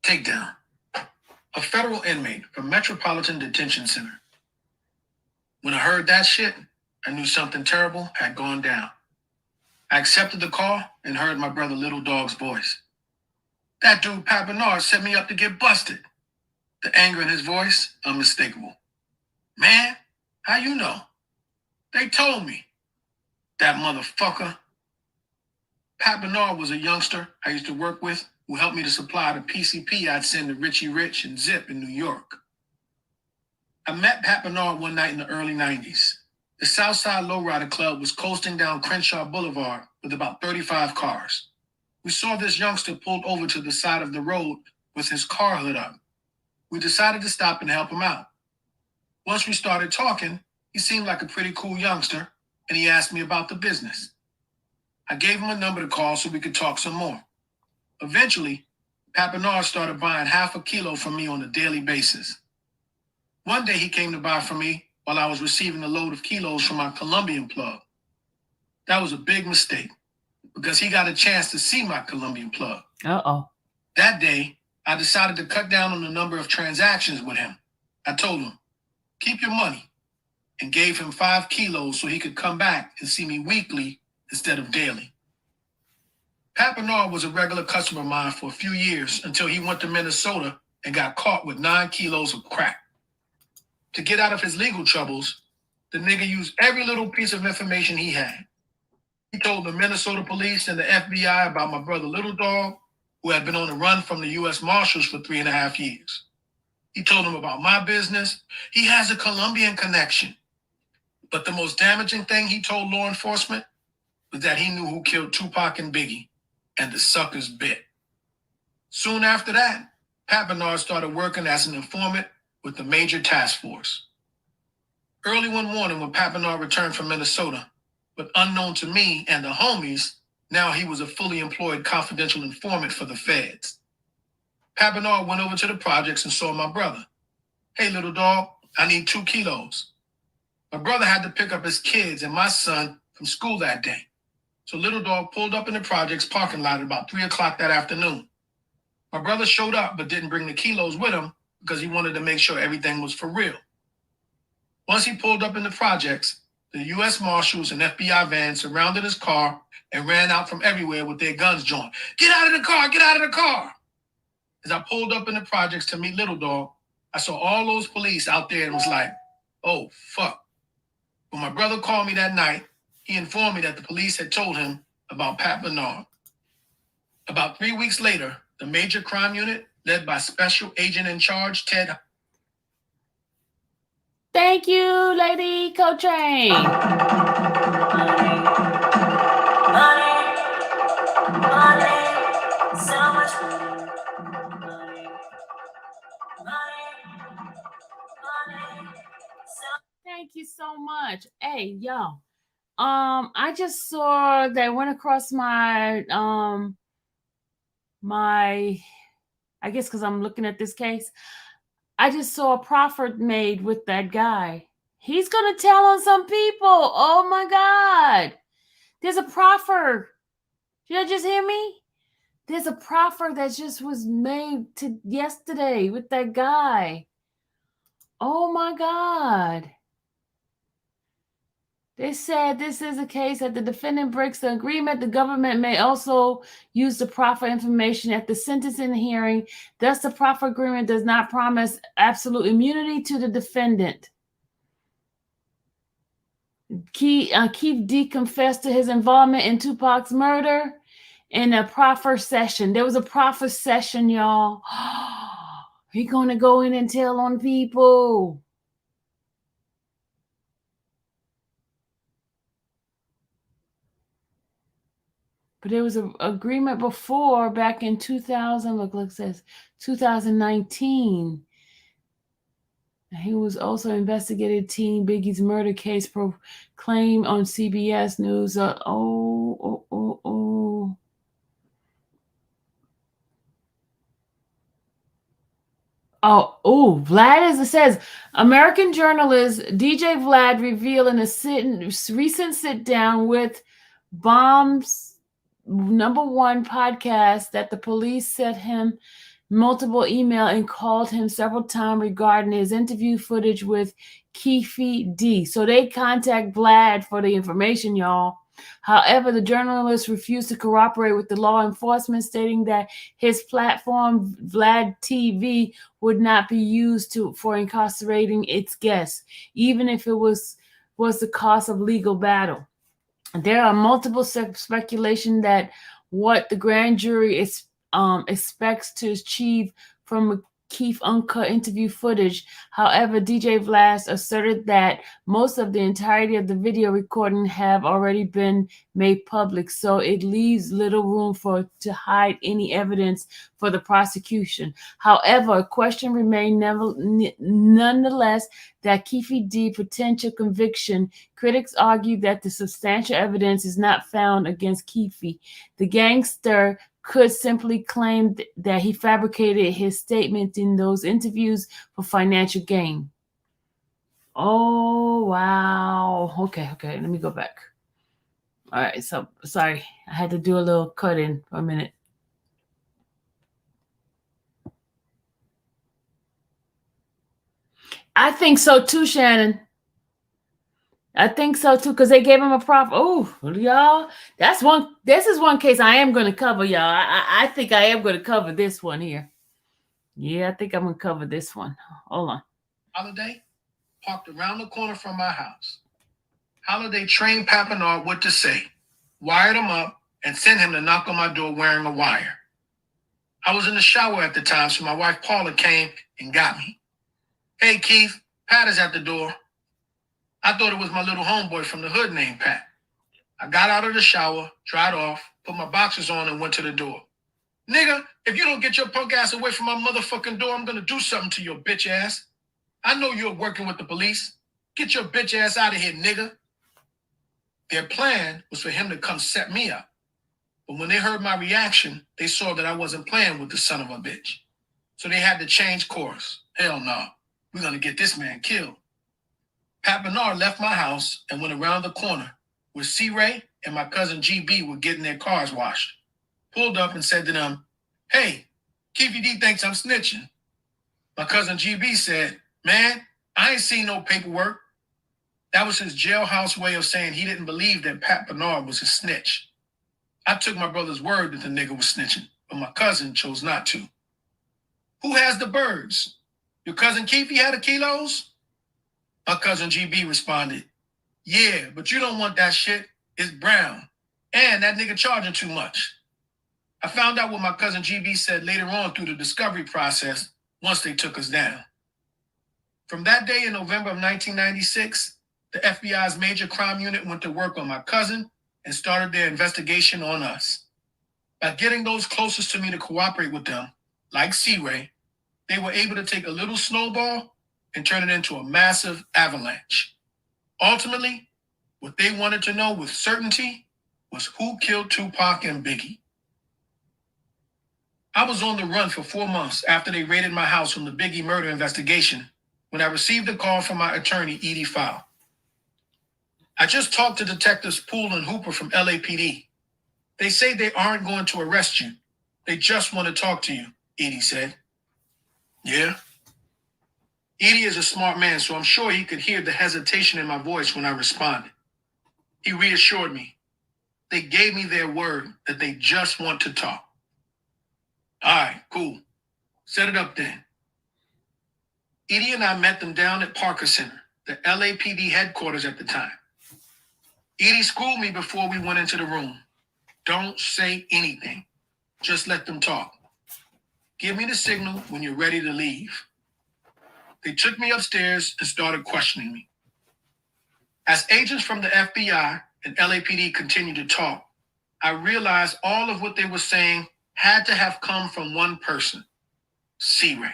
Takedown. A federal inmate from Metropolitan Detention Center. When I heard that shit, I knew something terrible had gone down. I accepted the call and heard my brother Little Dog's voice. That dude, Pat Bernard, set me up to get busted. The anger in his voice, unmistakable. Man, how you know? They told me. That motherfucker. Pat Bernard was a youngster I used to work with who helped me to supply the PCP I'd send to Richie Rich and Zip in New York. I met Pat Bernard one night in the early 90s. The Southside Lowrider Club was coasting down Crenshaw Boulevard with about 35 cars. We saw this youngster pulled over to the side of the road with his car hood up. We decided to stop and help him out. Once we started talking, he seemed like a pretty cool youngster, and he asked me about the business. I gave him a number to call so we could talk some more. Eventually, Pat Bernard started buying half a kilo from me on a daily basis. One day he came to buy from me while I was receiving a load of kilos from my Colombian plug. That was a big mistake because he got a chance to see my Colombian plug. That day, I decided to cut down on the number of transactions with him. I told him, keep your money, and gave him 5 kilos so he could come back and see me weekly instead of daily. Pat Bernard was a regular customer of mine for a few years until he went to Minnesota and got caught with 9 kilos of crack. To get out of his legal troubles, the nigga used every little piece of information he had. He told the Minnesota police and the FBI about my brother Little Dog, who had been on the run from the U.S. Marshals for 3.5 years. He told them about my business. He has a Colombian connection. But the most damaging thing he told law enforcement was that he knew who killed Tupac and Biggie, and the suckers bit. Soon after that, Pat Bernard started working as an informant with the Major Task Force. Early one morning when Pat Bernard returned from Minnesota, but unknown to me and the homies, now he was a fully employed confidential informant for the feds. Pat Bernard went over to the projects and saw my brother. Hey, little dog, I need 2 kilos. My brother had to pick up his kids and my son from school that day. So little dog pulled up in the project's parking lot at about 3 o'clock that afternoon. My brother showed up but didn't bring the kilos with him because he wanted to make sure everything was for real. Once he pulled up in the projects, the U.S. Marshals and FBI vans surrounded his car and ran out from everywhere with their guns drawn. Get out of the car! Get out of the car! As I pulled up in the projects to meet Little Dog, I saw all those police out there and was like, oh, fuck. When my brother called me that night, he informed me that the police had told him about Pat Bernard. About 3 weeks later, the Major Crime Unit, led by Special Agent in Charge Ted. Thank you, Lady Coltrane. Money, so much money, Thank you so much. Hey, y'all. I just saw that went across my I guess because I'm looking at this case. I just saw a proffer made with that guy. He's gonna tell on some people. Oh my God. There's a proffer. Did you just hear me? There's a proffer that just was made yesterday with that guy. Oh my God. They said this is a case that the defendant breaks the agreement. The government may also use the proffer information at the sentencing hearing. Thus, the proffer agreement does not promise absolute immunity to the defendant. Keefe D confessed to his involvement in Tupac's murder in a proffer session. There was a proffer session, y'all. He's going to go in and tell on people. But there was an agreement before, back in 2000, look, it says 2019. He was also investigated Teen Biggie's murder case proclaimed on CBS News. Oh, Vlad, as it says, American journalist DJ Vlad revealed in a recent sit down with Bomb's #1 podcast that the police sent him multiple email and called him several times regarding his interview footage with Keefe D. So they contact Vlad for the information, y'all. However, the journalist refused to cooperate with the law enforcement, stating that his platform, Vlad TV, would not be used for incarcerating its guests, even if it was the cost of legal battle. There are multiple speculation that what the grand jury expects to achieve from Keefe uncut interview footage. However, DJ Vlad asserted that most of the entirety of the video recording have already been made public, so it leaves little room to hide any evidence for the prosecution. However, a question remained nonetheless that Keefe D potential conviction. Critics argue that the substantial evidence is not found against Keefe. The gangster could simply claim that he fabricated his statement in those interviews for financial gain. Oh, wow. Okay, let me go back. All right, so sorry, I had to do a little cut in for a minute. I think so too, Shannon. I think so too, because they gave him a profit. Oh, y'all, this is one case I am going to cover, y'all. I think I am going to cover this one here. Yeah, I think I'm going to cover this one. Hold on. Holiday parked around the corner from my house. Holiday trained Papineau what to say, wired him up, and sent him to knock on my door wearing a wire. I was in the shower at the time, so my wife Paula came and got me. Hey, Keith, Pat is at the door. I thought it was my little homeboy from the hood named Pat. I got out of the shower, dried off, put my boxers on, and went to the door. Nigga, if you don't get your punk ass away from my motherfucking door, I'm gonna do something to your bitch ass. I know you're working with the police. Get your bitch ass out of here, nigga. Their plan was for him to come set me up. But when they heard my reaction, they saw that I wasn't playing with the son of a bitch. So they had to change course. Hell no. We're gonna get this man killed. Pat Bernard left my house and went around the corner where C-Ray and my cousin GB were getting their cars washed. Pulled up and said to them, hey, Keefe D thinks I'm snitching. My cousin GB said, man, I ain't seen no paperwork. That was his jailhouse way of saying he didn't believe that Pat Bernard was a snitch. I took my brother's word that the nigga was snitching, but my cousin chose not to. Who has the birds? Your cousin Keefe had the kilos? My cousin GB responded, yeah, but you don't want that shit. It's brown. And that nigga charging too much. I found out what my cousin GB said later on through the discovery process once they took us down. From that day in November of 1996, the FBI's major crime unit went to work on my cousin and started their investigation on us. By getting those closest to me to cooperate with them, like C-Ray, they were able to take a little snowball and turn it into a massive avalanche. Ultimately, what they wanted to know with certainty was who killed Tupac and Biggie. I was on the run for 4 months after they raided my house from the Biggie murder investigation when I received a call from my attorney, Edie Fowle. I just talked to Detectives Poole and Hooper from LAPD. They say they aren't going to arrest you. They just want to talk to you, Edie said. Yeah? Edie is a smart man, so I'm sure he could hear the hesitation in my voice when I responded. He reassured me. They gave me their word that they just want to talk. All right, cool. Set it up then. Edie and I met them down at Parker Center, the LAPD headquarters at the time. Edie schooled me before we went into the room. Don't say anything. Just let them talk. Give me the signal when you're ready to leave. They took me upstairs and started questioning me. As agents from the FBI and LAPD continued to talk, I realized all of what they were saying had to have come from one person, C-Ray.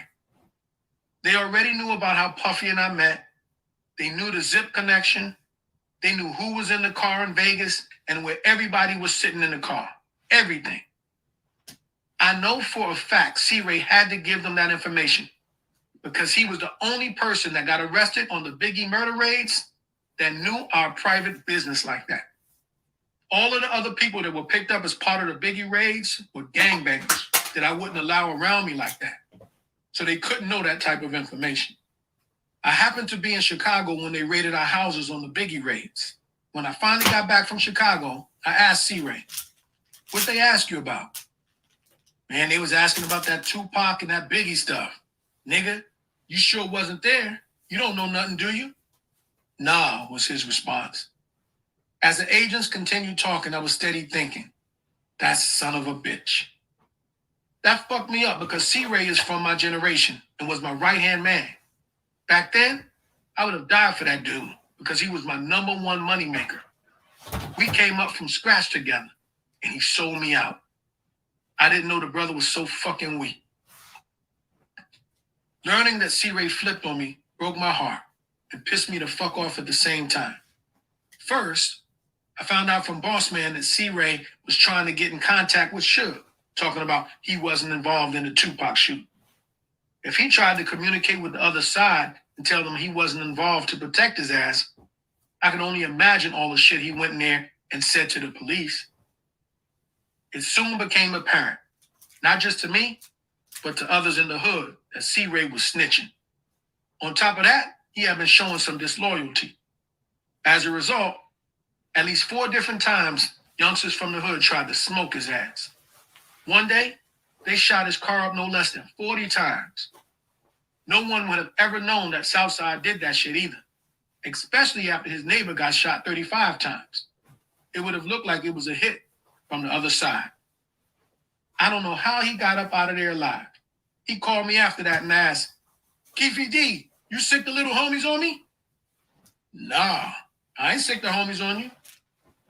They already knew about how Puffy and I met. They knew the zip connection. They knew who was in the car in Vegas and where everybody was sitting in the car. Everything. I know for a fact C-Ray had to give them that information because he was the only person that got arrested on the Biggie murder raids that knew our private business like that. All of the other people that were picked up as part of the Biggie raids were gangbangers that I wouldn't allow around me like that. So they couldn't know that type of information. I happened to be in Chicago when they raided our houses on the Biggie raids. When I finally got back from Chicago, I asked C-Ray, what they ask you about? Man, they was asking about that Tupac and that Biggie stuff. Nigga, you sure wasn't there. You don't know nothing, do you? Nah, was his response. As the agents continued talking, I was steady thinking, that son of a bitch. That fucked me up because C-Ray is from my generation and was my right-hand man. Back then, I would have died for that dude because he was my number one moneymaker. We came up from scratch together and he sold me out. I didn't know the brother was so fucking weak. Learning that C-Ray flipped on me broke my heart and pissed me the fuck off at the same time. First, I found out from Boss Man that C-Ray was trying to get in contact with Suge, talking about he wasn't involved in the Tupac shoot. If he tried to communicate with the other side and tell them he wasn't involved to protect his ass, I can only imagine all the shit he went in there and said to the police. It soon became apparent, not just to me, but to others in the hood, that C-Ray was snitching. On top of that, he had been showing some disloyalty. As a result, at least 4 different times, youngsters from the hood tried to smoke his ass. One day, they shot his car up no less than 40 times. No one would have ever known that Southside did that shit either, especially after his neighbor got shot 35 times. It would have looked like it was a hit from the other side. I don't know how he got up out of there alive. He called me after that and asked, Keefe D, you sick the little homies on me? Nah, I ain't sick the homies on you.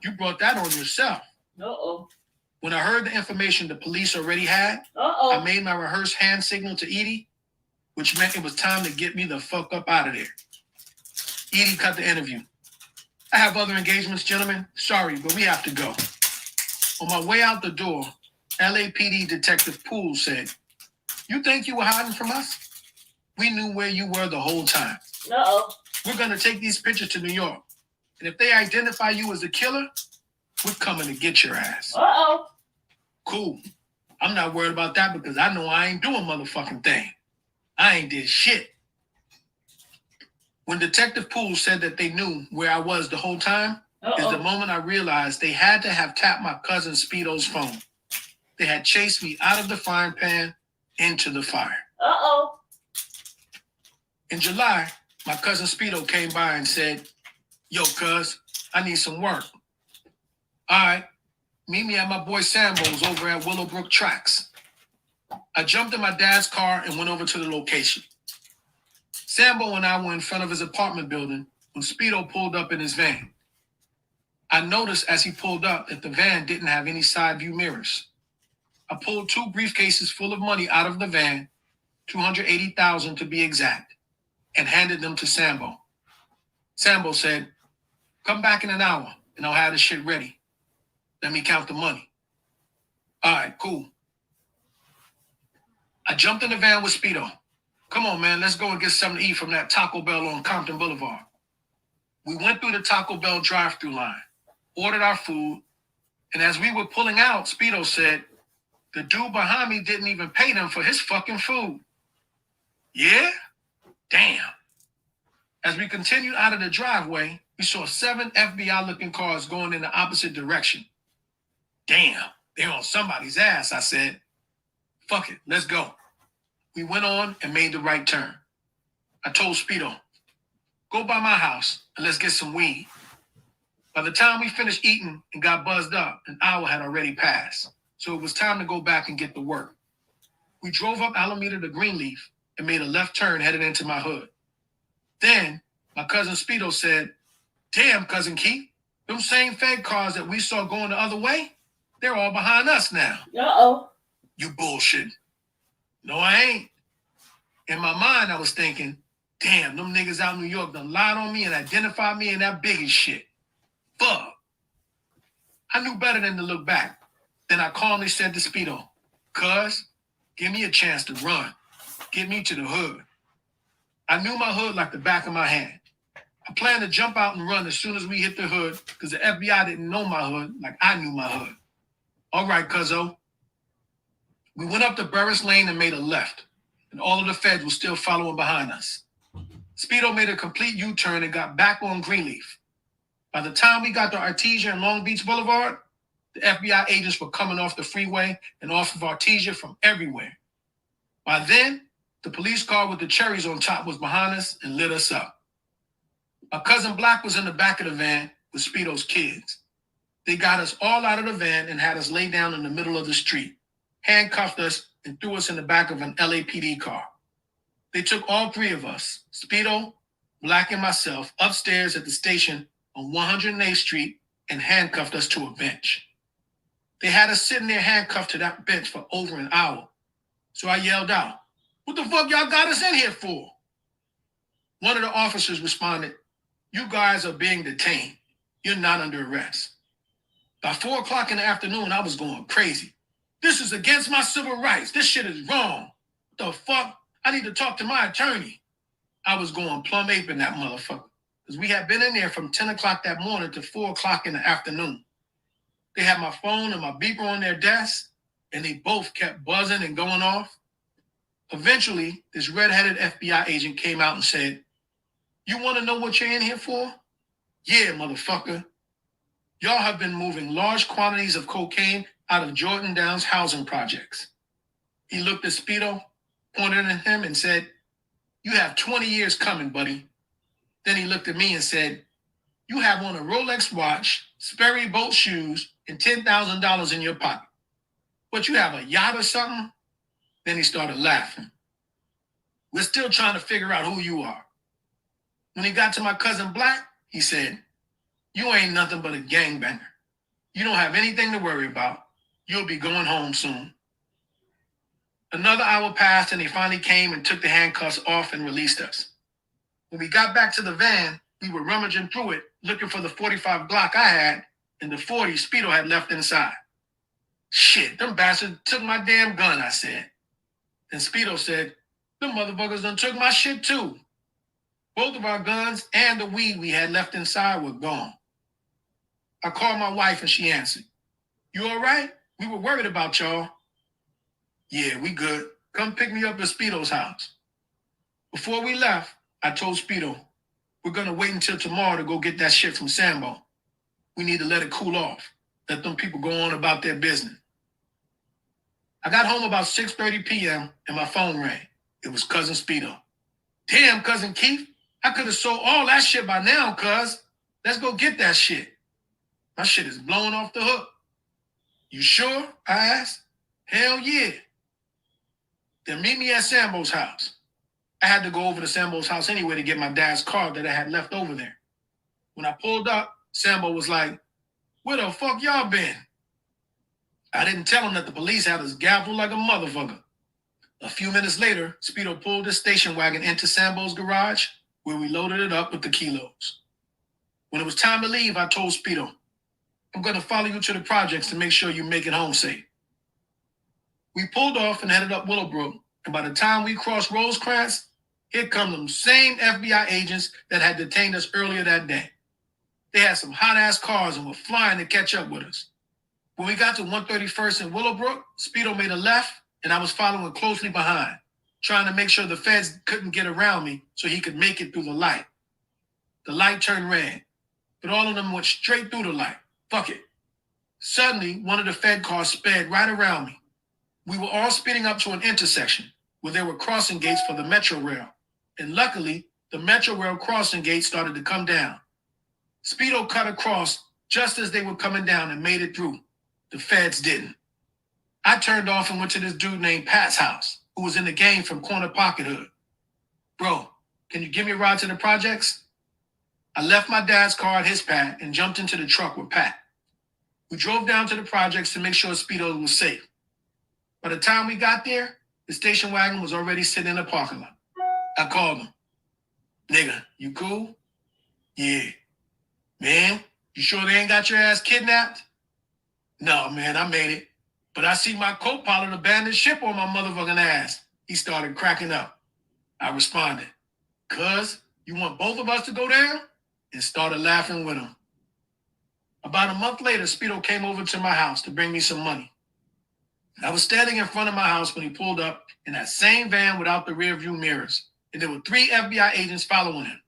You brought that on yourself. Uh-oh. When I heard the information the police already had, I made my rehearsed hand signal to Edie, which meant it was time to get me the fuck up out of there. Edie cut the interview. I have other engagements, gentlemen. Sorry, but we have to go. On my way out the door, LAPD Detective Poole said, you think you were hiding from us? We knew where you were the whole time. Uh-oh. We're going to take these pictures to New York. And if they identify you as the killer, we're coming to get your ass. Uh-oh. Cool. I'm not worried about that because I know I ain't doing motherfucking thing. I ain't did shit. When Detective Poole said that they knew where I was the whole time, is the moment I realized they had to have tapped my cousin Speedo's phone. They had chased me out of the frying pan into the fire. Uh-oh. In July, my cousin Speedo came by and said, yo, cuz, I need some work. All right, meet me at my boy Sambo's over at Willowbrook Tracks. I jumped in my dad's car and went over to the location. Sambo and I were in front of his apartment building when Speedo pulled up in his van. I noticed as he pulled up that the van didn't have any side view mirrors. I pulled 2 briefcases full of money out of the van, $280,000 to be exact, and handed them to Sambo. Sambo said, come back in an hour and I'll have the shit ready. Let me count the money. All right, cool. I jumped in the van with Speedo. Come on, man, let's go and get something to eat from that Taco Bell on Compton Boulevard. We went through the Taco Bell drive-thru line, ordered our food, and as we were pulling out, Speedo said, the dude behind me didn't even pay them for his fucking food. Yeah? Damn. As we continued out of the driveway, we saw 7 FBI-looking cars going in the opposite direction. Damn, they're on somebody's ass, I said. Fuck it, let's go. We went on and made the right turn. I told Speedo, go by my house and let's get some weed. By the time we finished eating and got buzzed up, an hour had already passed. So it was time to go back and get to work. We drove up Alameda to Greenleaf and made a left turn headed into my hood. Then my cousin Speedo said, damn, Cousin Keith, them same Fed cars that we saw going the other way, they're all behind us now. Uh-oh. You bullshit. No, I ain't. In my mind, I was thinking, damn, them niggas out in New York done lied on me and identified me in that Biggie shit. Fuck. I knew better than to look back. Then I calmly said to Speedo, cuz, give me a chance to run. Get me to the hood. I knew my hood like the back of my hand. I planned to jump out and run as soon as we hit the hood because the FBI didn't know my hood like I knew my hood. All right, cuzzo. We went up to Burris Lane and made a left, and all of the feds were still following behind us. Speedo made a complete U-turn and got back on Greenleaf. By the time we got to Artesia and Long Beach Boulevard, the FBI agents were coming off the freeway and off of Artesia from everywhere. By then, the police car with the cherries on top was behind us and lit us up. My cousin Black was in the back of the van with Speedo's kids. They got us all out of the van and had us lay down in the middle of the street, handcuffed us, and threw us in the back of an LAPD car. They took all three of us, Speedo, Black, and myself, upstairs at the station on 108th Street and handcuffed us to a bench. They had us sitting there handcuffed to that bench for over an hour. So I yelled out, "What the fuck y'all got us in here for?" One of the officers responded, "You guys are being detained. You're not under arrest." By 4 o'clock in the afternoon, I was going crazy. "This is against my civil rights. This shit is wrong. What the fuck? I need to talk to my attorney." I was going plumb ape in that motherfucker because we had been in there from 10 o'clock that morning to 4 o'clock in the afternoon. They had my phone and my beeper on their desk, and they both kept buzzing and going off. Eventually, this red-headed FBI agent came out and said, "You want to know what you're in here for? Yeah, motherfucker. Y'all have been moving large quantities of cocaine out of Jordan Downs housing projects." He looked at Speedo, pointed at him, and said, "You have 20 years coming, buddy." Then he looked at me and said, "You have on a Rolex watch, Sperry boat shoes, and $10,000 in your pocket. What, you have a yacht or something?" Then he started laughing. "We're still trying to figure out who you are." When he got to my cousin Black, he said, "You ain't nothing but a gangbanger. You don't have anything to worry about. You'll be going home soon." Another hour passed and they finally came and took the handcuffs off and released us. When we got back to the van, we were rummaging through it, looking for the 45 Glock I had and the 40 Speedo had left inside. "Shit, them bastards took my damn gun," I said. Then Speedo said, "Them motherfuckers done took my shit too." Both of our guns and the weed we had left inside were gone. I called my wife and she answered, "You all right? We were worried about y'all." "Yeah, we good. Come pick me up at Speedo's house." Before we left, I told Speedo, "We're gonna wait until tomorrow to go get that shit from Sambo. We need to let it cool off. Let them people go on about their business." I got home about 6:30 p.m. and my phone rang. It was Cousin Speedo. "Damn, Cousin Keefe, I could have sold all that shit by now, cuz. Let's go get that shit. My shit is blowing off the hook." "You sure?" I asked. "Hell yeah." "Then meet me at Sambo's house." I had to go over to Sambo's house anyway to get my dad's car that I had left over there. When I pulled up, Sambo was like, "Where the fuck y'all been?" I didn't tell him that the police had us gaveled like a motherfucker. A few minutes later, Speedo pulled his station wagon into Sambo's garage, where we loaded it up with the kilos. When it was time to leave, I told Speedo, "I'm going to follow you to the projects to make sure you make it home safe." We pulled off and headed up Willowbrook, and by the time we crossed Rosecrans, here come them same FBI agents that had detained us earlier that day. They had some hot-ass cars and were flying to catch up with us. When we got to 131st and Willowbrook, Speedo made a left, and I was following closely behind, trying to make sure the feds couldn't get around me so he could make it through the light. The light turned red, but all of them went straight through the light. Fuck it. Suddenly, one of the Fed cars sped right around me. We were all speeding up to an intersection where there were crossing gates for the Metro Rail, and luckily, the Metro Rail crossing gates started to come down. Speedo cut across just as they were coming down and made it through. The feds didn't. I turned off and went to this dude named Pat's house, who was in the game from Corner Pocket Hood. "Bro, can you give me a ride to the projects?" I left my dad's car at his pad and jumped into the truck with Pat. We drove down to the projects to make sure Speedo was safe. By the time we got there, the station wagon was already sitting in the parking lot. I called him. "Nigga, you cool?" "Yeah." "Man, you sure they ain't got your ass kidnapped?" "No, man, I made it. But I see my co-pilot abandoned ship on my motherfucking ass." He started cracking up. I responded, Cuz, you want both of us to go down? And started laughing with him. About a month later, Speedo came over to my house to bring me some money. I was standing in front of my house when he pulled up in that same van without the rear view mirrors, and there were 3 FBI agents following him.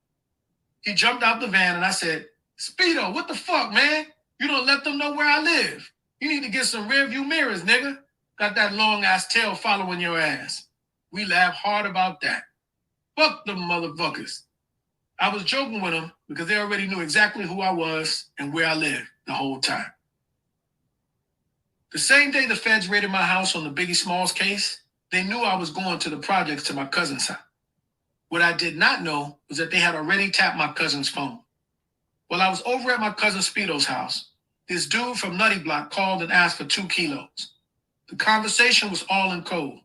He jumped out the van and I said, Speedo, what the fuck, man? You don't let them know where I live. You need to get some rear view mirrors, nigga. Got that long ass tail following your ass. We laughed hard about that. Fuck them motherfuckers. I was joking with them because they already knew exactly who I was and where I lived the whole time. The same day the feds raided my house on the Biggie Smalls case, they knew I was going to the projects to my cousin's house. What I did not know was that they had already tapped my cousin's phone. While I was over at my cousin Speedo's house, this dude from Nutty Block called and asked for 2 kilos. The conversation was all in code.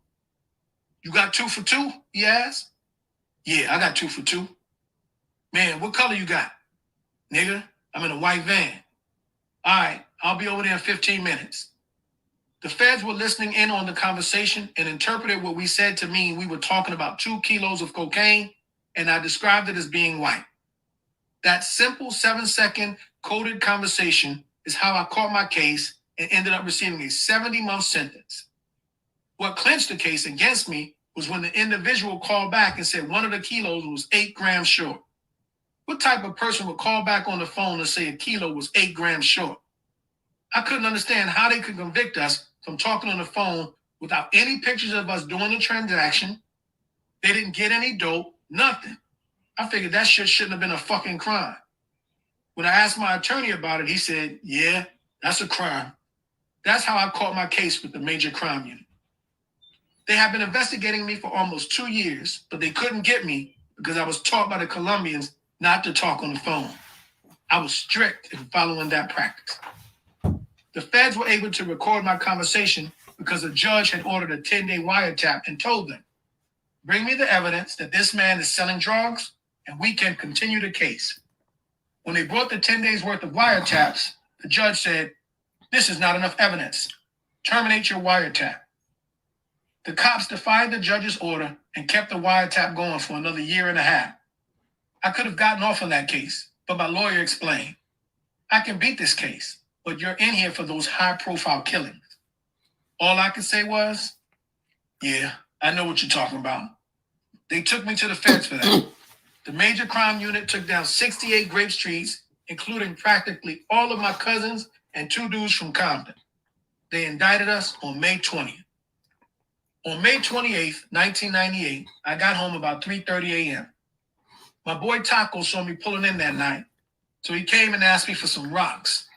You got 2 for 2? He asked. Yeah, I got 2 for 2. Man, what color you got? Nigga, I'm in a white van. All right, I'll be over there in 15 minutes. The feds were listening in on the conversation and interpreted what we said to mean we were talking about 2 kilos of cocaine, and I described it as being white. That simple 7-second coded conversation is how I caught my case and ended up receiving a 70-month sentence. What clinched the case against me was when the individual called back and said one of the kilos was 8 grams short. What type of person would call back on the phone and say a kilo was 8 grams short? I couldn't understand how they could convict us from talking on the phone without any pictures of us doing the transaction. They didn't get any dope, nothing. I figured that shit shouldn't have been a fucking crime. When I asked my attorney about it, he said, yeah, that's a crime. That's how I caught my case with the major crime unit. They have been investigating me for almost 2 years, but they couldn't get me because I was taught by the Colombians not to talk on the phone. I was strict in following that practice. The feds were able to record my conversation because a judge had ordered a 10-day wiretap and told them, bring me the evidence that this man is selling drugs and we can continue the case. When they brought the 10 days worth of wiretaps, the judge said, this is not enough evidence. Terminate your wiretap. The cops defied the judge's order and kept the wiretap going for another 1.5 years. I could have gotten off on that case, but my lawyer explained, I can beat this case, but you're in here for those high-profile killings. All I could say was, yeah, I know what you're talking about. They took me to the feds for that. The major crime unit took down 68 Grape Streets, including practically all of my cousins and 2 dudes from Compton. They indicted us on May 20th. On May 28th, 1998, I got home about 3:30 a.m. My boy Taco saw me pulling in that night, so he came and asked me for some rocks.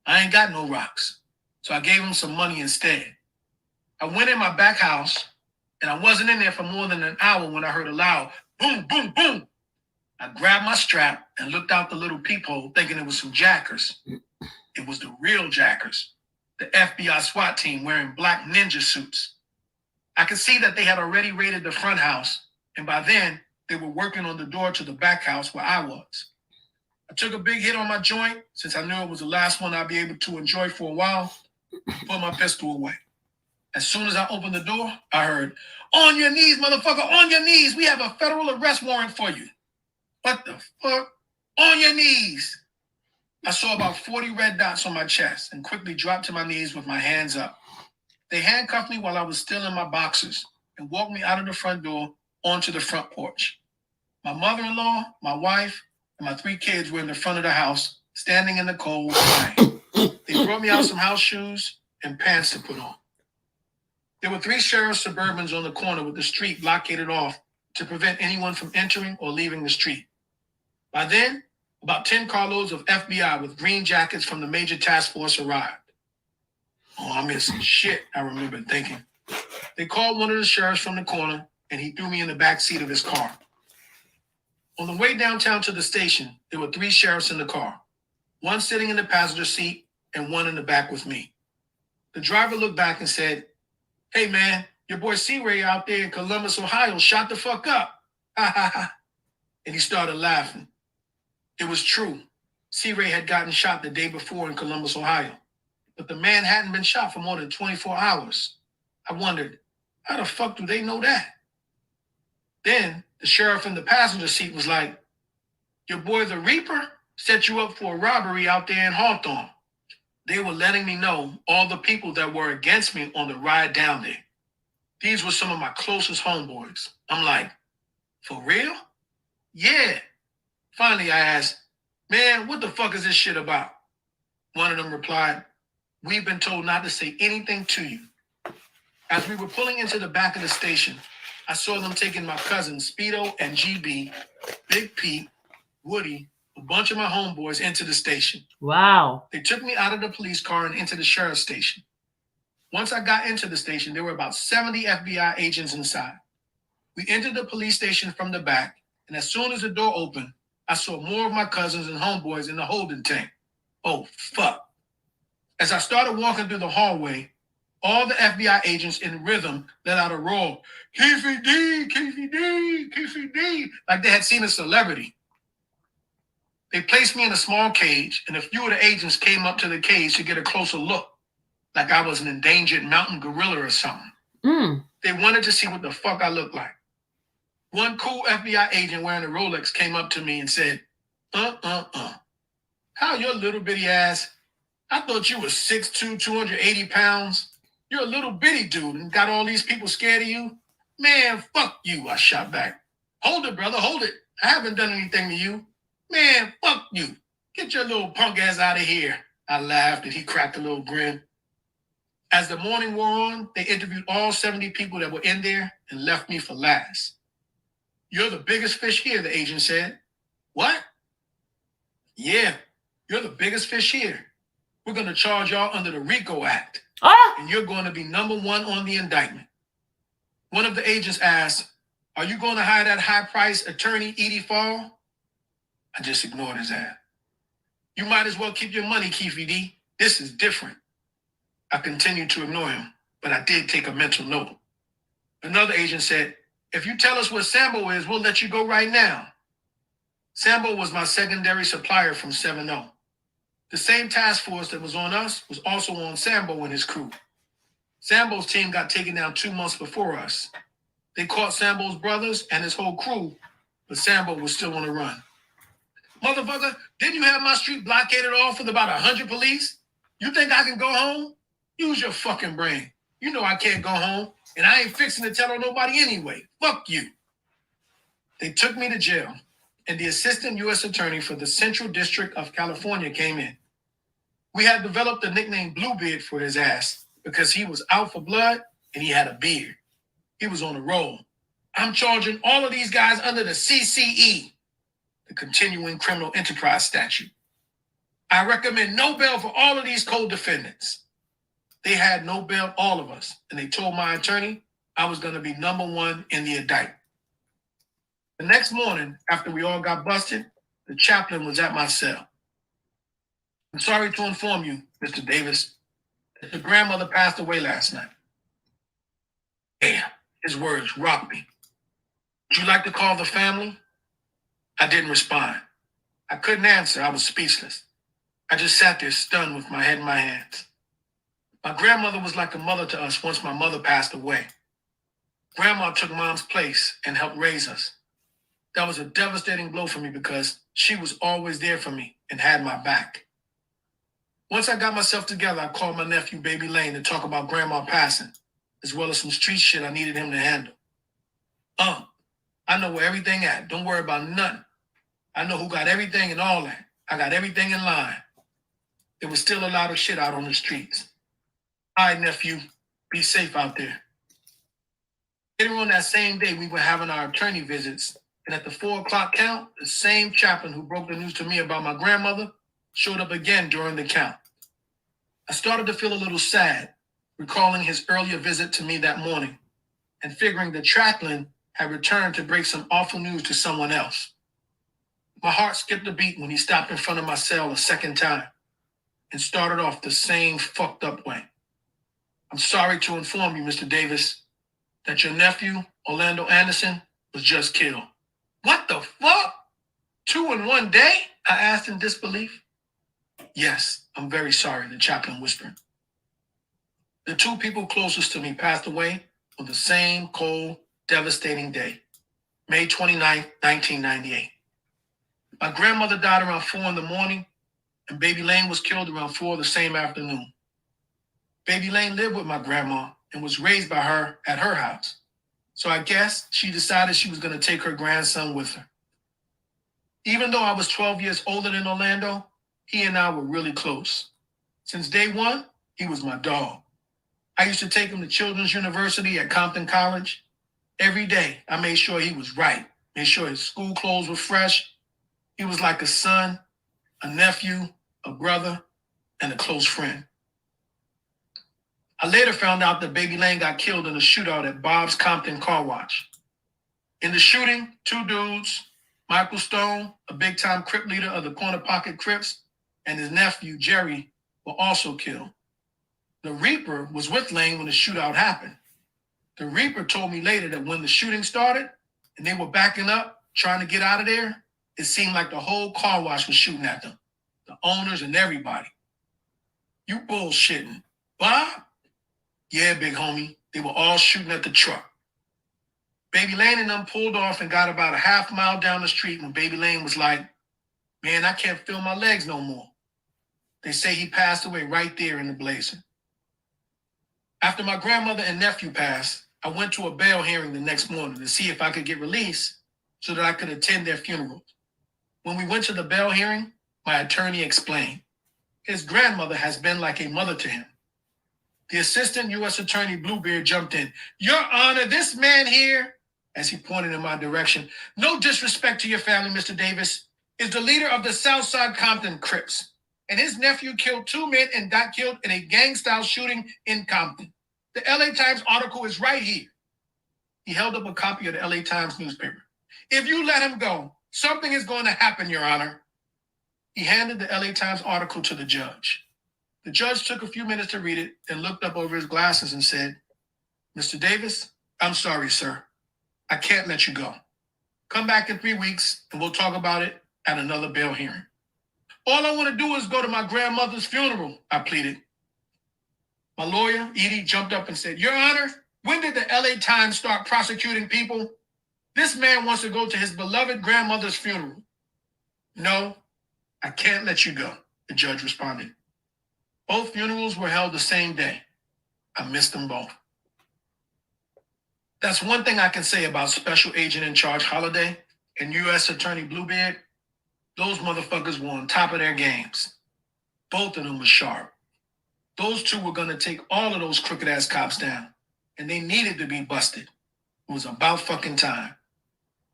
I ain't got no rocks, so I gave him some money instead. I went in my back house, and I wasn't in there for more than an hour when I heard a loud boom, boom, boom. I grabbed my strap and looked out the little peephole thinking it was some jackers. It was the real jackers, the FBI SWAT team wearing black ninja suits. I could see that they had already raided the front house, and by then, they were working on the door to the back house where I was. I took a big hit on my joint since I knew it was the last one I'd be able to enjoy for a while, put my pistol away. As soon as I opened the door, I heard, on your knees, motherfucker, on your knees. We have a federal arrest warrant for you. What the fuck? On your knees. I saw about 40 red dots on my chest and quickly dropped to my knees with my hands up. They handcuffed me while I was still in my boxers and walked me out of the front door onto the front porch. My mother-in-law, my wife, and my 3 kids were in the front of the house, standing in the cold, crying. They brought me out some house shoes and pants to put on. There were 3 sheriff's Suburbans on the corner with the street blockaded off to prevent anyone from entering or leaving the street. By then, about 10 carloads of FBI with green jackets from the major task force arrived. Oh, I'm in some shit, I remember thinking. They called one of the sheriffs from the corner, and he threw me in the back seat of his car. On the way downtown to the station, there were 3 sheriffs in the car, one sitting in the passenger seat and one in the back with me. The driver looked back and said, hey, man, your boy C-Ray out there in Columbus, Ohio, shot the fuck up. Ha, ha, ha. And he started laughing. It was true. C-Ray had gotten shot the day before in Columbus, Ohio. But the man hadn't been shot for more than 24 hours. I wondered, how the fuck do they know that? Then the sheriff in the passenger seat was like, your boy the Reaper set you up for a robbery out there in Hawthorne. They were letting me know all the people that were against me on the ride down there. These were some of my closest homeboys. I'm like, for real? Yeah. Finally, I asked, man, what the fuck is this shit about? One of them replied, we've been told not to say anything to you. As we were pulling into the back of the station, I saw them taking my cousins, Speedo and GB, Big Pete, Woody, a bunch of my homeboys into the station. Wow. They took me out of the police car and into the sheriff's station. Once I got into the station, there were about 70 FBI agents inside. We entered the police station from the back, and as soon as the door opened, I saw more of my cousins and homeboys in the holding tank. Oh, fuck. As I started walking through the hallway, all the FBI agents in rhythm let out a roar, Keefe D, Keefe D, Keefe D, like they had seen a celebrity. They placed me in a small cage, and a few of the agents came up to the cage to get a closer look, like I was an endangered mountain gorilla or something. They wanted to see what the fuck I looked like. One cool FBI agent wearing a Rolex came up to me and said, how your little bitty ass? I thought you were 6'2", 280 pounds. You're a little bitty dude and got all these people scared of you? Man, fuck you, I shot back. Hold it, brother, hold it. I haven't done anything to you. Man, fuck you. Get your little punk ass out of here. I laughed and he cracked a little grin. As the morning wore on, they interviewed all 70 people that were in there and left me for last. You're the biggest fish here, the agent said. What? Yeah, you're the biggest fish here. We're going to charge y'all under the RICO Act. And you're going to be number one on the indictment. One of the agents asked, are you going to hire that high-priced attorney, Edie Fall? I just ignored his ass. You might as well keep your money, Keefe D. This is different. I continued to ignore him, but I did take a mental note. Another agent said, if you tell us what Sambo is, we'll let you go right now. Sambo was my secondary supplier from 7-0. The same task force that was on us was also on Sambo and his crew. Sambo's team got taken down 2 months before us. They caught Sambo's brothers and his whole crew, but Sambo was still on the run. Motherfucker, didn't you have my street blockaded off with about 100 police? You think I can go home? Use your fucking brain. You know I can't go home, and I ain't fixing to tell on nobody anyway. Fuck you. They took me to jail, and the assistant U.S. attorney for the Central District of California came in. We had developed the nickname Bluebeard for his ass because he was out for blood and he had a beard. He was on a roll. I'm charging all of these guys under the CCE, the Continuing Criminal Enterprise Statute. I recommend no bail for all of these co-defendants. They had no bail, all of us, and they told my attorney I was going to be number one in the indictment. The next morning, after we all got busted, the chaplain was at my cell. I'm sorry to inform you, Mr. Davis, that your grandmother passed away last night. Damn, his words rocked me. Would you like to call the family? I didn't respond. I couldn't answer. I was speechless. I just sat there stunned with my head in my hands. My grandmother was like a mother to us once my mother passed away. Grandma took Mom's place and helped raise us. That was a devastating blow for me because she was always there for me and had my back. Once I got myself together, I called my nephew, Baby Lane, to talk about Grandma passing, as well as some street shit I needed him to handle. I know where everything at. Don't worry about nothing. I know who got everything and all that. I got everything in line. There was still a lot of shit out on the streets. All right, nephew, be safe out there. Later on that same day, we were having our attorney visits, and at the 4 o'clock count, the same chaplain who broke the news to me about my grandmother showed up again during the count. I started to feel a little sad, recalling his earlier visit to me that morning, and figuring the chaplain had returned to break some awful news to someone else. My heart skipped a beat when he stopped in front of my cell a second time and started off the same fucked up way. I'm sorry to inform you, Mr. Davis, that your nephew, Orlando Anderson, was just killed. What the fuck? 2 in 1 day? I asked in disbelief. Yes, I'm very sorry, the chaplain whispered. The 2 people closest to me passed away on the same cold, devastating day. May 29, 1998. My grandmother died around 4 in the morning, and Baby Lane was killed around 4 the same afternoon. Baby Lane lived with my grandma and was raised by her at her house. So I guess she decided she was going to take her grandson with her. Even though I was 12 years older than Orlando, he and I were really close. Since day one, he was my dog. I used to take him to Children's University at Compton College. Every day, I made sure he was right, made sure his school clothes were fresh. He was like a son, a nephew, a brother, and a close friend. I later found out that Baby Lane got killed in a shootout at Bob's Compton Car Wash. In the shooting, 2 dudes, Michael Stone, a big-time Crip leader of the Corner Pocket Crips, and his nephew, Jerry, were also killed. The Reaper was with Lane when the shootout happened. The Reaper told me later that when the shooting started and they were backing up, trying to get out of there, it seemed like the whole car wash was shooting at them, the owners and everybody. You bullshitting. Bob? Yeah, big homie. They were all shooting at the truck. Baby Lane and them pulled off and got about a half mile down the street when Baby Lane was like, man, I can't feel my legs no more. They say he passed away right there in the blazing. After my grandmother and nephew passed, I went to a bail hearing the next morning to see if I could get released so that I could attend their funerals. When we went to the bail hearing, my attorney explained, his grandmother has been like a mother to him. The assistant U.S. attorney Bluebeard jumped in. Your Honor, this man here, as he pointed in my direction, no disrespect to your family, Mr. Davis, is the leader of the Southside Compton Crips. And his nephew killed 2 men and got killed in a gang-style shooting in Compton. The LA Times article is right here. He held up a copy of the LA Times newspaper. If you let him go, something is going to happen, Your Honor. He handed the LA Times article to the judge. The judge took a few minutes to read it, then looked up over his glasses and said, Mr. Davis, I'm sorry, sir. I can't let you go. Come back in 3 weeks and we'll talk about it at another bail hearing. All I want to do is go to my grandmother's funeral, I pleaded. My lawyer, Edie, jumped up and said, Your Honor, when did the LA Times start prosecuting people? This man wants to go to his beloved grandmother's funeral. No, I can't let you go, the judge responded. Both funerals were held the same day. I missed them both. That's one thing I can say about Special Agent in Charge Holliday and U.S. Attorney Bluebeard. Those motherfuckers were on top of their games. Both of them were sharp. Those two were going to take all of those crooked-ass cops down, and they needed to be busted. It was about fucking time.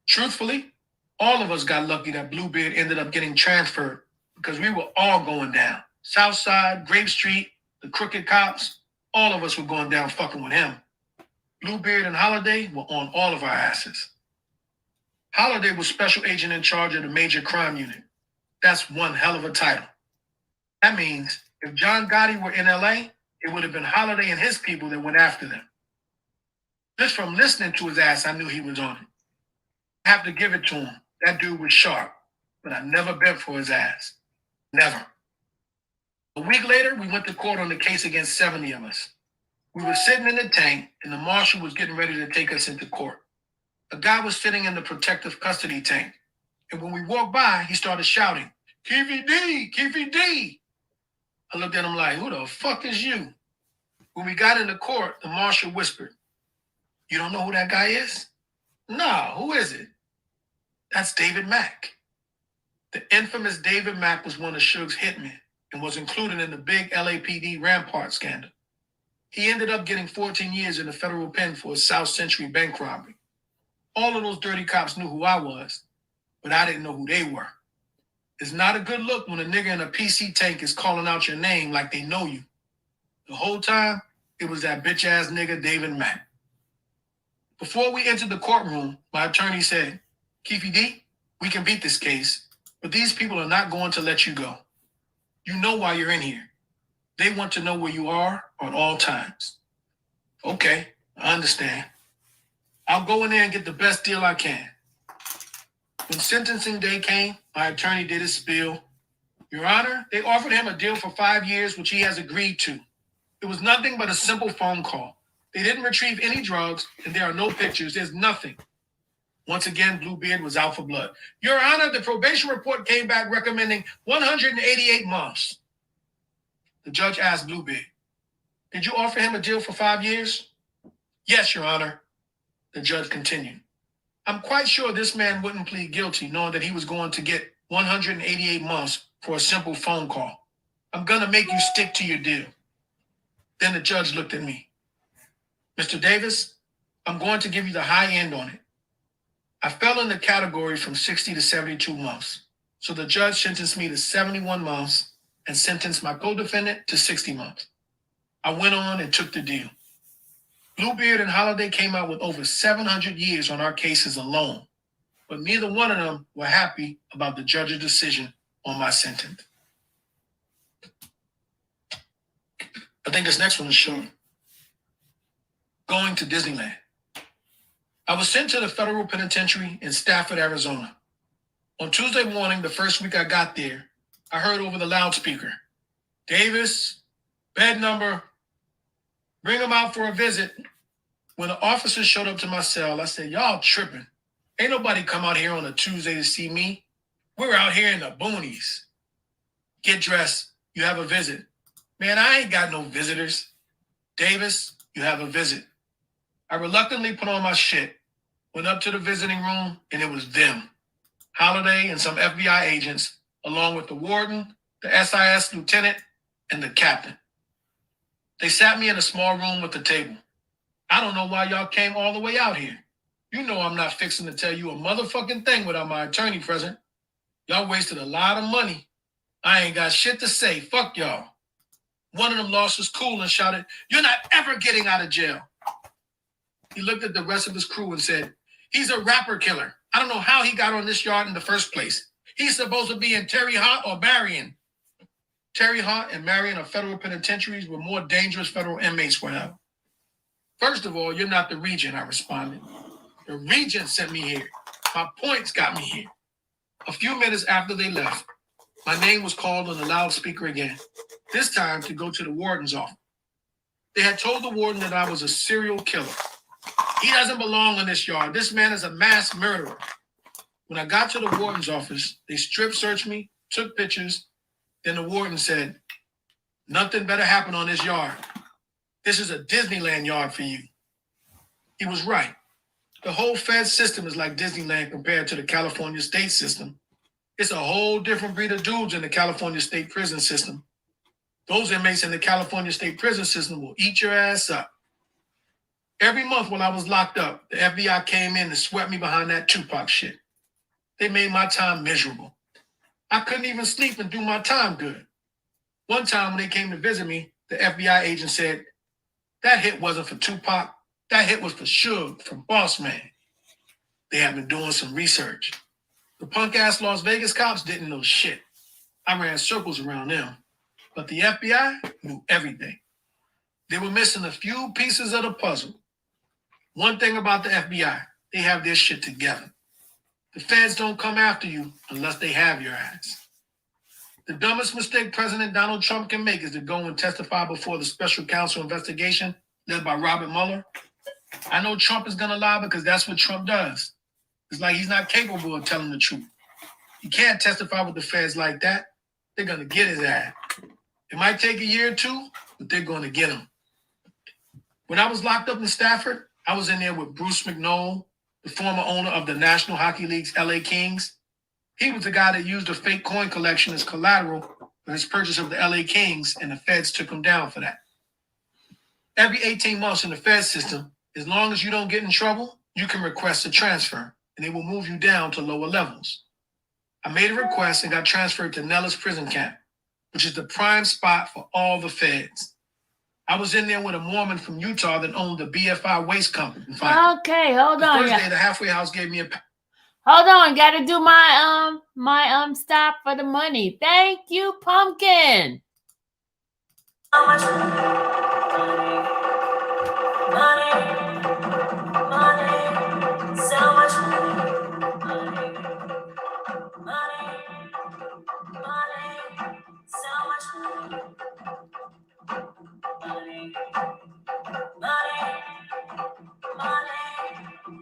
Truthfully, all of us got lucky that Bluebeard ended up getting transferred because we were all going down. Southside, Grape Street, the crooked cops, all of us were going down fucking with him. Bluebeard and Holliday were on all of our asses. Holliday was Special Agent in Charge of the Major Crime Unit. That's one hell of a title. That means if John Gotti were in LA, it would have been Holliday and his people that went after them. Just from listening to his ass, I knew he was on it. I have to give it to him. That dude was sharp, but I never bent for his ass. Never. A week later, we went to court on the case against 70 of us. We were sitting in the tank, and the marshal was getting ready to take us into court. A guy was sitting in the protective custody tank, and when we walked by, he started shouting, Keefe D, Keefe D. I looked at him like, who the fuck is you? When we got into court, the marshal whispered, you don't know who that guy is? No, who is it? That's David Mack. The infamous David Mack was one of Suge's hitmen and was included in the big LAPD Rampart scandal. He ended up getting 14 years in the federal pen for a South Century bank robbery. All of those dirty cops knew who I was, but I didn't know who they were. It's not a good look when a nigga in a PC tank is calling out your name like they know you. The whole time, it was that bitch-ass nigga David Mack. Before we entered the courtroom, my attorney said, Keefe D, we can beat this case, but these people are not going to let you go. You know why you're in here. They want to know where you are at all times. Okay, I understand. I'll go in there and get the best deal I can. When sentencing day came, my attorney did his spiel. Your Honor, they offered him a deal for 5 years, which he has agreed to. It was nothing but a simple phone call. They didn't retrieve any drugs, and there are no pictures. There's nothing. Once again, Bluebeard was out for blood. Your Honor, the probation report came back recommending 188 months. The judge asked Bluebeard, did you offer him a deal for 5 years? Yes, Your Honor. The judge continued. I'm quite sure this man wouldn't plead guilty knowing that he was going to get 188 months for a simple phone call. I'm going to make you stick to your deal. Then the judge looked at me. Mr. Davis, I'm going to give you the high end on it. I fell in the category from 60 to 72 months. So the judge sentenced me to 71 months and sentenced my co-defendant to 60 months. I went on and took the deal. Bluebeard and Holiday came out with over 700 years on our cases alone, but neither one of them were happy about the judge's decision on my sentence. I think this next one is short. Going to Disneyland. I was sent to the federal penitentiary in Stafford, Arizona. On Tuesday morning, the first week I got there, I heard over the loudspeaker, Davis, bed number, bring him out for a visit. When the officers showed up to my cell, I said, y'all tripping. Ain't nobody come out here on a Tuesday to see me. We're out here in the boonies. Get dressed. You have a visit. Man, I ain't got no visitors. Davis, you have a visit. I reluctantly put on my shit, went up to the visiting room, and it was them. Holiday and some FBI agents, along with the warden, the SIS lieutenant, and the captain. They sat me in a small room with a table. I don't know why y'all came all the way out here. You know I'm not fixing to tell you a motherfucking thing without my attorney present. Y'all wasted a lot of money. I ain't got shit to say. Fuck y'all. One of them lost his cool and shouted, you're not ever getting out of jail. He looked at the rest of his crew and said, he's a rapper killer. I don't know how he got on this yard in the first place. He's supposed to be in Terre Haute or Marion. Terre Haute and Marion are federal penitentiaries where more dangerous federal inmates were held. First of all, you're not the regent, I responded. The regent sent me here. My points got me here. A few minutes after they left, my name was called on the loudspeaker again, this time to go to the warden's office. They had told the warden that I was a serial killer. He doesn't belong in this yard. This man is a mass murderer. When I got to the warden's office, they strip searched me, took pictures. Then the warden said, nothing better happen on this yard. This is a Disneyland yard for you. He was right. The whole Fed system is like Disneyland compared to the California state system. It's a whole different breed of dudes in the California state prison system. Those inmates in the California state prison system will eat your ass up. Every month when I was locked up, the FBI came in and swept me behind that Tupac shit. They made my time miserable. I couldn't even sleep and do my time good. One time when they came to visit me, the FBI agent said, that hit wasn't for Tupac. That hit was for Suge from Boss Man. They had been doing some research. The punk-ass Las Vegas cops didn't know shit. I ran circles around them. But the FBI knew everything. They were missing a few pieces of the puzzle. One thing about the FBI, they have their shit together. The feds don't come after you unless they have your ass. The dumbest mistake President Donald Trump can make is to go and testify before the special counsel investigation led by Robert Mueller. I know Trump is going to lie because that's what Trump does. It's like he's not capable of telling the truth. He can't testify with the feds like that. They're going to get his ass. It might take a year or two, but they're going to get him. When I was locked up in Stafford, I was in there with Bruce McNoll, the former owner of the National Hockey League's LA Kings. He was the guy that used a fake coin collection as collateral for his purchase of the LA Kings, and the feds took him down for that. Every 18 months in the Fed system, as long as you don't get in trouble, you can request a transfer, and they will move you down to lower levels. I made a request and got transferred to Nellis Prison Camp, which is the prime spot for all the feds. I was in there with a Mormon from Utah that owned the BFI waste company. Okay, hold on. The first day, the halfway house gave me a... Hold on, gotta do my stop for the money. Thank you, Pumpkin. So much money, so much money, so much money,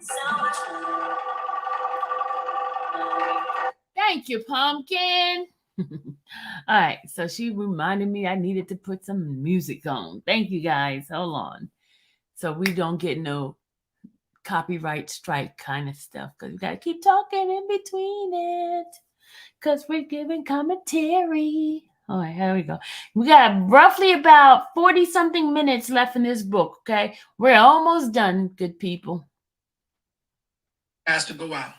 so much money. Thank you, Pumpkin. All right, so she reminded me I needed to put some music on. Thank you, guys. Hold on. So we don't get no copyright strike kind of stuff because we got to keep talking in between it because we're giving commentary. All right, here we go. We got roughly about 40 something minutes left in this book, okay? We're almost done, good people. Asked to go out.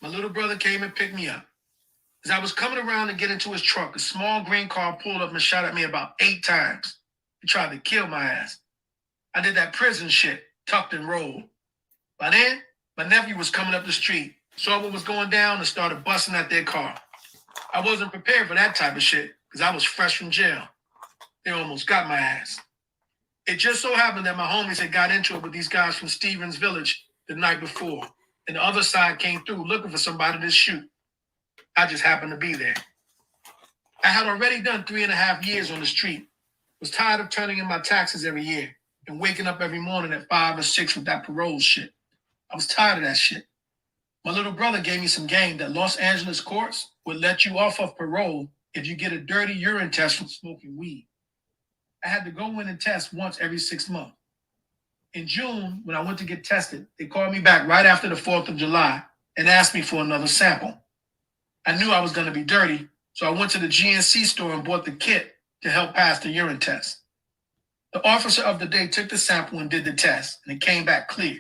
My little brother came and picked me up. As I was coming around to get into his truck, a small green car pulled up and shot at me about 8 times. He tried to kill my ass. I did that prison shit, tucked and rolled. By then, my nephew was coming up the street, saw what was going down, and started busting at their car. I wasn't prepared for that type of shit because I was fresh from jail. They almost got my ass. It just so happened that my homies had got into it with these guys from Stevens Village the night before, and the other side came through looking for somebody to shoot. I just happened to be there. I had already done 3.5 years on the street, was tired of turning in my taxes every year and waking up every morning at 5 or 6 with that parole shit. I was tired of that shit. My little brother gave me some game that Los Angeles courts would let you off of parole if you get a dirty urine test from smoking weed. I had to go in and test once every 6 months. In June, when I went to get tested, they called me back right after the 4th of July and asked me for another sample. I knew I was going to be dirty, so I went to the GNC store and bought the kit to help pass the urine test. The officer of the day took the sample and did the test, and it came back clear.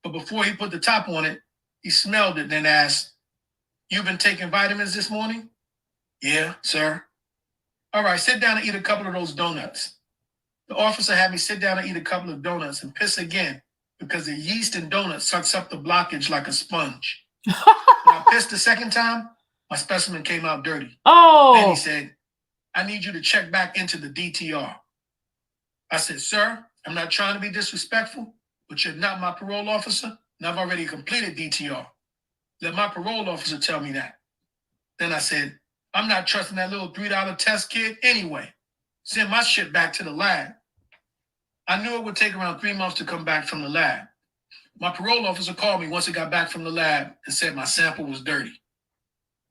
But before he put the top on it, he smelled it and then asked, "You've been taking vitamins this morning?" "Yeah, sir." "All right, sit down and eat a couple of those donuts." The officer had me sit down and eat a couple of donuts and piss again because the yeast in donuts sucks up the blockage like a sponge. When I pissed the second time, my specimen came out dirty. Then he said, "I need you to check back into the DTR." I said, "Sir, I'm not trying to be disrespectful, but you're not my parole officer, and I've already completed DTR. Let my parole officer tell me that." Then I said, "I'm not trusting that little $3 test kid anyway. Send my shit back to the lab." I knew it would take around 3 months to come back from the lab. My parole officer called me once it got back from the lab and said my sample was dirty.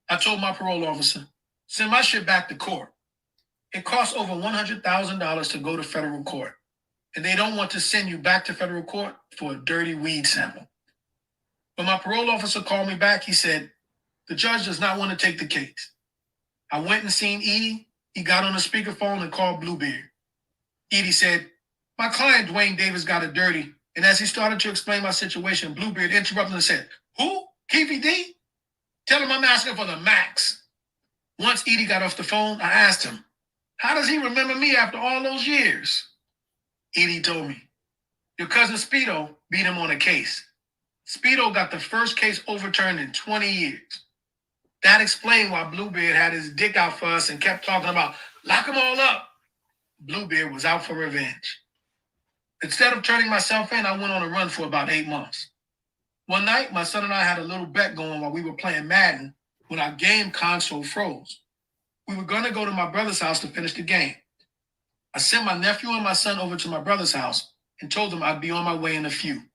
I told my parole officer, "Send my shit back to court. It costs over $100,000 to go to federal court, and they don't want to send you back to federal court for a dirty weed sample." When my parole officer called me back, he said, "The judge does not want to take the case." I went and seen Edie. He got on the speakerphone and called Bluebeard. Edie said, "My client, Dwayne Davis, got it dirty." And as he started to explain my situation, Bluebeard interrupted and said, "Who? Keefe D? Tell him I'm asking for the max." Once Edie got off the phone, I asked him, "How does he remember me after all those years?" Edie told me, "Your cousin Speedo beat him on a case. Speedo got the first case overturned in 20 years. That explained why Bluebeard had his dick out for us and kept talking about lock them all up." Bluebeard was out for revenge. Instead of turning myself in, I went on a run for about 8 months. One night, my son and I had a little bet going while we were playing Madden when our game console froze. We were going to go to my brother's house to finish the game. I sent my nephew and my son over to my brother's house and told them I'd be on my way in a few.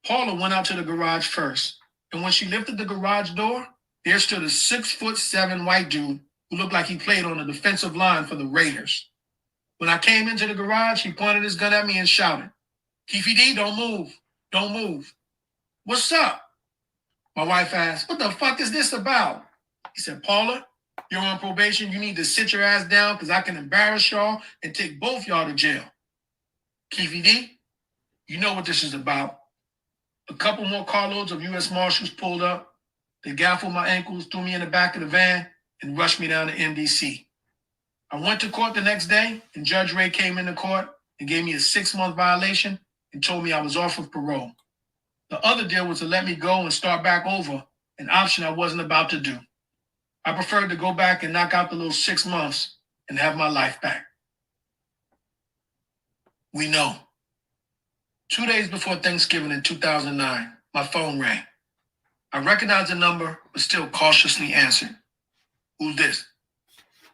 Paula went out to the garage first, and when she lifted the garage door, there stood a 6'7" white dude who looked like he played on the defensive line for the Raiders. When I came into the garage, he pointed his gun at me and shouted, "Keefe D, don't move, don't move." "What's up?" My wife asked, "What the fuck is this about?" He said, "Paula, you're on probation. You need to sit your ass down because I can embarrass y'all and take both y'all to jail." "Keefe D, you know what this is about." A couple more carloads of U.S. Marshals pulled up. They gaffled my ankles, threw me in the back of the van, and rushed me down to MDC. I went to court the next day, and Judge Ray came into court and gave me a 6-month violation and told me I was off of parole. The other deal was to let me go and start back over, an option I wasn't about to do. I preferred to go back and knock out the little 6 months and have my life back. We know. 2 days before Thanksgiving in 2009, my phone rang. I recognized the number, but still cautiously answered. "Who's this?"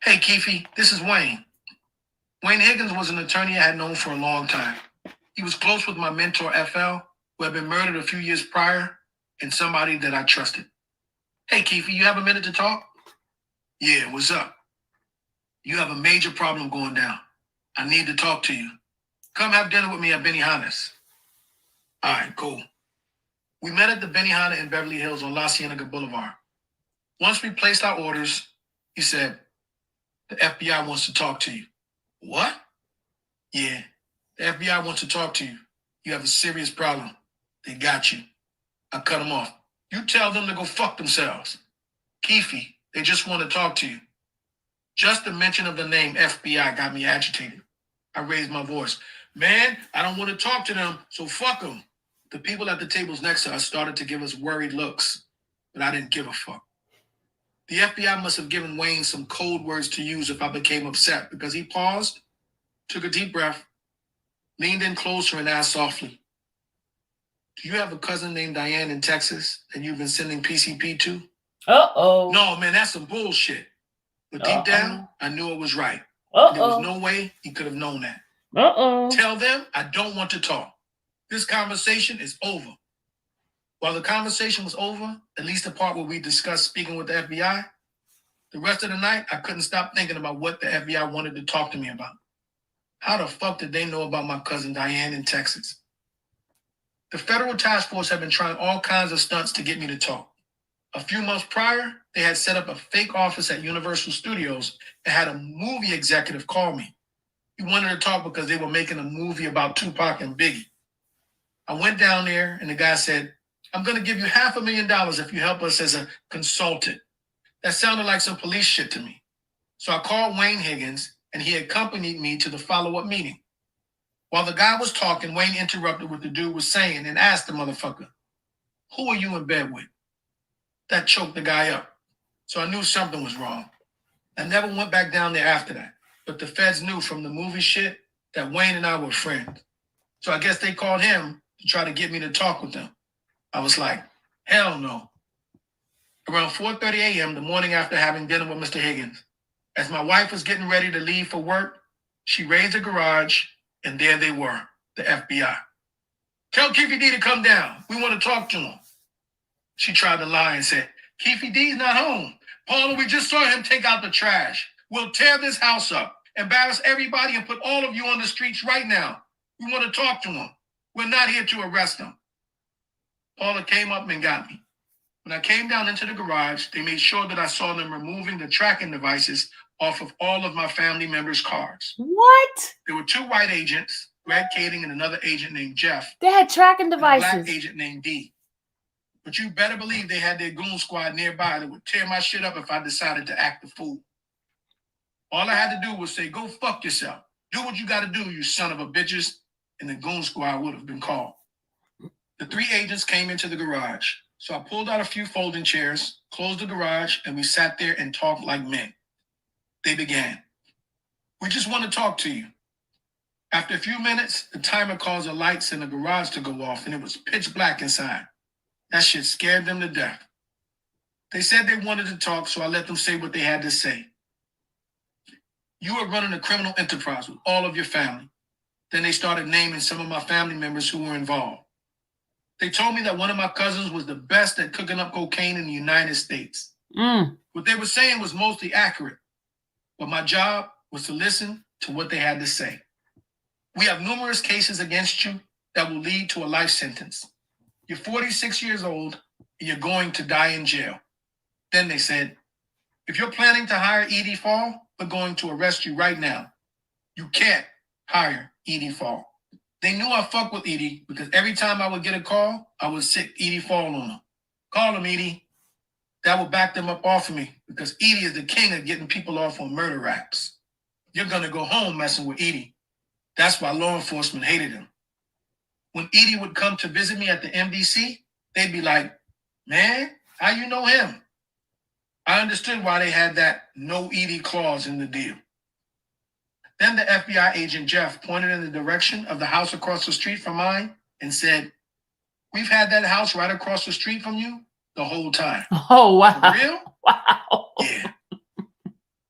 "Hey, Keefe, this is Wayne." Wayne Higgins was an attorney I had known for a long time. He was close with my mentor, FL, who had been murdered a few years prior, and somebody that I trusted. Hey, Keefe, you have a minute to talk? Yeah, what's up? You have a major problem going down. I need to talk to you. Come have dinner with me at Benihana's. All right, cool. We met at the Benihana in Beverly Hills on La Cienega Boulevard. Once we placed our orders, he said, the FBI wants to talk to you. What? Yeah, the FBI wants to talk to you. You have a serious problem. They got you. I cut him off. You tell them to go fuck themselves. Keefe, they just want to talk to you. Just the mention of the name FBI got me agitated. I raised my voice. Man, I don't want to talk to them, so fuck them. The people at the tables next to us started to give us worried looks, but I didn't give a fuck. The FBI must have given Wayne some code words to use if I became upset, because he paused, took a deep breath, leaned in closer and asked softly, do you have a cousin named Diane in Texas that you've been sending PCP to? Uh-oh. No, man, that's some bullshit. But deep down, I knew it was right. There was no way he could have known that. Tell them I don't want to talk. This conversation is over. While the conversation was over, at least the part where we discussed speaking with the FBI, the rest of the night, I couldn't stop thinking about what the FBI wanted to talk to me about. How the fuck did they know about my cousin Diane in Texas? The federal task force had been trying all kinds of stunts to get me to talk. A few months prior, they had set up a fake office at Universal Studios and had a movie executive call me. He wanted to talk because they were making a movie about Tupac and Biggie. I went down there and the guy said, I'm going to give you $500,000 if you help us as a consultant. That sounded like some police shit to me. So I called Wayne Higgins and he accompanied me to the follow-up meeting. While the guy was talking, Wayne interrupted what the dude was saying and asked the motherfucker, who are you in bed with? That choked the guy up. So I knew something was wrong. I never went back down there after that. But the feds knew from the movie shit that Wayne and I were friends. So I guess they called him to try to get me to talk with them. I was like, hell no. Around 4:30 a.m., the morning after having dinner with Mr. Higgins, as my wife was getting ready to leave for work, she raised the garage, and there they were, the FBI. Tell Keefe D to come down. We want to talk to him. She tried to lie and said, Keefe D's not home. Paula, we just saw him take out the trash. We'll tear this house up, embarrass everybody, and put all of you on the streets right now. We want to talk to him. We're not here to arrest him. Paula came up and got me. When I came down into the garage, they made sure that I saw them removing the tracking devices off of all of my family members' cars. What? There were two white agents, Greg Kading and another agent named Jeff. They had tracking devices. And a black agent named D. But you better believe they had their goon squad nearby that would tear my shit up if I decided to act the fool. All I had to do was say, go fuck yourself. Do what you got to do, you son of a bitches. And the goon squad would have been called. The three agents came into the garage. So I pulled out a few folding chairs, closed the garage, and we sat there and talked like men. They began. We just want to talk to you. After a few minutes, the timer caused the lights in the garage to go off, and it was pitch black inside. That shit scared them to death. They said they wanted to talk, so I let them say what they had to say. You are running a criminal enterprise with all of your family. Then they started naming some of my family members who were involved. They told me that one of my cousins was the best at cooking up cocaine in the United States. What they were saying was mostly accurate, but my job was to listen to what they had to say. We have numerous cases against you that will lead to a life sentence. You're 46 years old and you're going to die in jail. Then they said, if you're planning to hire Edie Fall, we're going to arrest you right now. You can't hire Edie Fall. They knew I fucked with Edie because every time I would get a call, I would sick Edie Fall on them. Call him, Edie. That would back them up off of me because Edie is the king of getting people off on murder raps. You're going to go home messing with Edie. That's why law enforcement hated him. When Edie would come to visit me at the MDC, they'd be like, man, how you know him? I understood why they had that no Edie clause in the deal. Then the FBI agent Jeff pointed in the direction of the house across the street from mine and said, we've had that house right across the street from you the whole time. Oh, wow. For real? Wow. Yeah.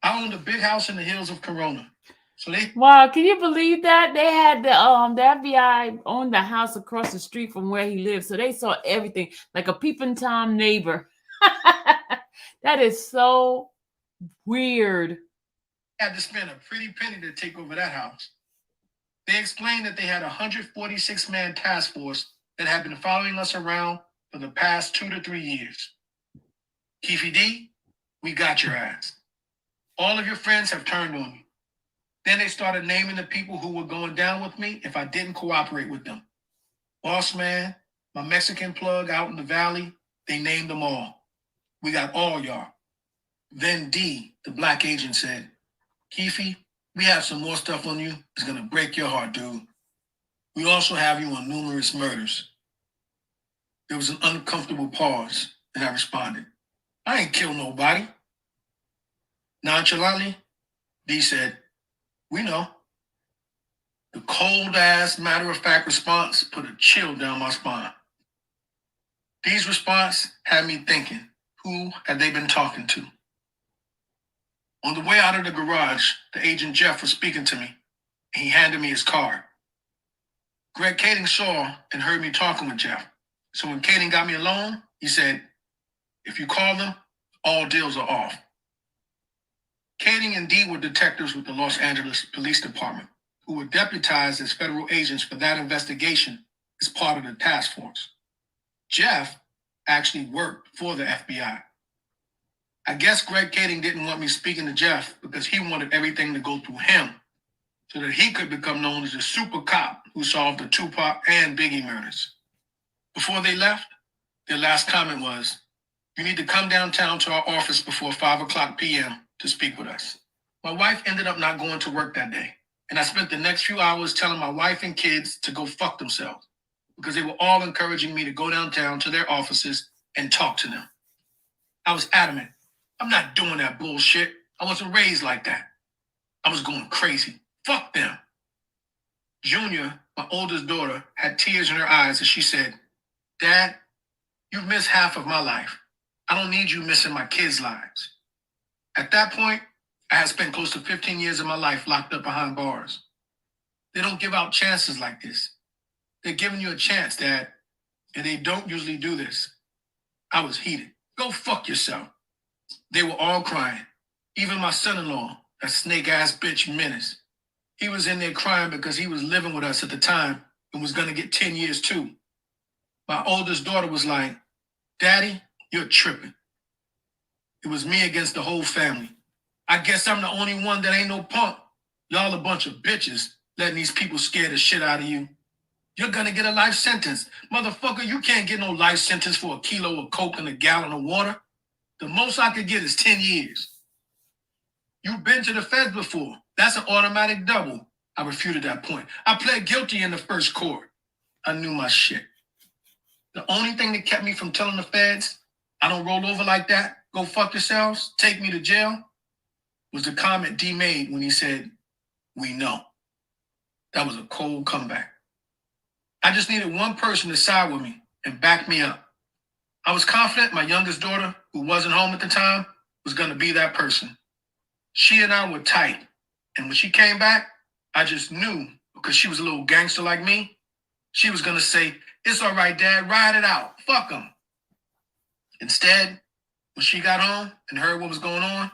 I owned a big house in the hills of Corona. So they Wow, can you believe that? They had the FBI owned the house across the street from where he lived. So they saw everything like a peeping Tom neighbor. That is so weird. Had to spend a pretty penny to take over that house. They explained that they had a 146-man task force that had been following us around for the past 2 to 3 years. Keefe D, we got your ass. All of your friends have turned on you. Then they started naming the people who were going down with me if I didn't cooperate with them. Boss man, my Mexican plug out in the valley, they named them all. We got all y'all. Then D, the black agent, said, Keefe, we have some more stuff on you. It's gonna break your heart, dude. We also have you on numerous murders. There was an uncomfortable pause, and I responded, I ain't killed nobody. Nonchalantly, D said, we know. The cold-ass, matter-of-fact response put a chill down my spine. D's response had me thinking, who had they been talking to? On the way out of the garage, the agent Jeff was speaking to me, and he handed me his card. Greg Kading saw and heard me talking with Jeff. So when Kading got me alone, he said, if you call them, all deals are off. Kading and D were detectives with the Los Angeles Police Department, who were deputized as federal agents for that investigation as part of the task force. Jeff actually worked for the FBI. I guess Greg Kading didn't want me speaking to Jeff because he wanted everything to go through him so that he could become known as the super cop who solved the Tupac and Biggie murders. Before they left, their last comment was, you need to come downtown to our office before 5 o'clock p.m. to speak with us. My wife ended up not going to work that day, and I spent the next few hours telling my wife and kids to go fuck themselves because they were all encouraging me to go downtown to their offices and talk to them. I was adamant. I'm not doing that bullshit. I wasn't raised like that. I was going crazy. Fuck them. Junior, my oldest daughter, had tears in her eyes as she said, Dad, you've missed half of my life. I don't need you missing my kids' lives. At that point, I had spent close to 15 years of my life locked up behind bars. They don't give out chances like this. They're giving you a chance, Dad, and they don't usually do this. I was heated. Go fuck yourself. They were all crying. Even my son-in-law, that snake-ass bitch Menace. He was in there crying because he was living with us at the time and was gonna get 10 years too. My oldest daughter was like, Daddy, you're tripping. It was me against the whole family. I guess I'm the only one that ain't no punk. Y'all a bunch of bitches letting these people scare the shit out of you. You're gonna get a life sentence. Motherfucker, you can't get no life sentence for a kilo of coke and a gallon of water. The most I could get is 10 years. You've been to the feds before. That's an automatic double. I refuted that point. I pled guilty in the first court. I knew my shit. The only thing that kept me from telling the feds, I don't roll over like that, go fuck yourselves, take me to jail, was the comment D made when he said, we know. That was a cold comeback. I just needed one person to side with me and back me up. I was confident my youngest daughter, who wasn't home at the time, was going to be that person. She and I were tight. And when she came back, I just knew, because she was a little gangster like me, she was going to say, it's all right, Dad, ride it out. Fuck them. Instead, when she got home and heard what was going on,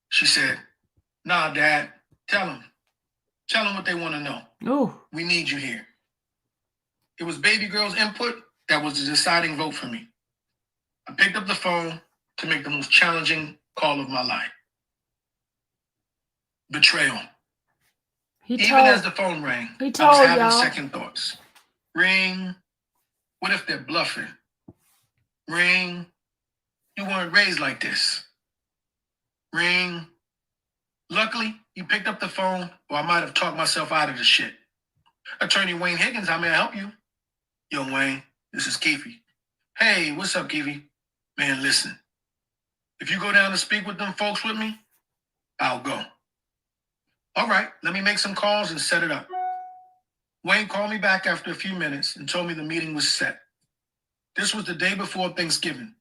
she said, nah, Dad, tell them. Tell them what they want to know. Ooh. We need you here. It was baby girl's input that was the deciding vote for me. I picked up the phone to make the most challenging call of my life. Betrayal. Even as the phone rang, I was having second thoughts. Ring. What if they're bluffing? Ring. You weren't raised like this. Ring. Luckily, he picked up the phone, or I might have talked myself out of the shit. Attorney Wayne Higgins, how may I help you? Yo, Wayne, this is Keefe. Hey, what's up, Keefe? Man, listen. If you go down to speak with them folks with me, I'll go. All right, let me make some calls and set it up. Wayne called me back after a few minutes and told me the meeting was set. This was the day before Thanksgiving.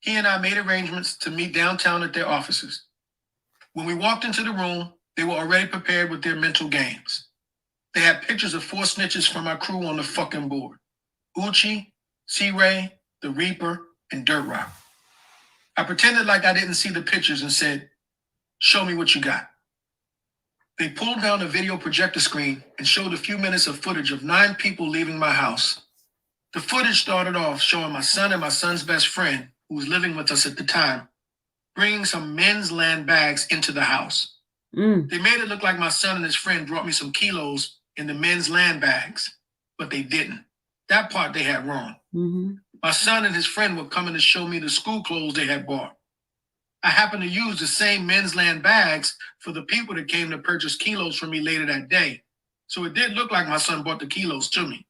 He and I made arrangements to meet downtown at their offices. When we walked into the room, they were already prepared with their mental games. They had pictures of 4 snitches from our crew on the fucking board. Uchi, C-Ray, The Reaper, and Dirt Rock. I pretended like I didn't see the pictures and said, "Show me what you got." They pulled down the video projector screen and showed a few minutes of footage of 9 people leaving my house. The footage started off showing my son and my son's best friend, who was living with us at the time, bringing some men's land bags into the house. They made it look like my son and his friend brought me some kilos in the men's land bags, but they didn't. That part they had wrong. My son and his friend were coming to show me the school clothes they had bought. I happened to use the same men's land bags for the people that came to purchase kilos from me later that day. So it did look like my son bought the kilos to me.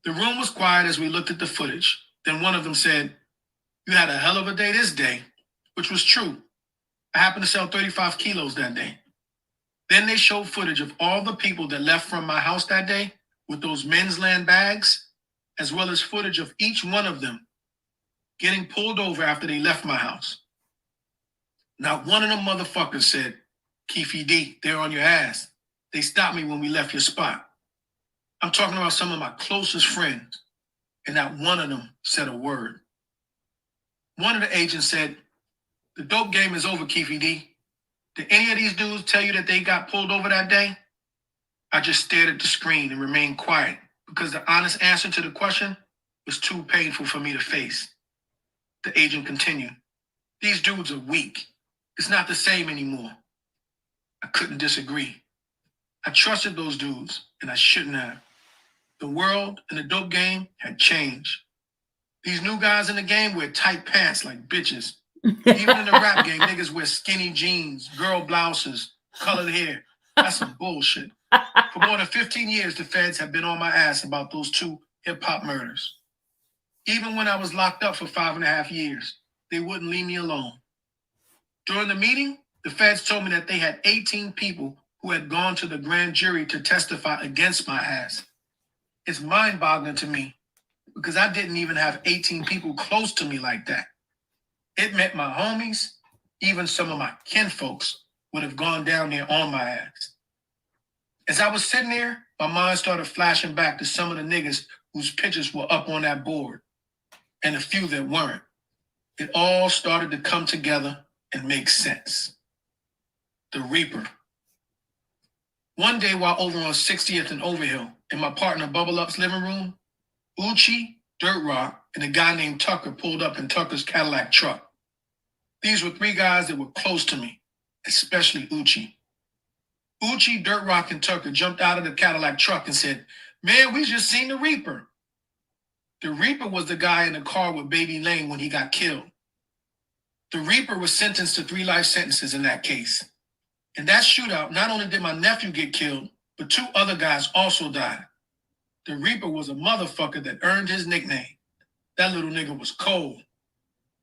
The room was quiet as we looked at the footage. Then one of them said, "You had a hell of a day this day," which was true. I happened to sell 35 kilos that day. Then they showed footage of all the people that left from my house that day with those men's land bags, as well as footage of each one of them getting pulled over after they left my house. Not one of them motherfuckers said, "Keefe D, they're on your ass. They stopped me when we left your spot." I'm talking about some of my closest friends, and not one of them said a word. One of the agents said, "The dope game is over, Keefe D. Did any of these dudes tell you that they got pulled over that day?" I just stared at the screen and remained quiet because the honest answer to the question was too painful for me to face. The agent continued, "These dudes are weak. It's not the same anymore." I couldn't disagree. I trusted those dudes, and I shouldn't have. The world and the dope game had changed. These new guys in the game wear tight pants like bitches. Even in the rap game, niggas wear skinny jeans, girl blouses, colored hair. That's some bullshit. For more than 15 years, the feds have been on my ass about those 2 hip-hop murders. Even when I was locked up for 5.5 years, they wouldn't leave me alone. During the meeting, the feds told me that they had 18 people who had gone to the grand jury to testify against my ass. It's mind-boggling to me because I didn't even have 18 people close to me like that. It meant my homies, even some of my kinfolks, would have gone down there on my ass. As I was sitting there, my mind started flashing back to some of the niggas whose pictures were up on that board, and a few that weren't. It all started to come together and make sense. The Reaper. One day while over on 60th and Overhill, in my partner Bubble Up's living room, Uchi, Dirt Rock, and a guy named Tucker pulled up in Tucker's Cadillac truck. These were 3 guys that were close to me, especially Uchi. Uchi, Dirt Rock, and Tucker jumped out of the Cadillac truck and said, "Man, we just seen the Reaper." The Reaper was the guy in the car with Baby Lane when he got killed. The Reaper was sentenced to 3 life sentences in that case. In that shootout, not only did my nephew get killed, but 2 other guys also died. The Reaper was a motherfucker that earned his nickname. That little nigga was cold.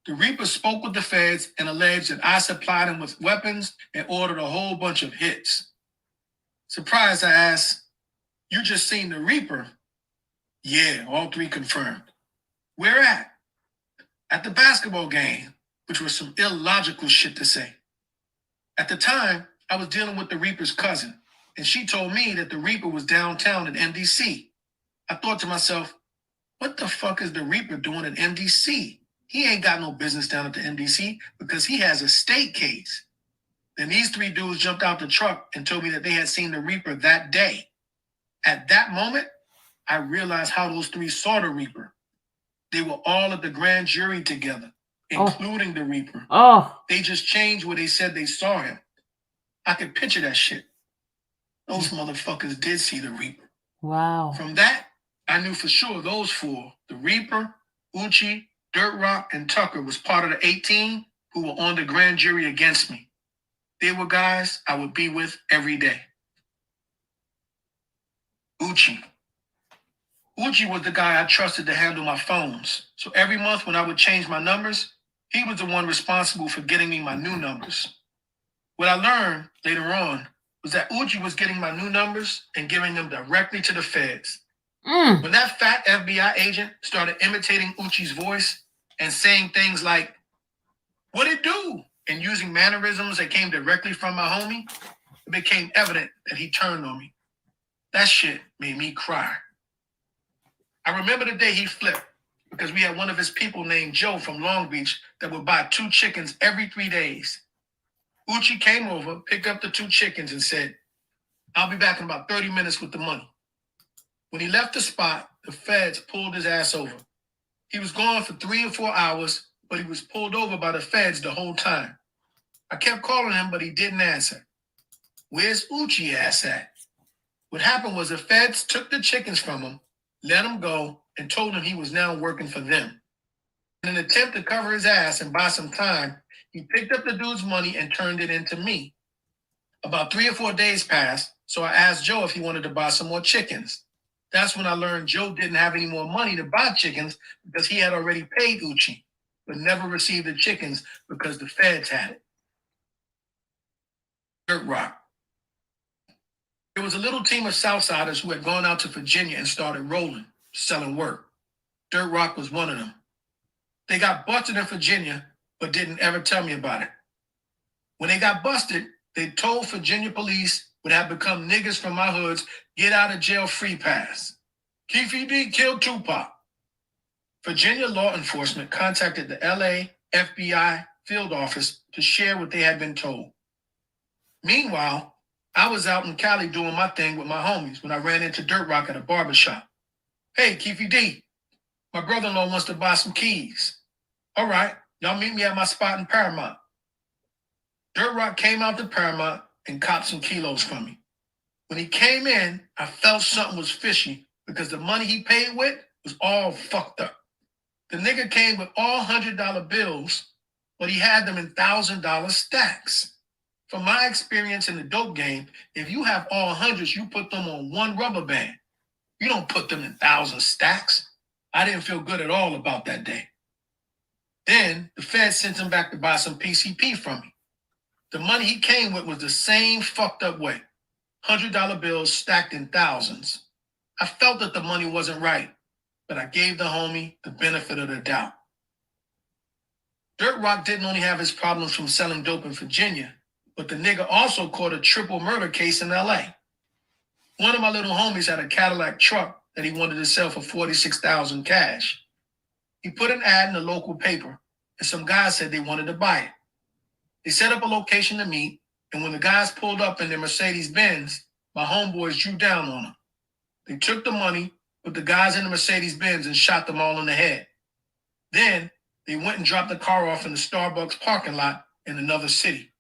The Reaper spoke with the feds and alleged that I supplied him with weapons and ordered a whole bunch of hits. Surprised, I asked, "You just seen the Reaper?" "Yeah," all 3 confirmed. "Where at?" "At the basketball game," which was some illogical shit to say. At the time, I was dealing with the Reaper's cousin, and she told me that the Reaper was downtown at MDC. I thought to myself, what the fuck is the Reaper doing at MDC? He ain't got no business down at the MDC because he has a state case. Then these 3 dudes jumped out the truck and told me that they had seen the Reaper that day. At that moment, I realized how those 3 saw the Reaper. They were all at the grand jury together, including the Reaper. They just changed where they said they saw him. I could picture that shit. Those motherfuckers did see the Reaper. Wow. From that, I knew for sure those 4, the Reaper, Uchi, Dirt Rock, and Tucker, was part of the 18 who were on the grand jury against me. They were guys I would be with every day. Uchi. Uchi was the guy I trusted to handle my phones. So every month when I would change my numbers, he was the one responsible for getting me my new numbers. What I learned later on was that Uchi was getting my new numbers and giving them directly to the feds. When that fat FBI agent started imitating Uchi's voice and saying things like, "What it do?" and using mannerisms that came directly from my homie, it became evident that he turned on me. That shit made me cry. I remember the day he flipped. because we had one of his people named Joe from Long Beach that would buy 2 chickens every 3 days. Uchi came over, picked up the 2 chickens, and said, "I'll be back in about 30 minutes with the money." When he left the spot, the feds pulled his ass over. He was gone for 3 or 4 hours, but he was pulled over by the feds the whole time. I kept calling him, but he didn't answer. Where's Uchi ass at? What happened was the feds took the chickens from him, let him go, and told him he was now working for them. In an attempt to cover his ass and buy some time, he picked up the dude's money and turned it into me. About 3 or 4 days passed, so I asked Joe if he wanted to buy some more chickens. That's when I learned Joe didn't have any more money to buy chickens because he had already paid Uchi, but never received the chickens because the feds had it. Dirt Rock. There was a little team of Southsiders who had gone out to Virginia and started rolling, selling work. Dirt Rock was one of them. They got busted in Virginia, but didn't ever tell me about it. When they got busted, they told Virginia police would have become niggas from my hoods get out of jail free pass. Keefe D killed Tupac. Virginia law enforcement contacted the LA FBI field office to share what they had been told. Meanwhile, I was out in Cali doing my thing with my homies when I ran into Dirt Rock at a barbershop. "Hey, Keefe D, my brother-in-law wants to buy some keys." "All right, y'all meet me at my spot in Paramount." Dirt Rock came out to Paramount and copped some kilos from me. When he came in, I felt something was fishy because the money he paid with was all fucked up. The nigga came with all $100 bills, but he had them in $1,000 stacks. From my experience in the dope game, if you have all hundreds, you put them on one rubber band. You don't put them in 1,000 stacks. I didn't feel good at all about that day. Then the Fed sent him back to buy some PCP from me. The money he came with was the same fucked up way. $100 bills stacked in thousands. I felt that the money wasn't right, but I gave the homie the benefit of the doubt. Dirt Rock didn't only have his problems from selling dope in Virginia, but the nigga also caught a triple murder case in LA. One of my little homies had a Cadillac truck that he wanted to sell for $46,000 cash. He put an ad in the local paper, and some guys said they wanted to buy it. They set up a location to meet, and when the guys pulled up in their Mercedes-Benz, my homeboys drew down on them. They took the money, put the guys in the Mercedes-Benz, and shot them all in the head. Then they went and dropped the car off in the Starbucks parking lot in another city.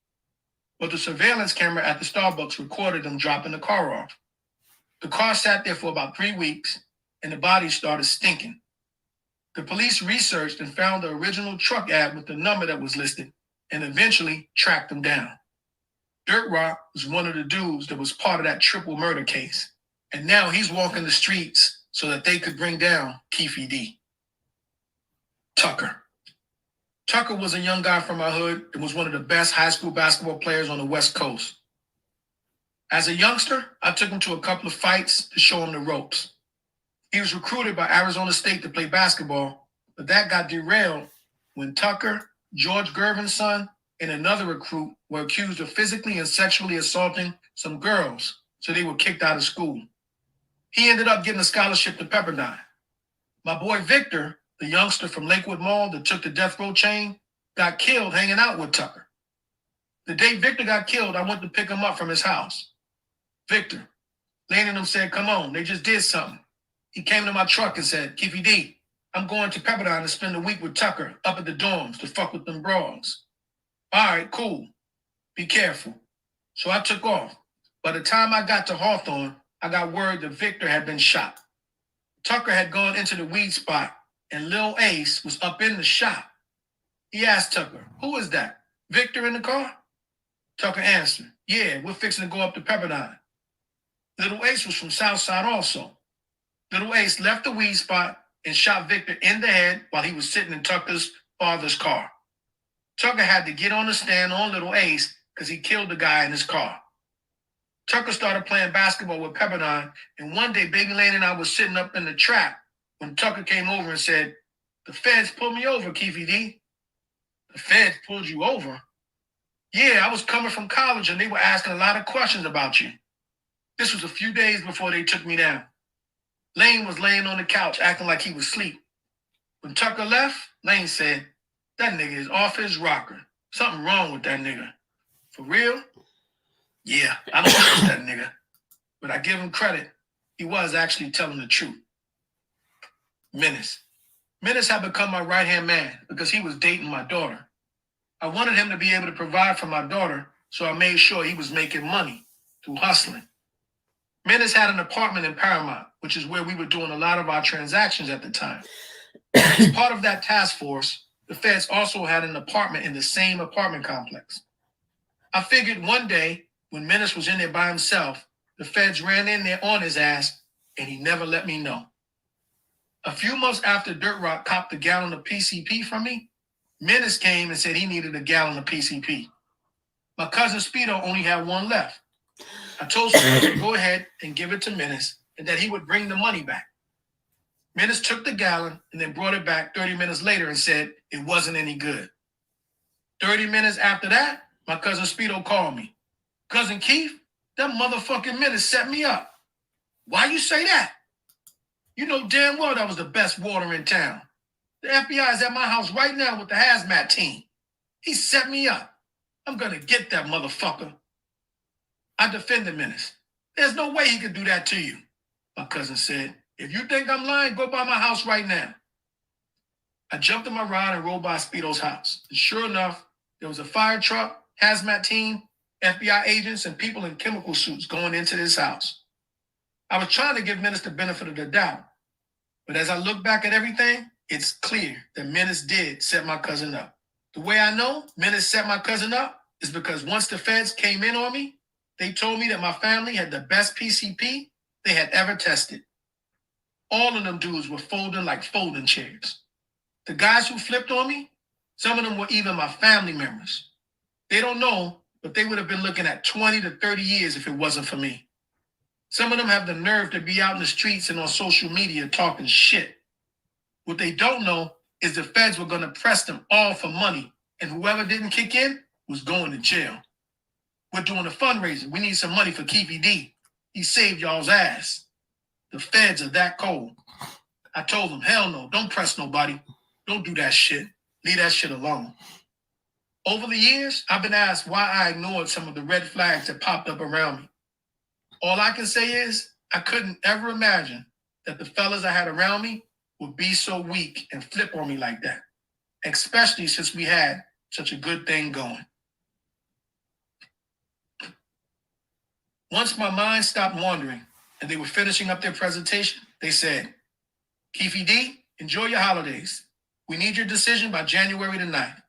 But the surveillance camera at the Starbucks recorded them dropping the car off. The car sat there for about 3 weeks, and the body started stinking. The police researched and found the original truck ad with the number that was listed, and eventually tracked them down. Dirt Rock was one of the dudes that was part of that triple murder case, and now he's walking the streets so that they could bring down Keefe D. Tucker. Tucker was a young guy from my hood and was one of the best high school basketball players on the West Coast. As a youngster, I took him to a couple of fights to show him the ropes. He was recruited by Arizona State to play basketball, but that got derailed when Tucker, George Gervin's son, and another recruit were accused of physically and sexually assaulting some girls, so they were kicked out of school. He ended up getting a scholarship to Pepperdine. My boy Victor, the youngster from Lakewood Mall that took the death row chain, got killed hanging out with Tucker. The day Victor got killed, I went to pick him up from his house. Victor, Lane and them said, "Come on, they just did something." He came to my truck and said, "Keefe D, I'm going to Pepperdine to spend a week with Tucker up at the dorms to fuck with them bras." "All right, cool. Be careful." So I took off. By the time I got to Hawthorne, I got word that Victor had been shot. Tucker had gone into the weed spot, and Lil Ace was up in the shop. He asked Tucker, "Who is that? Victor in the car?" Tucker answered, "Yeah, we're fixing to go up to Pepperdine." Little Ace was from Southside also. Little Ace left the weed spot and shot Victor in the head while he was sitting in Tucker's father's car. Tucker had to get on the stand on Little Ace because he killed the guy in his car. Tucker started playing basketball with Pepperdine, and one day Baby Lane and I was sitting up in the trap when Tucker came over and said, "The feds pulled me over, Keefe D." "The feds pulled you over?" "Yeah, I was coming from college and they were asking a lot of questions about you." This was a few days before they took me down. Lane was laying on the couch acting like he was asleep. When Tucker left, Lane said, that nigga is off his rocker. Something wrong with that nigga. For real? Yeah, I don't trust that nigga. But I give him credit. He was actually telling the truth. Menace. Menace had become my right-hand man because he was dating my daughter. I wanted him to be able to provide for my daughter, so I made sure he was making money through hustling. Menace had an apartment in Paramount, which is where we were doing a lot of our transactions at the time. As part of that task force, the feds also had an apartment in the same apartment complex. I figured one day, when Menace was in there by himself, the feds ran in there on his ass, and he never let me know. A few months after Dirt Rock copped a gallon of PCP from me, Menace came and said he needed a gallon of PCP. My cousin Speedo only had one left. I told Speedo to go ahead and give it to Menace and that he would bring the money back. Menace took the gallon and then brought it back 30 minutes later and said it wasn't any good. 30 minutes after that, my cousin Speedo called me. Cousin Keefe, that motherfucking Menace set me up. Why you say that? You know damn well that was the best water in town. The FBI is at my house right now with the hazmat team. He set me up. I'm gonna get that motherfucker. I defended Menace. There's no way he could do that to you. My cousin said, if you think I'm lying, go by my house right now. I jumped in my ride and rode by Speedo's house. And sure enough, there was a fire truck, hazmat team, FBI agents, and people in chemical suits going into this house. I was trying to give Menace the benefit of the doubt. But as I look back at everything, it's clear that Menace did set my cousin up. The way I know Menace set my cousin up is because once the feds came in on me, they told me that my family had the best PCP they had ever tested. All of them dudes were folding like folding chairs. The guys who flipped on me, some of them were even my family members. They don't know, but they would have been looking at 20 to 30 years if it wasn't for me. Some of them have the nerve to be out in the streets and on social media talking shit. What they don't know is the feds were going to press them all for money, and whoever didn't kick in was going to jail. We're doing a fundraiser. We need some money for Keefe D. He saved y'all's ass. The feds are that cold. I told them, hell no, don't press nobody. Don't do that shit. Leave that shit alone. Over the years, I've been asked why I ignored some of the red flags that popped up around me. All I can say is I couldn't ever imagine that the fellas I had around me would be so weak and flip on me like that, especially since we had such a good thing going. Once my mind stopped wandering and they were finishing up their presentation, they said, Keefe D, enjoy your holidays. We need your decision by January the 9th.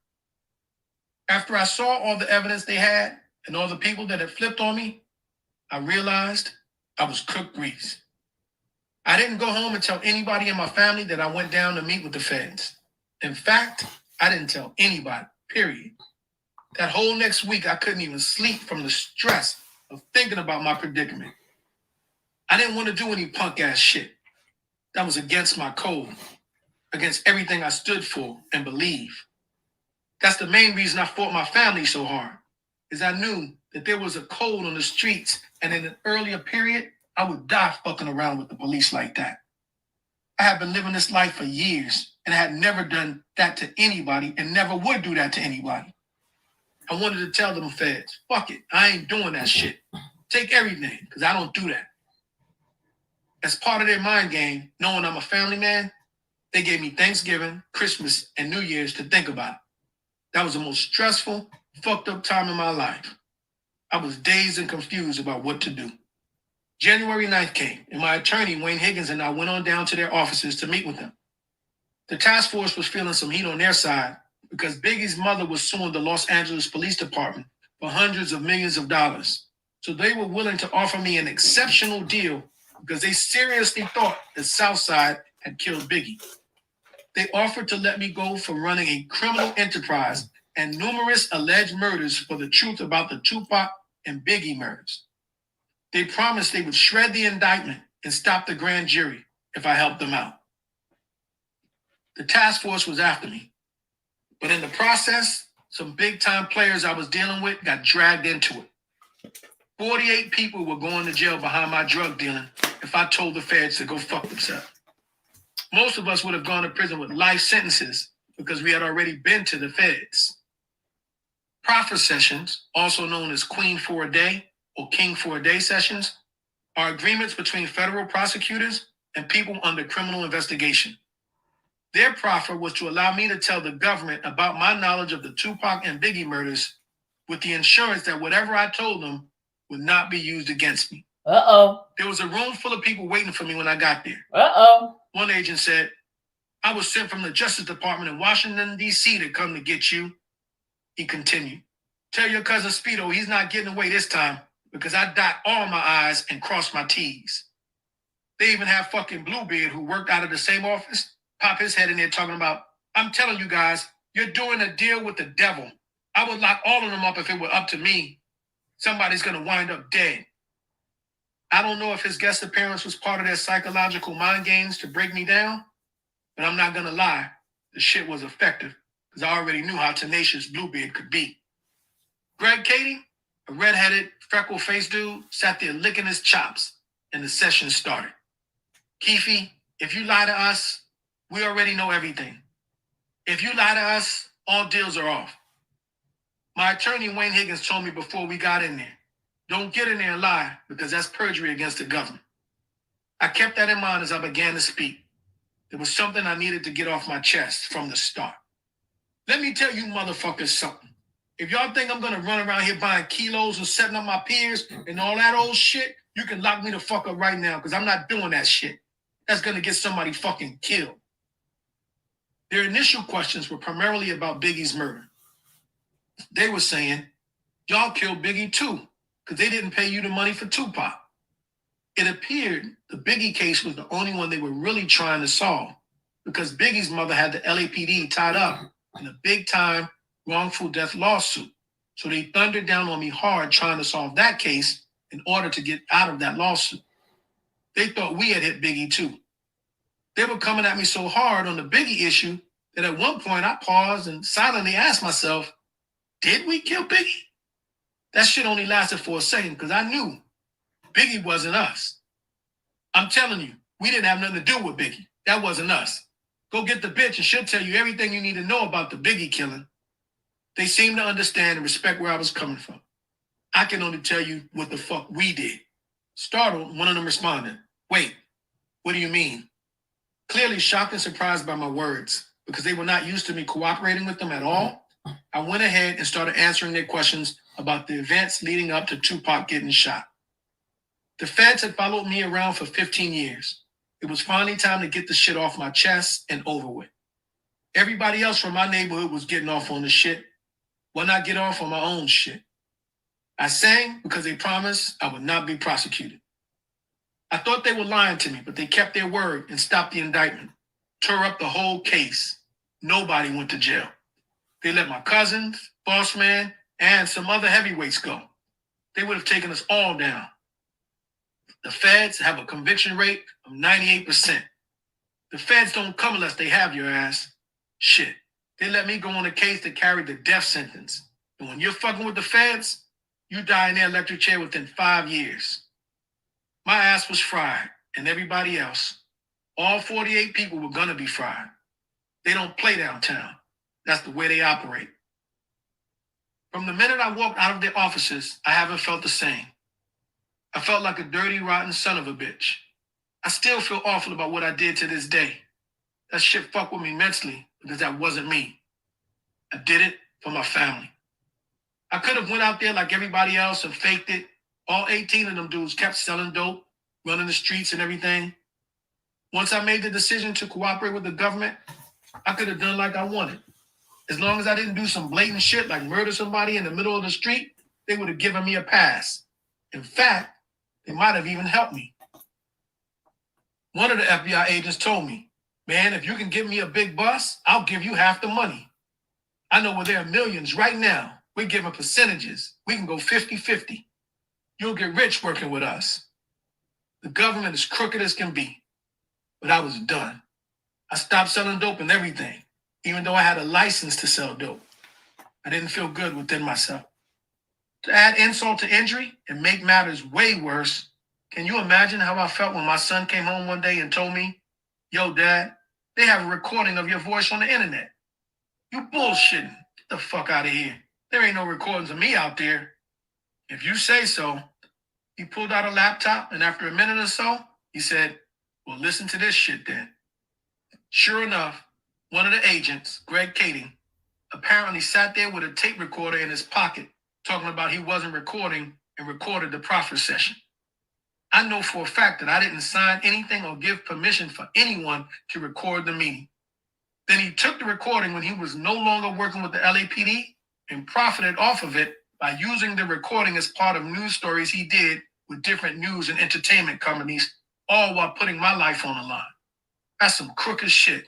After I saw all the evidence they had and all the people that had flipped on me, I realized I was cooked grease. I didn't go home and tell anybody in my family that I went down to meet with the feds. In fact, I didn't tell anybody, period. That whole next week, I couldn't even sleep from the stress of thinking about my predicament. I didn't want to do any punk ass shit. That was against my code, against everything I stood for and believed. That's the main reason I fought my family so hard, is I knew that there was a code on the streets, and in an earlier period, I would die fucking around with the police like that. I had been living this life for years, and I had never done that to anybody and never would do that to anybody. I wanted to tell them feds, fuck it, I ain't doing that shit. Take everything, because I don't do that. As part of their mind game, knowing I'm a family man, they gave me Thanksgiving, Christmas, and New Year's to think about. That was the most stressful, fucked up time in my life. I was dazed and confused about what to do. January 9th came, and my attorney, Wayne Higgins, and I went on down to their offices to meet with them. The task force was feeling some heat on their side because Biggie's mother was suing the Los Angeles Police Department for hundreds of millions of dollars. So they were willing to offer me an exceptional deal because they seriously thought that Southside had killed Biggie. They offered to let me go for running a criminal enterprise and numerous alleged murders for the truth about the Tupac and Biggie murders. They promised they would shred the indictment and stop the grand jury if I helped them out. The task force was after me, but in the process, some big-time players I was dealing with got dragged into it. 48 people were going to jail behind my drug dealing if I told the feds to go fuck themselves. Most of us would have gone to prison with life sentences because we had already been to the feds. Proffer sessions, also known as Queen for a Day or King for a Day sessions, are agreements between federal prosecutors and people under criminal investigation. Their proffer was to allow me to tell the government about my knowledge of the Tupac and Biggie murders with the assurance that whatever I told them would not be used against me. Uh-oh. There was a room full of people waiting for me when I got there. Uh-oh. One agent said, I was sent from the Justice Department in Washington, D.C. to come to get you. He continued, tell your cousin Speedo he's not getting away this time because I dot all my I's and cross my T's. They even have fucking Bluebeard, who worked out of the same office, pop his head in there talking about, I'm telling you guys, you're doing a deal with the devil. I would lock all of them up if it were up to me. Somebody's going to wind up dead. I don't know if his guest appearance was part of their psychological mind games to break me down, but I'm not going to lie. The shit was effective because I already knew how tenacious Bluebeard could be. Greg Cady, a redheaded, freckle-faced dude, sat there licking his chops, and the session started. Keefe, if you lie to us, we already know everything. If you lie to us, all deals are off. My attorney, Wayne Higgins, told me before we got in there, don't get in there and lie because that's perjury against the government. I kept that in mind as I began to speak. There was something I needed to get off my chest from the start. Let me tell you motherfuckers something. If y'all think I'm going to run around here buying kilos and setting up my peers and all that old shit, you can lock me the fuck up right now because I'm not doing that shit. That's going to get somebody fucking killed. Their initial questions were primarily about Biggie's murder. They were saying, y'all killed Biggie too because they didn't pay you the money for Tupac. It appeared the Biggie case was the only one they were really trying to solve because Biggie's mother had the LAPD tied up in a big-time wrongful death lawsuit. So they thundered down on me hard trying to solve that case in order to get out of that lawsuit. They thought we had hit Biggie too. They were coming at me so hard on the Biggie issue that at one point I paused and silently asked myself, did we kill Biggie? That shit only lasted for a second because I knew Biggie wasn't us. I'm telling you, we didn't have nothing to do with Biggie. That wasn't us. Go get the bitch and she'll tell you everything you need to know about the Biggie killing. They seemed to understand and respect where I was coming from. I can only tell you what the fuck we did. Startled, one of them responded, wait, what do you mean? Clearly shocked and surprised by my words because they were not used to me cooperating with them at all. I went ahead and started answering their questions about the events leading up to Tupac getting shot. The feds had followed me around for 15 years. It was finally time to get the shit off my chest and over with. Everybody else from my neighborhood was getting off on the shit. Why not get off on my own shit? I sang because they promised I would not be prosecuted. I thought they were lying to me, but they kept their word and stopped the indictment, tore up the whole case. Nobody went to jail. They let my cousins, Boss Man, and some other heavyweights go. They would have taken us all down. The feds have a conviction rate of 98%. The feds don't come unless they have your ass. Shit. They let me go on a case that carried the death sentence. And when you're fucking with the feds, you die in their electric chair within 5 years. My ass was fried, and everybody else. All 48 people were gonna be fried. They don't play downtown. That's the way they operate. From the minute I walked out of their offices, I haven't felt the same. I felt like a dirty, rotten son of a bitch. I still feel awful about what I did to this day. That shit fucked with me mentally because that wasn't me. I did it for my family. I could have went out there like everybody else and faked it. All 18 of them dudes kept selling dope, running the streets and everything. Once I made the decision to cooperate with the government, I could have done like I wanted. As long as I didn't do some blatant shit like murder somebody in the middle of the street, they would have given me a pass. In fact, they might have even helped me. One of the FBI agents told me, man, if you can give me a big bus, I'll give you half the money. I know where there are millions right now. We're giving percentages. We can go 50-50. You'll get rich working with us. The government is crooked as can be. But I was done. I stopped selling dope and everything, even though I had a license to sell dope. I didn't feel good within myself. To add insult to injury and make matters way worse, can you imagine how I felt when my son came home one day and told me, yo, Dad, They have a recording of your voice on the internet. You bullshitting. Get the fuck out of here. There ain't no recordings of me out there. If you say so. He pulled out a laptop, and after a minute or so, he said, well, listen to this shit then. Sure enough, one of the agents, Greg Kading, apparently sat there with a tape recorder in his pocket, talking about he wasn't recording and recorded the proffer session. I know for a fact that I didn't sign anything or give permission for anyone to record the meeting. Then he took the recording when he was no longer working with the LAPD and profited off of it by using the recording as part of news stories he did with different news and entertainment companies, all while putting my life on the line. That's some crooked shit.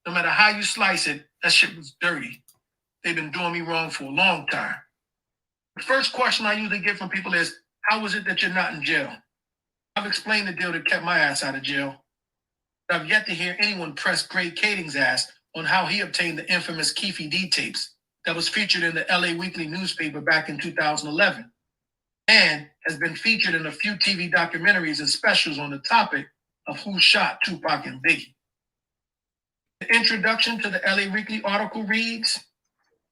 No matter how you slice it, that shit was dirty. They've been doing me wrong for a long time. The first question I usually get from people is, how is it that you're not in jail? I've explained the deal that kept my ass out of jail. But I've yet to hear anyone press Greg Kading's ass on how he obtained the infamous Keefe D tapes that was featured in the LA Weekly newspaper back in 2011 and has been featured in a few TV documentaries and specials on the topic of who shot Tupac and Biggie. The introduction to the LA Weekly article reads,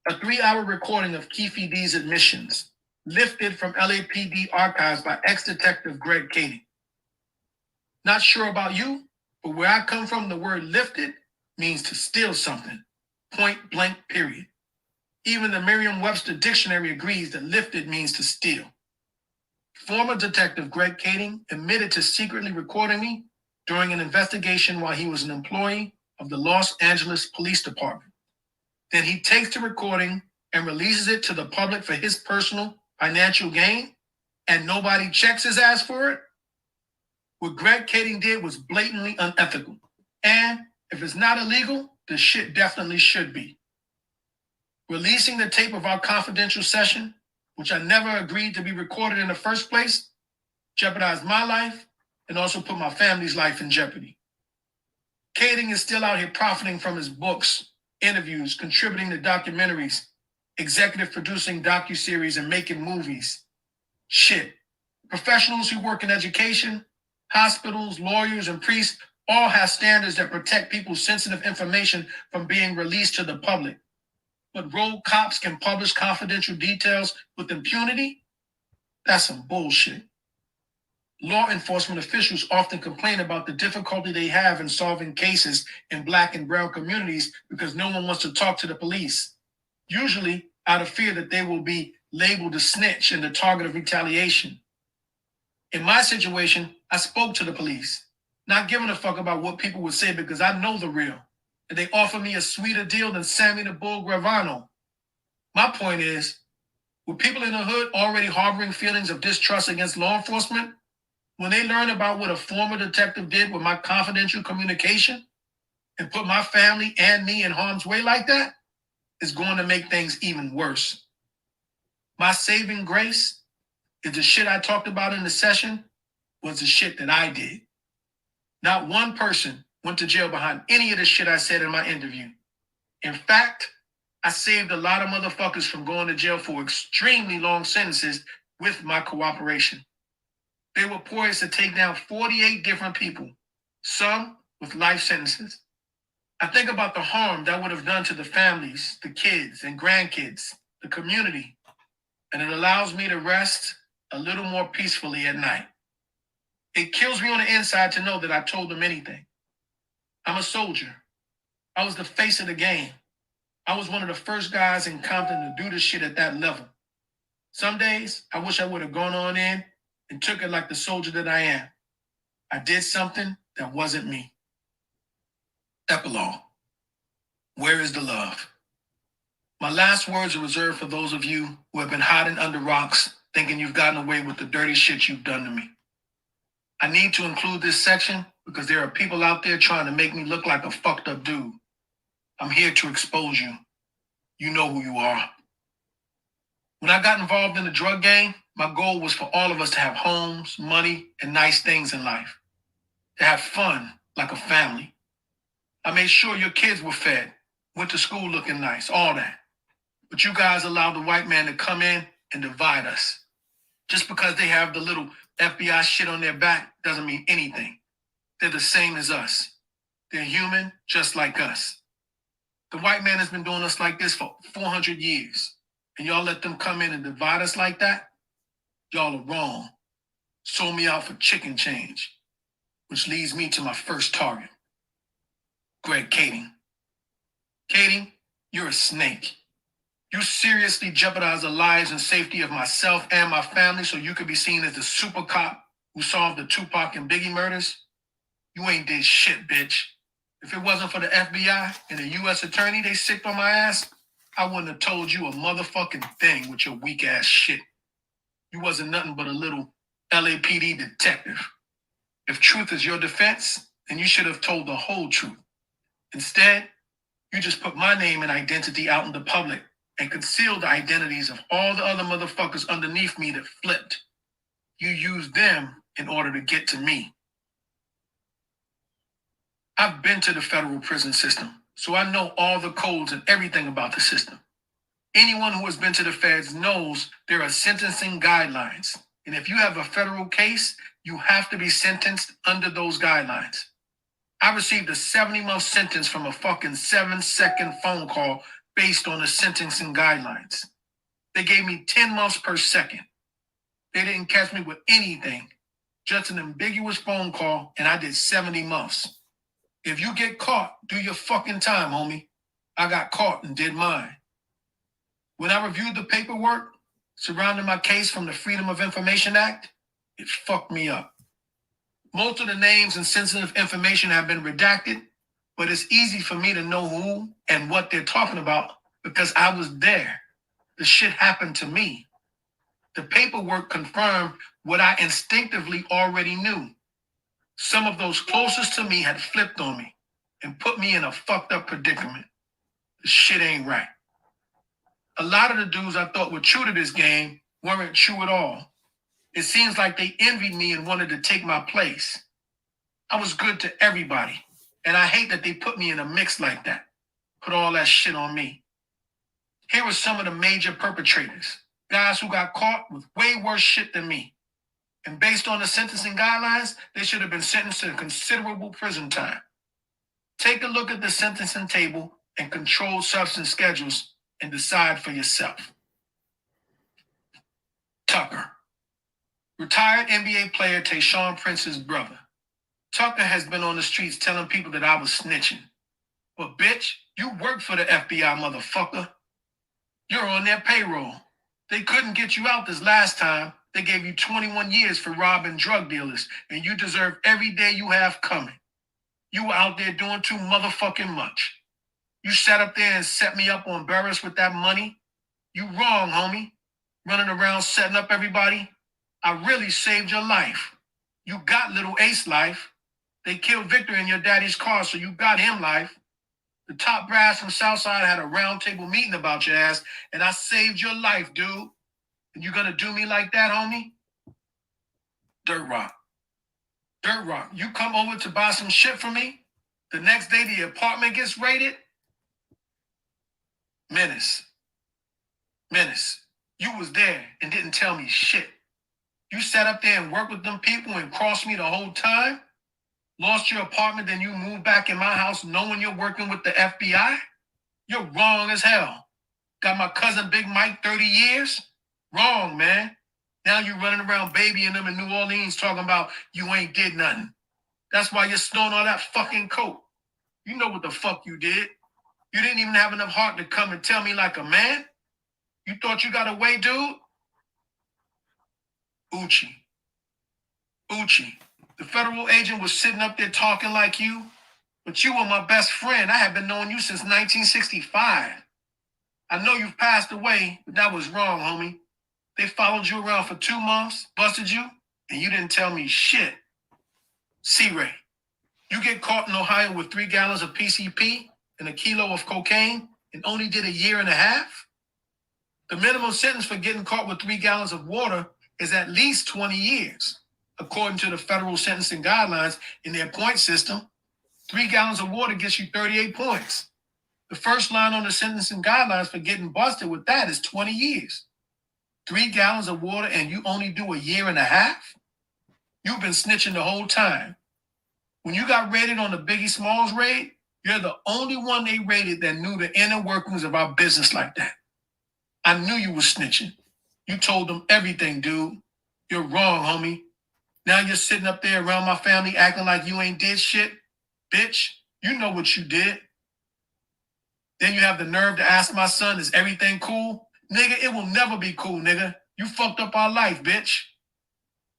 a 3-hour recording of Keefe D's admissions, lifted from LAPD archives by ex-detective Greg Kading. Not sure about you, but where I come from, the word lifted means to steal something, point blank, period. Even the Merriam-Webster dictionary agrees that lifted means to steal. Former detective Greg Kading admitted to secretly recording me during an investigation while he was an employee of the Los Angeles Police Department. Then he takes the recording and releases it to the public for his personal financial gain, and nobody checks his ass for it? What Greg Kading did was blatantly unethical. And if it's not illegal, the shit definitely should be. Releasing the tape of our confidential session, which I never agreed to be recorded in the first place, jeopardized my life and also put my family's life in jeopardy. Kading is still out here profiting from his books, interviews, contributing to documentaries, executive producing docuseries, and making movies. Shit. Professionals who work in education, hospitals, lawyers, and priests all have standards that protect people's sensitive information from being released to the public. But rogue cops can publish confidential details with impunity? That's some bullshit. Law enforcement officials often complain about the difficulty they have in solving cases in Black and brown communities because no one wants to talk to the police, usually out of fear that they will be labeled a snitch and the target of retaliation. In my situation, I spoke to the police, not giving a fuck about what people would say because I know the real. And they offer me a sweeter deal than Sammy the Bull Gravano. My point is, with people in the hood already harboring feelings of distrust against law enforcement, when they learn about what a former detective did with my confidential communication and put my family and me in harm's way like that, it's going to make things even worse. My saving grace is the shit I talked about in the session was the shit that I did. Not one person went to jail behind any of the shit I said in my interview. In fact, I saved a lot of motherfuckers from going to jail for extremely long sentences with my cooperation. They were poised to take down 48 different people, some with life sentences. I think about the harm that would have done to the families, the kids and grandkids, the community, and it allows me to rest a little more peacefully at night. It kills me on the inside to know that I told them anything. I'm a soldier. I was the face of the game. I was one of the first guys in Compton to do this shit at that level. Some days, I wish I would have gone on in and took it like the soldier that I am. I did something that wasn't me. Epilogue. Where is the love? My last words are reserved for those of you who have been hiding under rocks, thinking you've gotten away with the dirty shit you've done to me. I need to include this section because there are people out there trying to make me look like a fucked up dude. I'm here to expose you. You know who you are. When I got involved in the drug game, my goal was for all of us to have homes, money, and nice things in life. To have fun like a family. I made sure your kids were fed, went to school looking nice, all that. But you guys allowed the white man to come in and divide us. Just because they have the little FBI shit on their back doesn't mean anything. They're the same as us. They're human just like us. The white man has been doing us like this for 400 years. And y'all let them come in and divide us like that? Y'all are wrong. Sold me out for chicken change. Which leads me to my first target. Greg Kading. Kading, you're a snake. You seriously jeopardize the lives and safety of myself and my family so you could be seen as the super cop who solved the Tupac and Biggie murders? You ain't did shit, bitch. If it wasn't for the FBI and the U.S. attorney they sicked on my ass, I wouldn't have told you a motherfucking thing with your weak ass shit. You wasn't nothing but a little LAPD detective. If truth is your defense, then you should have told the whole truth. Instead, you just put my name and identity out in the public and concealed the identities of all the other motherfuckers underneath me that flipped. You used them in order to get to me. I've been to the federal prison system, so I know all the codes and everything about the system. Anyone who has been to the feds knows there are sentencing guidelines. And if you have a federal case, you have to be sentenced under those guidelines. I received a 70-month sentence from a fucking 7-second phone call based on the sentencing guidelines. They gave me 10 months per second. They didn't catch me with anything, just an ambiguous phone call, and I did 70 months. If you get caught, do your fucking time, homie. I got caught and did mine. When I reviewed the paperwork surrounding my case from the Freedom of Information Act, it fucked me up. Most of the names and sensitive information have been redacted, but it's easy for me to know who and what they're talking about because I was there. The shit happened to me. The paperwork confirmed what I instinctively already knew. Some of those closest to me had flipped on me and put me in a fucked up predicament. The shit ain't right. A lot of the dudes I thought were true to this game weren't true at all. It seems like they envied me and wanted to take my place. I was good to everybody, and I hate that they put me in a mix like that. Put all that shit on me. Here were some of the major perpetrators, guys who got caught with way worse shit than me. And based on the sentencing guidelines, they should have been sentenced to considerable prison time. Take a look at the sentencing table and controlled substance schedules and decide for yourself. Tucker. Retired NBA player Tayshaun Prince's brother. Tucker has been on the streets telling people that I was snitching. But bitch, you work for the FBI, motherfucker. You're on their payroll. They couldn't get you out this last time. They gave you 21 years for robbing drug dealers, and you deserve every day you have coming. You were out there doing too motherfucking much. You sat up there and set me up on Burris with that money. You wrong, homie. Running around setting up everybody. I really saved your life. You got little Ace life. They killed Victor in your daddy's car, so you got him life. The top brass from Southside had a round table meeting about your ass, and I saved your life, dude. And you gonna do me like that, homie? Dirt Rock. Dirt Rock, you come over to buy some shit from me? The next day the apartment gets raided? Menace. Menace, you was there and didn't tell me shit. You sat up there and worked with them people and crossed me the whole time? Lost your apartment, then you moved back in my house knowing you're working with the FBI? You're wrong as hell. Got my cousin Big Mike 30 years? Wrong, man. Now you running around babying them in New Orleans talking about you ain't did nothing. That's why you're snorting all that fucking coke. You know what the fuck you did. You didn't even have enough heart to come and tell me like a man? You thought you got away, dude? Uchi. The federal agent was sitting up there talking like you, but you were my best friend. I have been knowing you since 1965. I know you've passed away, but that was wrong, homie. They followed you around for 2 months, busted you, and you didn't tell me shit. C-Ray, you get caught in Ohio with 3 gallons of PCP and a kilo of cocaine and only did a year and a half? The minimum sentence for getting caught with 3 gallons of water is at least 20 years. According to the federal sentencing guidelines in their point system, 3 gallons of water gets you 38 points. The first line on the sentencing guidelines for getting busted with that is 20 years. 3 gallons of water and you only do a year and a half? You've been snitching the whole time. When you got raided on the Biggie Smalls raid, you're the only one they raided that knew the inner workings of our business like that. I knew you were snitching. You told them everything, dude. You're wrong, homie. Now you're sitting up there around my family acting like you ain't did shit. Bitch, you know what you did. Then you have the nerve to ask my son, is everything cool? Nigga, it will never be cool, nigga. You fucked up our life, bitch.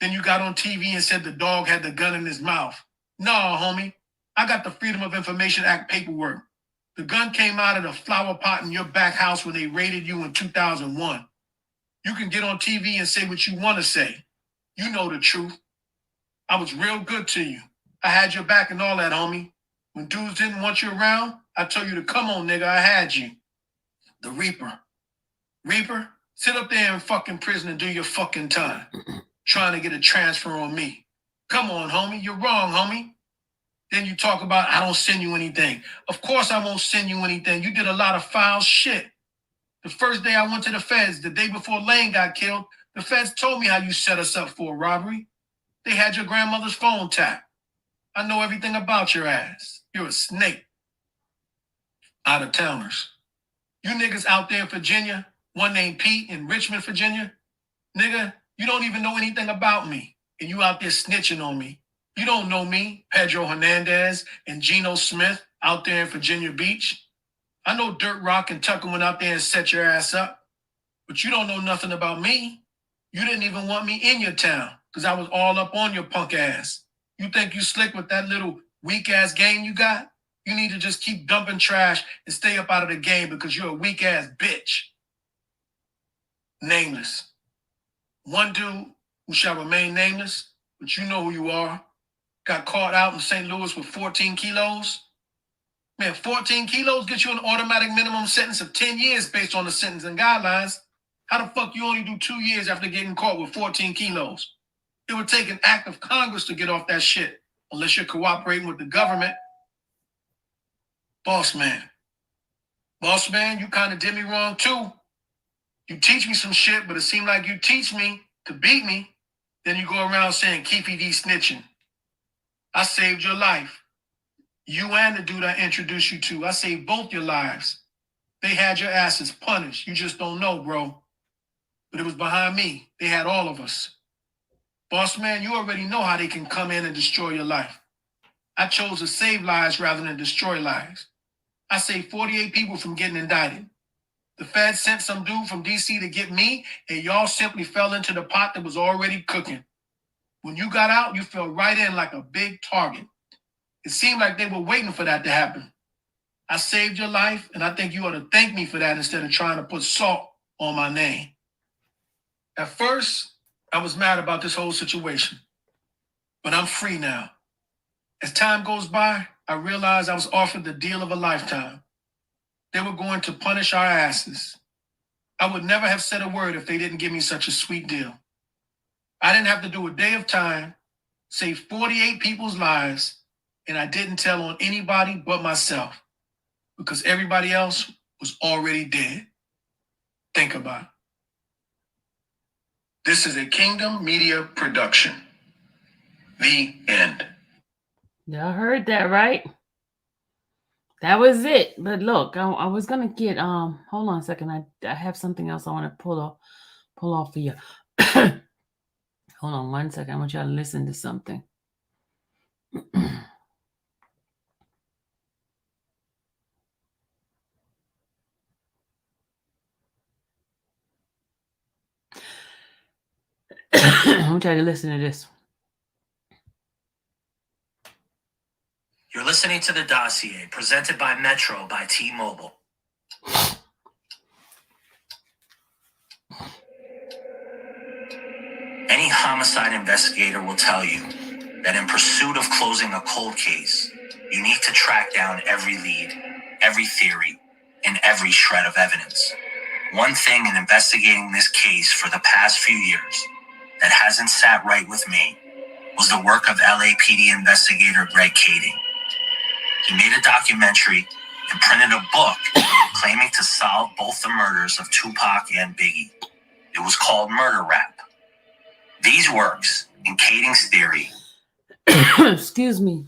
Then you got on TV and said the dog had the gun in his mouth. No, homie. I got the Freedom of Information Act paperwork. The gun came out of the flower pot in your back house when they raided you in 2001. You can get on TV and say what you want to say. You know the truth. I was real good to you. I had your back and all that, homie. When dudes didn't want you around, I told you to come on, nigga, I had you. The Reaper. Reaper, sit up there in fucking prison and do your fucking time. Trying to get a transfer on me. Come on, homie, you're wrong, homie. Then you talk about, I don't send you anything. Of course I won't send you anything. You did a lot of foul shit. The first day I went to the feds, the day before Lane got killed, the feds told me how you set us up for a robbery. They had your grandmother's phone tapped. I know everything about your ass. You're a snake. Out of towners. You niggas out there in Virginia, one named Pete in Richmond, Virginia, nigga, you don't even know anything about me. And you out there snitching on me. You don't know me, Pedro Hernandez and Geno Smith out there in Virginia Beach. I know Dirt Rock and Tucker went out there and set your ass up. But you don't know nothing about me. You didn't even want me in your town because I was all up on your punk ass. You think you slick with that little weak-ass game you got? You need to just keep dumping trash and stay up out of the game because you're a weak-ass bitch. Nameless. One dude who shall remain nameless, but you know who you are, got caught out in St. Louis with 14 kilos. Man, 14 kilos gets you an automatic minimum sentence of 10 years based on the sentencing guidelines. How the fuck you only do 2 years after getting caught with 14 kilos? It would take an act of Congress to get off that shit, unless you're cooperating with the government. Boss man. Boss man, you kind of did me wrong too. You teach me some shit, but it seemed like you teach me to beat me. Then you go around saying Keefe D snitching. I saved your life. You and the dude I introduced you to. I saved both your lives. They had your asses punished. You just don't know, bro. But it was behind me. They had all of us. Boss man, you already know how they can come in and destroy your life. I chose to save lives rather than destroy lives. I saved 48 people from getting indicted. The Fed sent some dude from DC to get me, and y'all simply fell into the pot that was already cooking. When you got out, you fell right in like a big target. It seemed like they were waiting for that to happen. I saved your life, and I think you ought to thank me for that instead of trying to put salt on my name. At first, I was mad about this whole situation, but I'm free now. As time goes by, I realized I was offered the deal of a lifetime. They were going to punish our asses. I would never have said a word if they didn't give me such a sweet deal. I didn't have to do a day of time, save 48 people's lives, and I didn't tell on anybody but myself because everybody else was already dead. Think about it. This is a Kingdom Media production. The end. Y'all heard that, right? That was it. But look, I was gonna get hold on a second. I have something else I want to pull off for you. Hold on one second. I want y'all to listen to something. I want y'all to listen to this. You're listening to The Dossier, presented by Metro by T-Mobile. Any homicide investigator will tell you that in pursuit of closing a cold case, you need to track down every lead, every theory, and every shred of evidence. One thing in investigating this case for the past few years that hasn't sat right with me was the work of LAPD investigator Greg Kading. He made a documentary and printed a book claiming to solve both the murders of Tupac and Biggie. It was called Murder Rap. These works, in Kading's theory, Excuse me.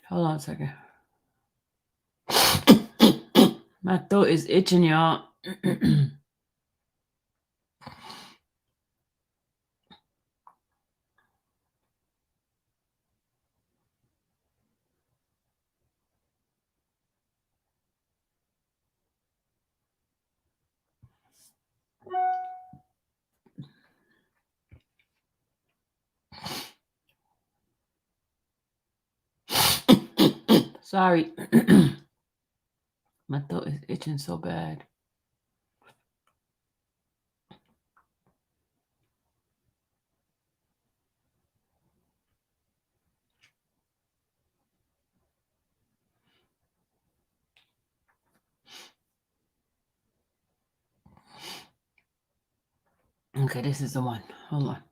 Hold on a second. My throat is itching, y'all. Sorry. My throat is itching so bad. Okay, this is the one. Hold on.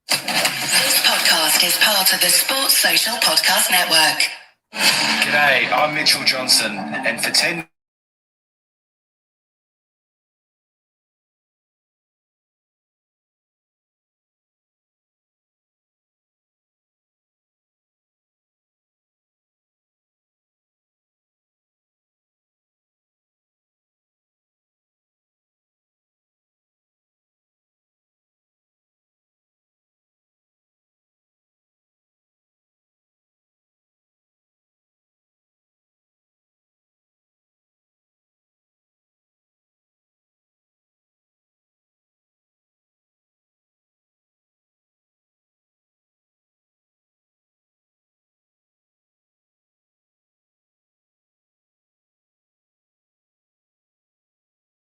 This podcast is part of the Sports Social Podcast Network. G'day, I'm Mitchell Johnson, and for 10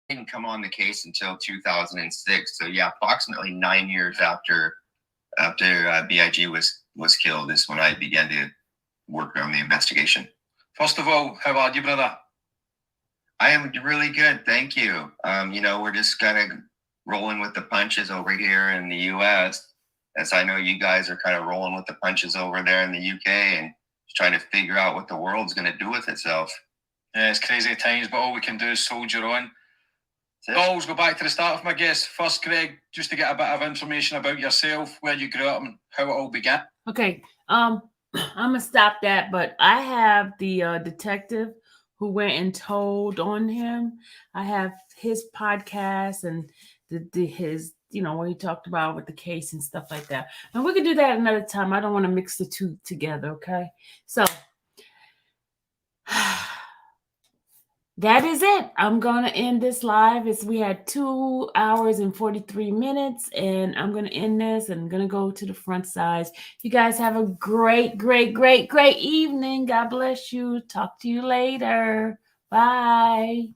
didn't come on the case until 2006. So yeah, approximately 9 years after BIG was killed is when I began to work on the investigation. First of all, how are you, brother? I am really good, thank you. We're just kind of rolling with the punches over here in the U.S. as I know you guys are kind of rolling with the punches over there in the U.K. and just trying to figure out what the world's going to do with itself. Yeah, it's crazy times, but all we can do is soldier on. I always go back to the start of my guest. First, Greg, just to get a bit of information about yourself, where you grew up and how it all began. Okay, I'm gonna stop that, but I have the detective who went and told on him. I have his podcast and his what he talked about with the case and stuff like that. And we could do that another time. I don't want to mix the two together. Okay, so that is it. I'm going to end this live. We had 2 hours and 43 minutes, and I'm going to end this and I'm going to go to the front sides. You guys have a great, great, great, great evening. God bless you. Talk to you later. Bye.